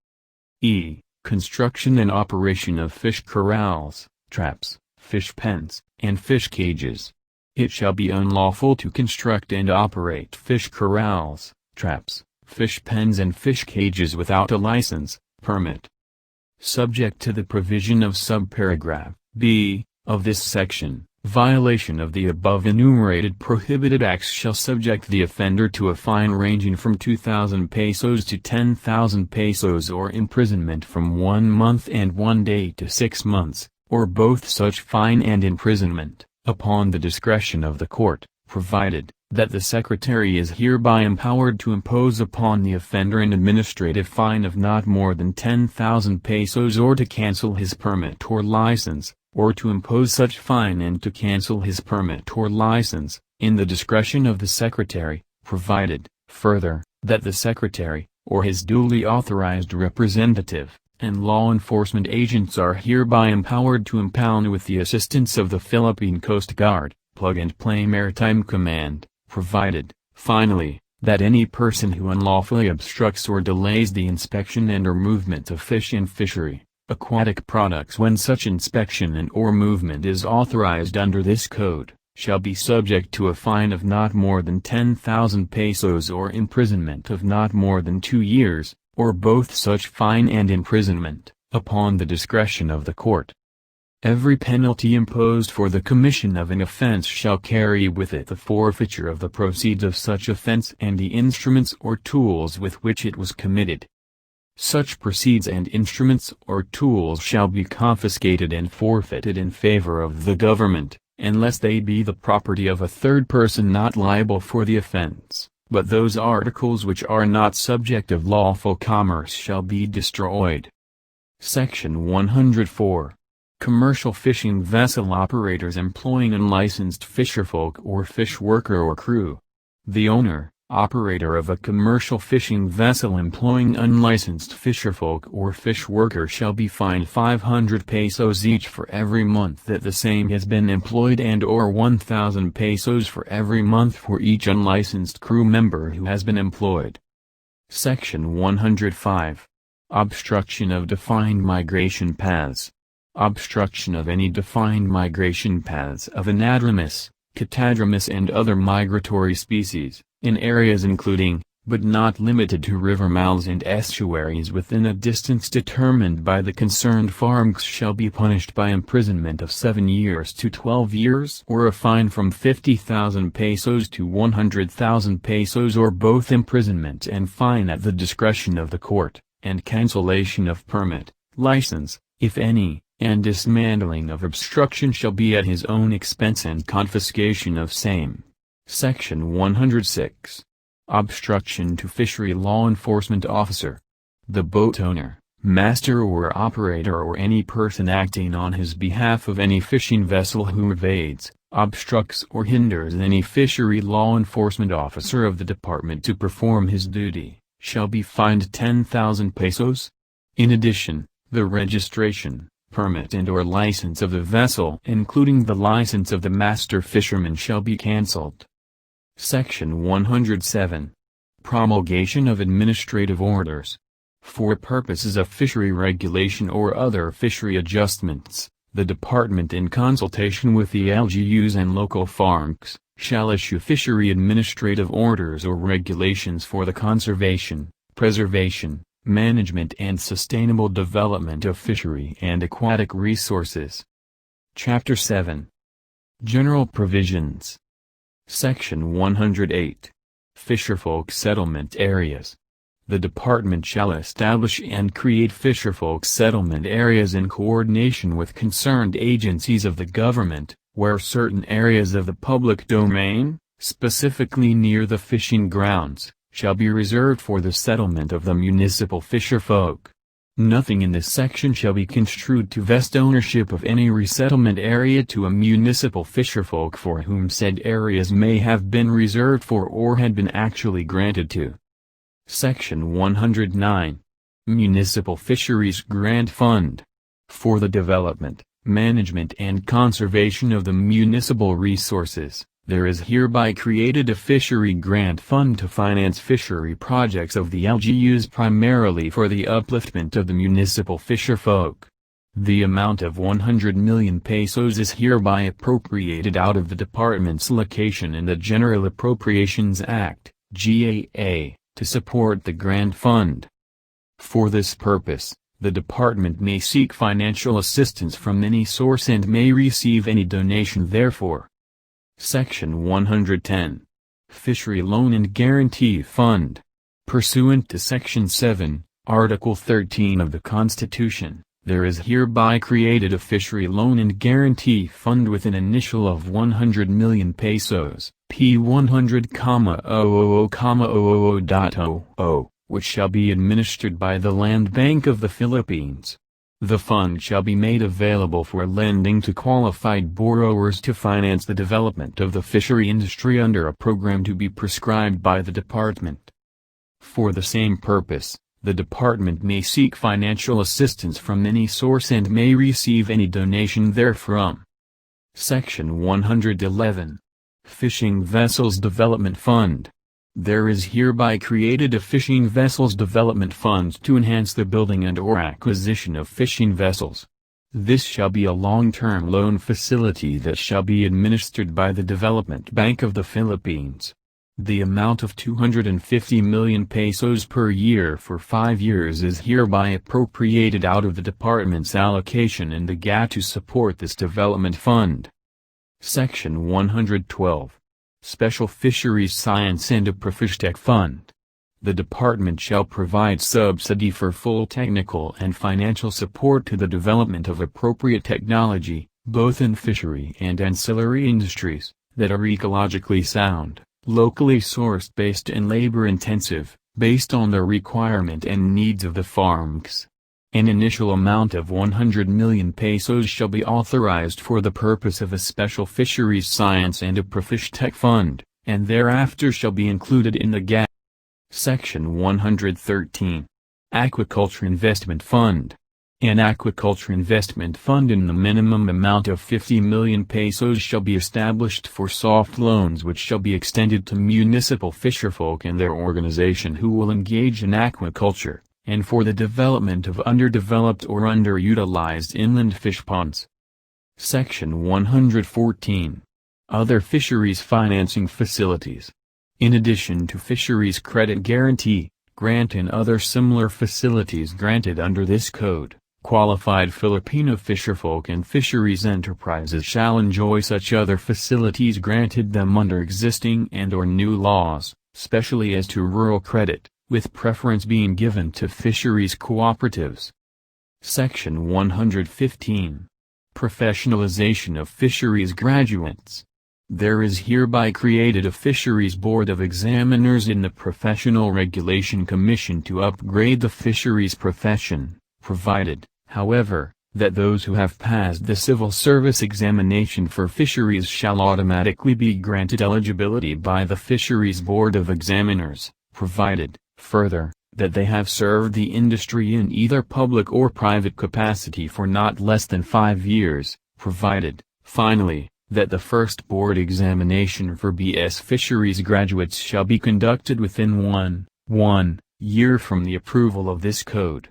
E. Construction and operation of fish corrals, traps, fish pens, and fish cages. It shall be unlawful to construct and operate fish corrals, traps, fish pens and fish cages without a license, permit. Subject to the provision of subparagraph B of this section, violation of the above enumerated prohibited acts shall subject the offender to a fine ranging from 2,000 pesos to 10,000 pesos or imprisonment from 1 month and 1 day to 6 months, or both such fine and imprisonment, upon the discretion of the court, provided that the Secretary is hereby empowered to impose upon the offender an administrative fine of not more than 10,000 pesos or to cancel his permit or license, or to impose such fine and to cancel his permit or license, in the discretion of the Secretary, provided, further, that the Secretary, or his duly authorized representative, and law enforcement agents are hereby empowered to impound with the assistance of the Philippine Coast Guard, Plug-and-Play Maritime Command, provided, finally, that any person who unlawfully obstructs or delays the inspection and or movement of fish and fishery, aquatic products when such inspection and or movement is authorized under this code, shall be subject to a fine of not more than 10,000 pesos or imprisonment of not more than 2 years, or both such fine and imprisonment, upon the discretion of the court. Every penalty imposed for the commission of an offense shall carry with it the forfeiture of the proceeds of such offense and the instruments or tools with which it was committed. Such proceeds and instruments or tools shall be confiscated and forfeited in favor of the government, unless they be the property of a third person not liable for the offense, but those articles which are not subject of lawful commerce shall be destroyed. Section 104. Commercial fishing vessel operators employing unlicensed fisherfolk or fish worker or crew. The owner, operator of a commercial fishing vessel employing unlicensed fisherfolk or fish worker shall be fined 500 pesos each for every month that the same has been employed and or 1,000 pesos for every month for each unlicensed crew member who has been employed. Section 105. Obstruction of defined migration paths. Obstruction of any defined migration paths of anadromous, catadromous and other migratory species, in areas including, but not limited to river mouths and estuaries within a distance determined by the concerned farms shall be punished by imprisonment of 7 years to 12 years or a fine from 50,000 pesos to 100,000 pesos or both imprisonment and fine at the discretion of the court, and cancellation of permit, license, if any, and dismantling of obstruction shall be at his own expense and confiscation of same. Section 106. Obstruction to fishery law enforcement officer. The boat owner, master or operator or any person acting on his behalf of any fishing vessel who evades, obstructs or hinders any fishery law enforcement officer of the department to perform his duty, shall be fined 10,000 pesos. In addition, the registration, permit and/or license of the vessel, including the license of the master fisherman, shall be cancelled. Section 107. Promulgation of administrative orders. For purposes of fishery regulation or other fishery adjustments, the department, in consultation with the LGUs and local farms, shall issue fishery administrative orders or regulations for the conservation, preservation, management and sustainable development of fishery and aquatic resources. Chapter 7. General Provisions. Section 108. Fisherfolk Settlement Areas. The department shall establish and create fisherfolk settlement areas in coordination with concerned agencies of the government, where certain areas of the public domain, specifically near the fishing grounds, shall be reserved for the settlement of the municipal fisherfolk. Nothing in this section shall be construed to vest ownership of any resettlement area to a municipal fisherfolk for whom said areas may have been reserved for or had been actually granted to. Section 109. Municipal Fisheries Grant Fund. For the development, management and conservation of the municipal resources, there is hereby created a fishery grant fund to finance fishery projects of the LGUs, primarily for the upliftment of the municipal fisherfolk. The amount of 100 million pesos is hereby appropriated out of the department's location in the General Appropriations Act, GAA, to support the grant fund. For this purpose, the department may seek financial assistance from any source and may receive any donation therefor. Section 110. Fishery Loan and Guarantee Fund. Pursuant to Section 7, Article 13 of the Constitution, there is hereby created a Fishery Loan and Guarantee Fund with an initial of 100 million pesos, P100,000,000.00.00, which shall be administered by the Land Bank of the Philippines. The fund shall be made available for lending to qualified borrowers to finance the development of the fishery industry under a program to be prescribed by the department. For the same purpose, the department may seek financial assistance from any source and may receive any donation therefrom. Section 111. Fishing Vessels Development Fund. There is hereby created a Fishing Vessels Development Fund to enhance the building and/or acquisition of fishing vessels. This shall be a long-term loan facility that shall be administered by the Development Bank of the Philippines. The amount of 250 million pesos per year for 5 years is hereby appropriated out of the department's allocation in the GAA to support this development fund. Section 112. Special Fisheries Science and a Profishtech Fund. The department shall provide subsidy for full technical and financial support to the development of appropriate technology, both in fishery and ancillary industries, that are ecologically sound, locally sourced based and labor-intensive, based on the requirement and needs of the farms. An initial amount of 100 million pesos shall be authorized for the purpose of a Special Fisheries Science and a Profishtech Fund, and thereafter shall be included in the GAA. Section 113. Aquaculture Investment Fund. An aquaculture investment fund in the minimum amount of 50 million pesos shall be established for soft loans which shall be extended to municipal fisherfolk and their organization who will engage in aquaculture, and for the development of underdeveloped or underutilized inland fish ponds. Section 114. Other fisheries financing facilities. In addition to fisheries credit guarantee, grant and other similar facilities granted under this code, qualified Filipino fisherfolk and fisheries enterprises shall enjoy such other facilities granted them under existing and/or new laws, especially as to rural credit, with preference being given to fisheries cooperatives. Section 115. Professionalization of fisheries graduates. There is hereby created a Fisheries Board of Examiners in the Professional Regulation Commission to upgrade the fisheries profession, provided, however, that those who have passed the civil service examination for fisheries shall automatically be granted eligibility by the Fisheries Board of Examiners, provided, further, that they have served the industry in either public or private capacity for not less than 5 years, provided, finally, that the first board examination for B.S. Fisheries graduates shall be conducted within 1 year from the approval of this code.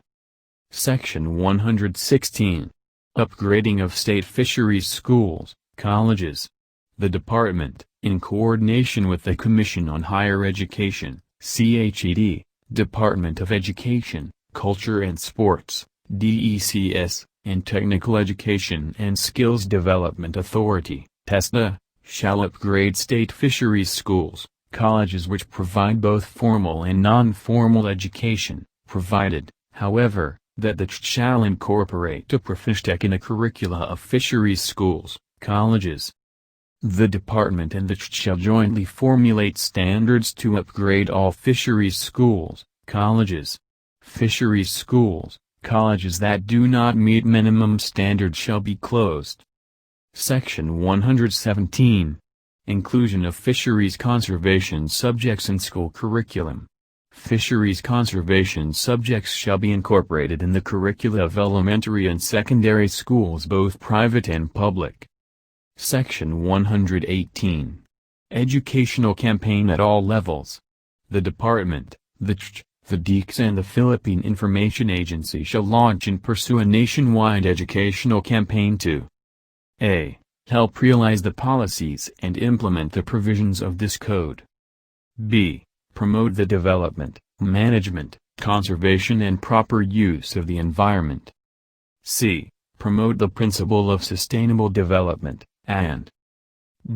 Section 116. Upgrading of state fisheries schools, colleges. The Department, in coordination with the Commission on Higher Education, CHED, Department of Education, Culture and Sports, DECS, and Technical Education and Skills Development Authority, TESDA, shall upgrade state fisheries schools, colleges which provide both formal and non-formal education, provided, however, that the CHED shall incorporate a profictech in the curricula of fisheries schools, colleges. The Department and the CHED shall jointly formulate standards to upgrade all fisheries schools, colleges. Fisheries schools, colleges that do not meet minimum standards shall be closed. Section 117. Inclusion of fisheries conservation subjects in school curriculum. Fisheries conservation subjects shall be incorporated in the curricula of elementary and secondary schools, both private and public. Section 118. Educational campaign at all levels. The Department, the CHED, the DECS and the Philippine Information Agency shall launch and pursue a nationwide educational campaign to a. Help realize the policies and implement the provisions of this code. b. Promote the development, management, conservation and proper use of the environment. c. Promote the principle of sustainable development, and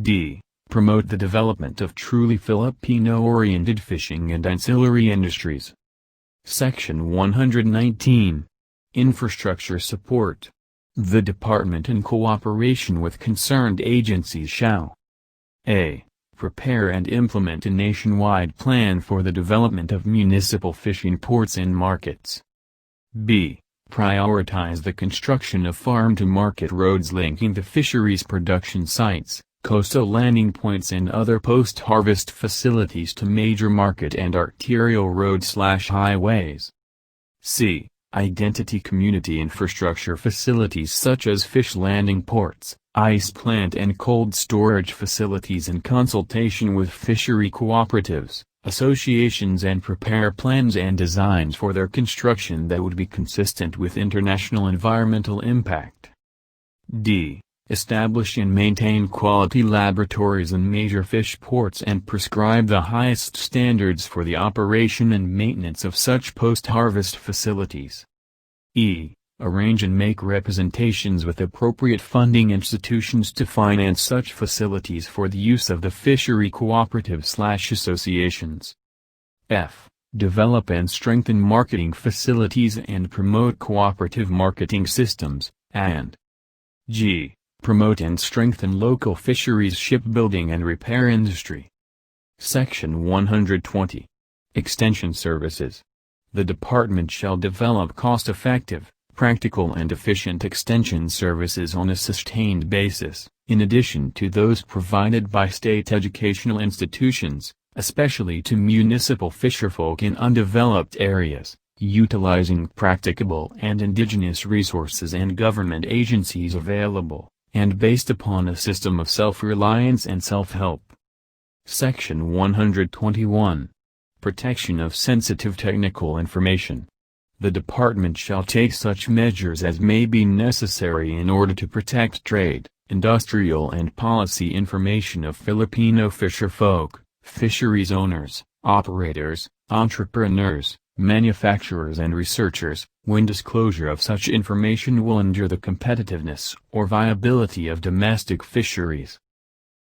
d. Promote the development of truly Filipino-oriented fishing and ancillary industries. Section 119. Infrastructure support. The Department in cooperation with concerned agencies shall a. Prepare and implement a nationwide plan for the development of municipal fishing ports and markets. b. Prioritize the construction of farm-to-market roads linking the fisheries production sites, coastal landing points and other post-harvest facilities to major market and arterial roads/highways. c. Identity community infrastructure facilities such as fish landing ports, ice plant and cold storage facilities in consultation with fishery cooperatives, associations and prepare plans and designs for their construction that would be consistent with international environmental impact. d. Establish and maintain quality laboratories in major fish ports and prescribe the highest standards for the operation and maintenance of such post-harvest facilities. e. Arrange and make representations with appropriate funding institutions to finance such facilities for the use of the fishery cooperatives/associations. f. Develop and strengthen marketing facilities and promote cooperative marketing systems, and g. Promote and strengthen local fisheries shipbuilding and repair industry. Section 120. Extension services. The Department shall develop cost-effective, practical and efficient extension services on a sustained basis, in addition to those provided by state educational institutions, especially to municipal fisherfolk in undeveloped areas, utilizing practicable and indigenous resources and government agencies available, and based upon a system of self-reliance and self-help. Section 121. Protection of sensitive technical information. The Department shall take such measures as may be necessary in order to protect trade, industrial and policy information of Filipino fisherfolk, fisheries owners, operators, entrepreneurs, manufacturers and researchers, when disclosure of such information will injure the competitiveness or viability of domestic fisheries.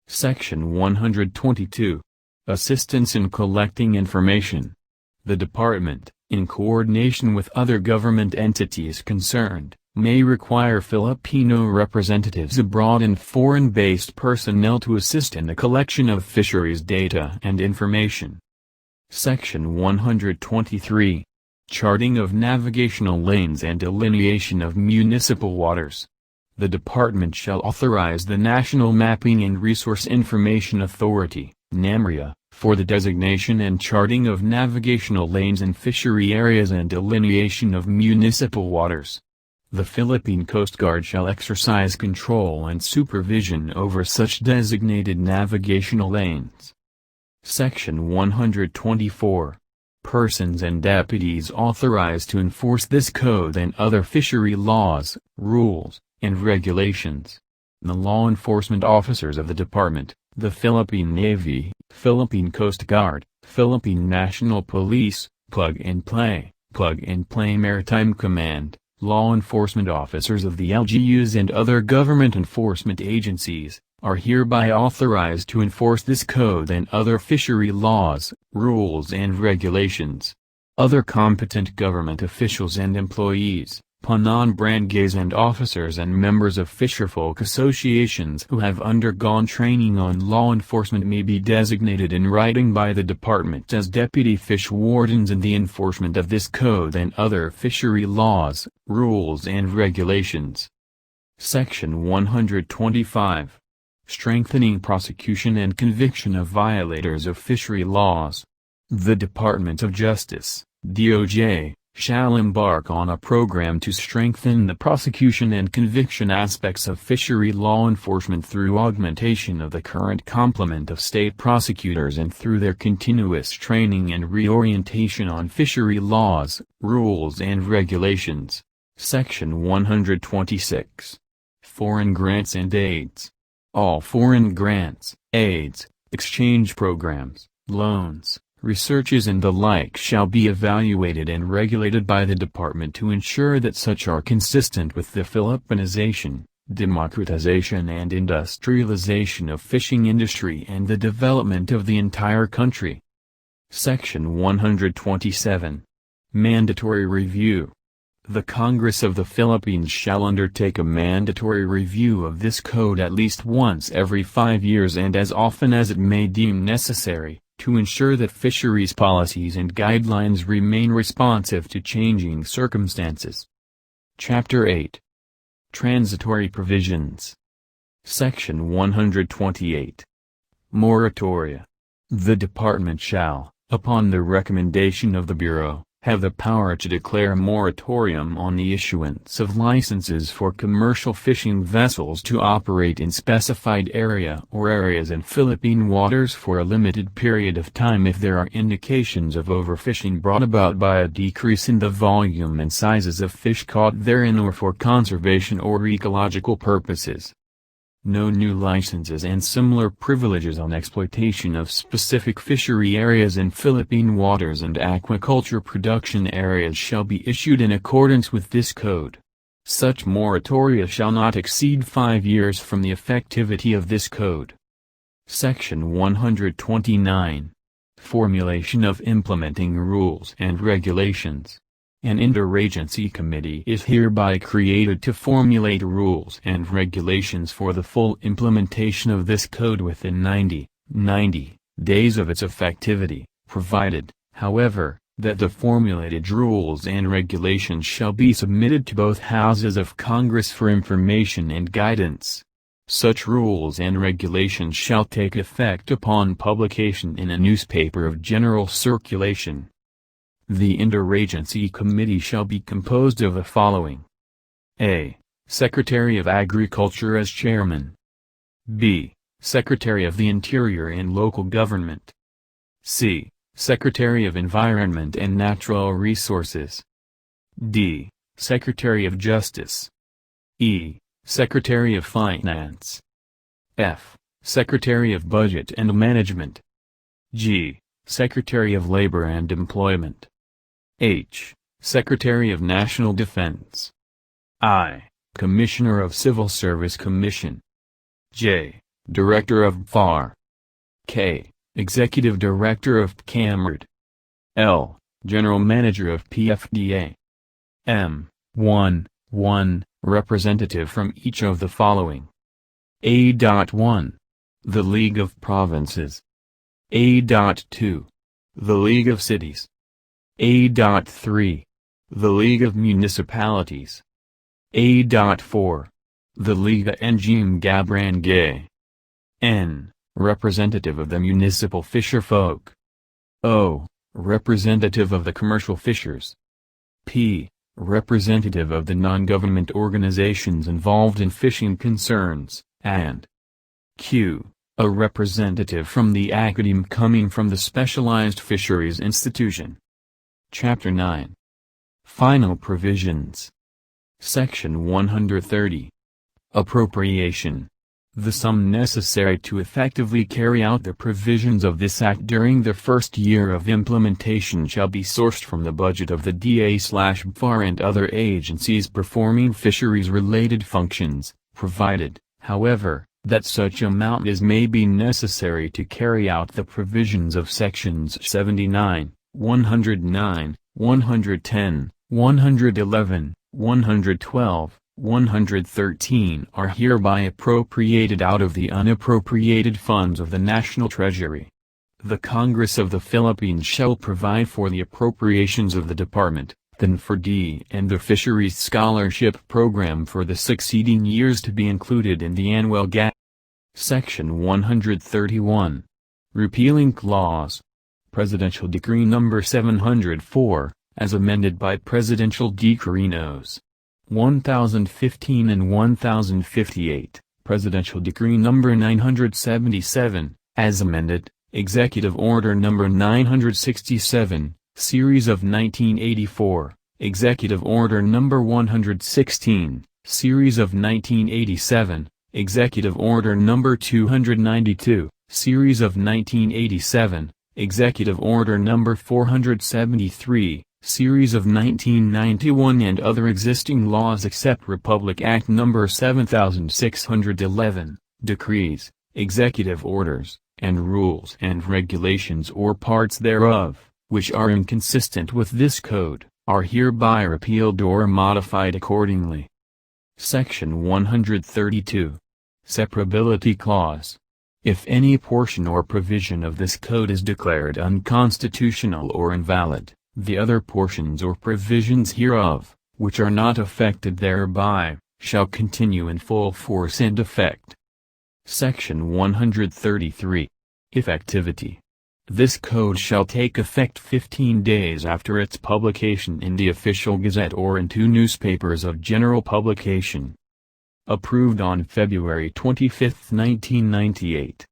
Section 122. Assistance in collecting information. The Department, in coordination with other government entities concerned, may require Filipino representatives abroad and foreign-based personnel to assist in the collection of fisheries data and information. Section 123. charting of navigational lanes and delineation of municipal waters. The department shall authorize the National Mapping and Resource Information Authority, NAMRIA, for the designation and charting of navigational lanes and fishery areas and delineation of municipal waters. The Philippine Coast Guard shall exercise control and supervision over such designated navigational lanes. Section 124. Persons and deputies authorized to enforce this code and other fishery laws, rules, and regulations. The law enforcement officers of the Department, the Philippine Navy, Philippine Coast Guard, Philippine National Police, Plug and Play Maritime Command, law enforcement officers of the LGUs and other government enforcement agencies, are hereby authorized to enforce this code and other fishery laws, rules and regulations. Other competent government officials and employees, barangays and officers and members of fisherfolk associations who have undergone training on law enforcement may be designated in writing by the department as deputy fish wardens in the enforcement of this code and other fishery laws, rules and regulations. Section 125. Strengthening prosecution and conviction of violators of fishery laws. The Department of Justice, DOJ, shall embark on a program to strengthen the prosecution and conviction aspects of fishery law enforcement through augmentation of the current complement of state prosecutors and through their continuous training and reorientation on fishery laws, rules and regulations. Section 126. Foreign grants and aids. All foreign grants, aids, exchange programs, loans, researches and the like shall be evaluated and regulated by the department to ensure that such are consistent with the Philippinization, democratization and industrialization of fishing industry and the development of the entire country. Section 127. Mandatory review. The Congress of the Philippines shall undertake a mandatory review of this code at least once every 5 years and as often as it may deem necessary, to ensure that fisheries policies and guidelines remain responsive to changing circumstances. Chapter 8. Transitory Provisions. Section 128. Moratoria. The Department shall, upon the recommendation of the Bureau, have the power to declare a moratorium on the issuance of licenses for commercial fishing vessels to operate in specified area or areas in Philippine waters for a limited period of time if there are indications of overfishing brought about by a decrease in the volume and sizes of fish caught therein or for conservation or ecological purposes. No new licenses and similar privileges on exploitation of specific fishery areas in Philippine waters and aquaculture production areas shall be issued in accordance with this code. Such moratoria shall not exceed 5 years from the effectivity of this code. Section 129. Formulation of implementing rules and regulations. An interagency committee is hereby created to formulate rules and regulations for the full implementation of this code within 90 days of its effectivity, provided, however, that the formulated rules and regulations shall be submitted to both houses of Congress for information and guidance. Such rules and regulations shall take effect upon publication in a newspaper of general circulation. The Interagency Committee shall be composed of the following. A. Secretary of Agriculture as Chairman. B. Secretary of the Interior and Local Government. C. Secretary of Environment and Natural Resources. D. Secretary of Justice. E. Secretary of Finance. F. Secretary of Budget and Management. G. Secretary of Labor and Employment. H. Secretary of National Defense. I. Commissioner of Civil Service Commission. J. Director of FAR. K. Executive Director of PCAMRD. L. General Manager of PFDA. M. 1. Representative from each of the following. A.1. The League of Provinces. A.2. The League of Cities. A.3. The League of Municipalities. A.4. The Liga Ngim Gabrangay. N. Representative of the municipal fisherfolk. O. Representative of the commercial fishers. P. Representative of the non-government organizations involved in fishing concerns, and Q. A representative from the academe coming from the specialized fisheries institution. Chapter 9. Final Provisions. Section 130. Appropriation. The sum necessary to effectively carry out the provisions of this Act during the first year of implementation shall be sourced from the budget of the DA/BFAR and other agencies performing fisheries-related functions, provided, however, that such amount as may be necessary to carry out the provisions of Sections 79, 109, 110, 111, 112, 113 are hereby appropriated out of the unappropriated funds of the National Treasury. The Congress of the Philippines shall provide for the appropriations of the Department, then for D and the Fisheries Scholarship Program for the succeeding years to be included in the annual GAP. Section 131. Repealing Clause. Presidential Decree No. 704, as amended by Presidential Decree Nos. 1015 and 1058, Presidential Decree No. 977, as amended, Executive Order No. 967, Series of 1984, Executive Order No. 116, Series of 1987, Executive Order No. 292, Series of 1987, Executive Order No. 473, Series of 1991 and other existing laws except Republic Act No. 7611, decrees, executive orders, and rules and regulations or parts thereof, which are inconsistent with this code, are hereby repealed or modified accordingly. Section 132. Separability Clause. If any portion or provision of this code is declared unconstitutional or invalid, the other portions or provisions hereof, which are not affected thereby, shall continue in full force and effect. Section 133. Effectivity. This code shall take effect 15 days after its publication in the Official Gazette or in 2 newspapers of general publication. Approved on February 25, 1998.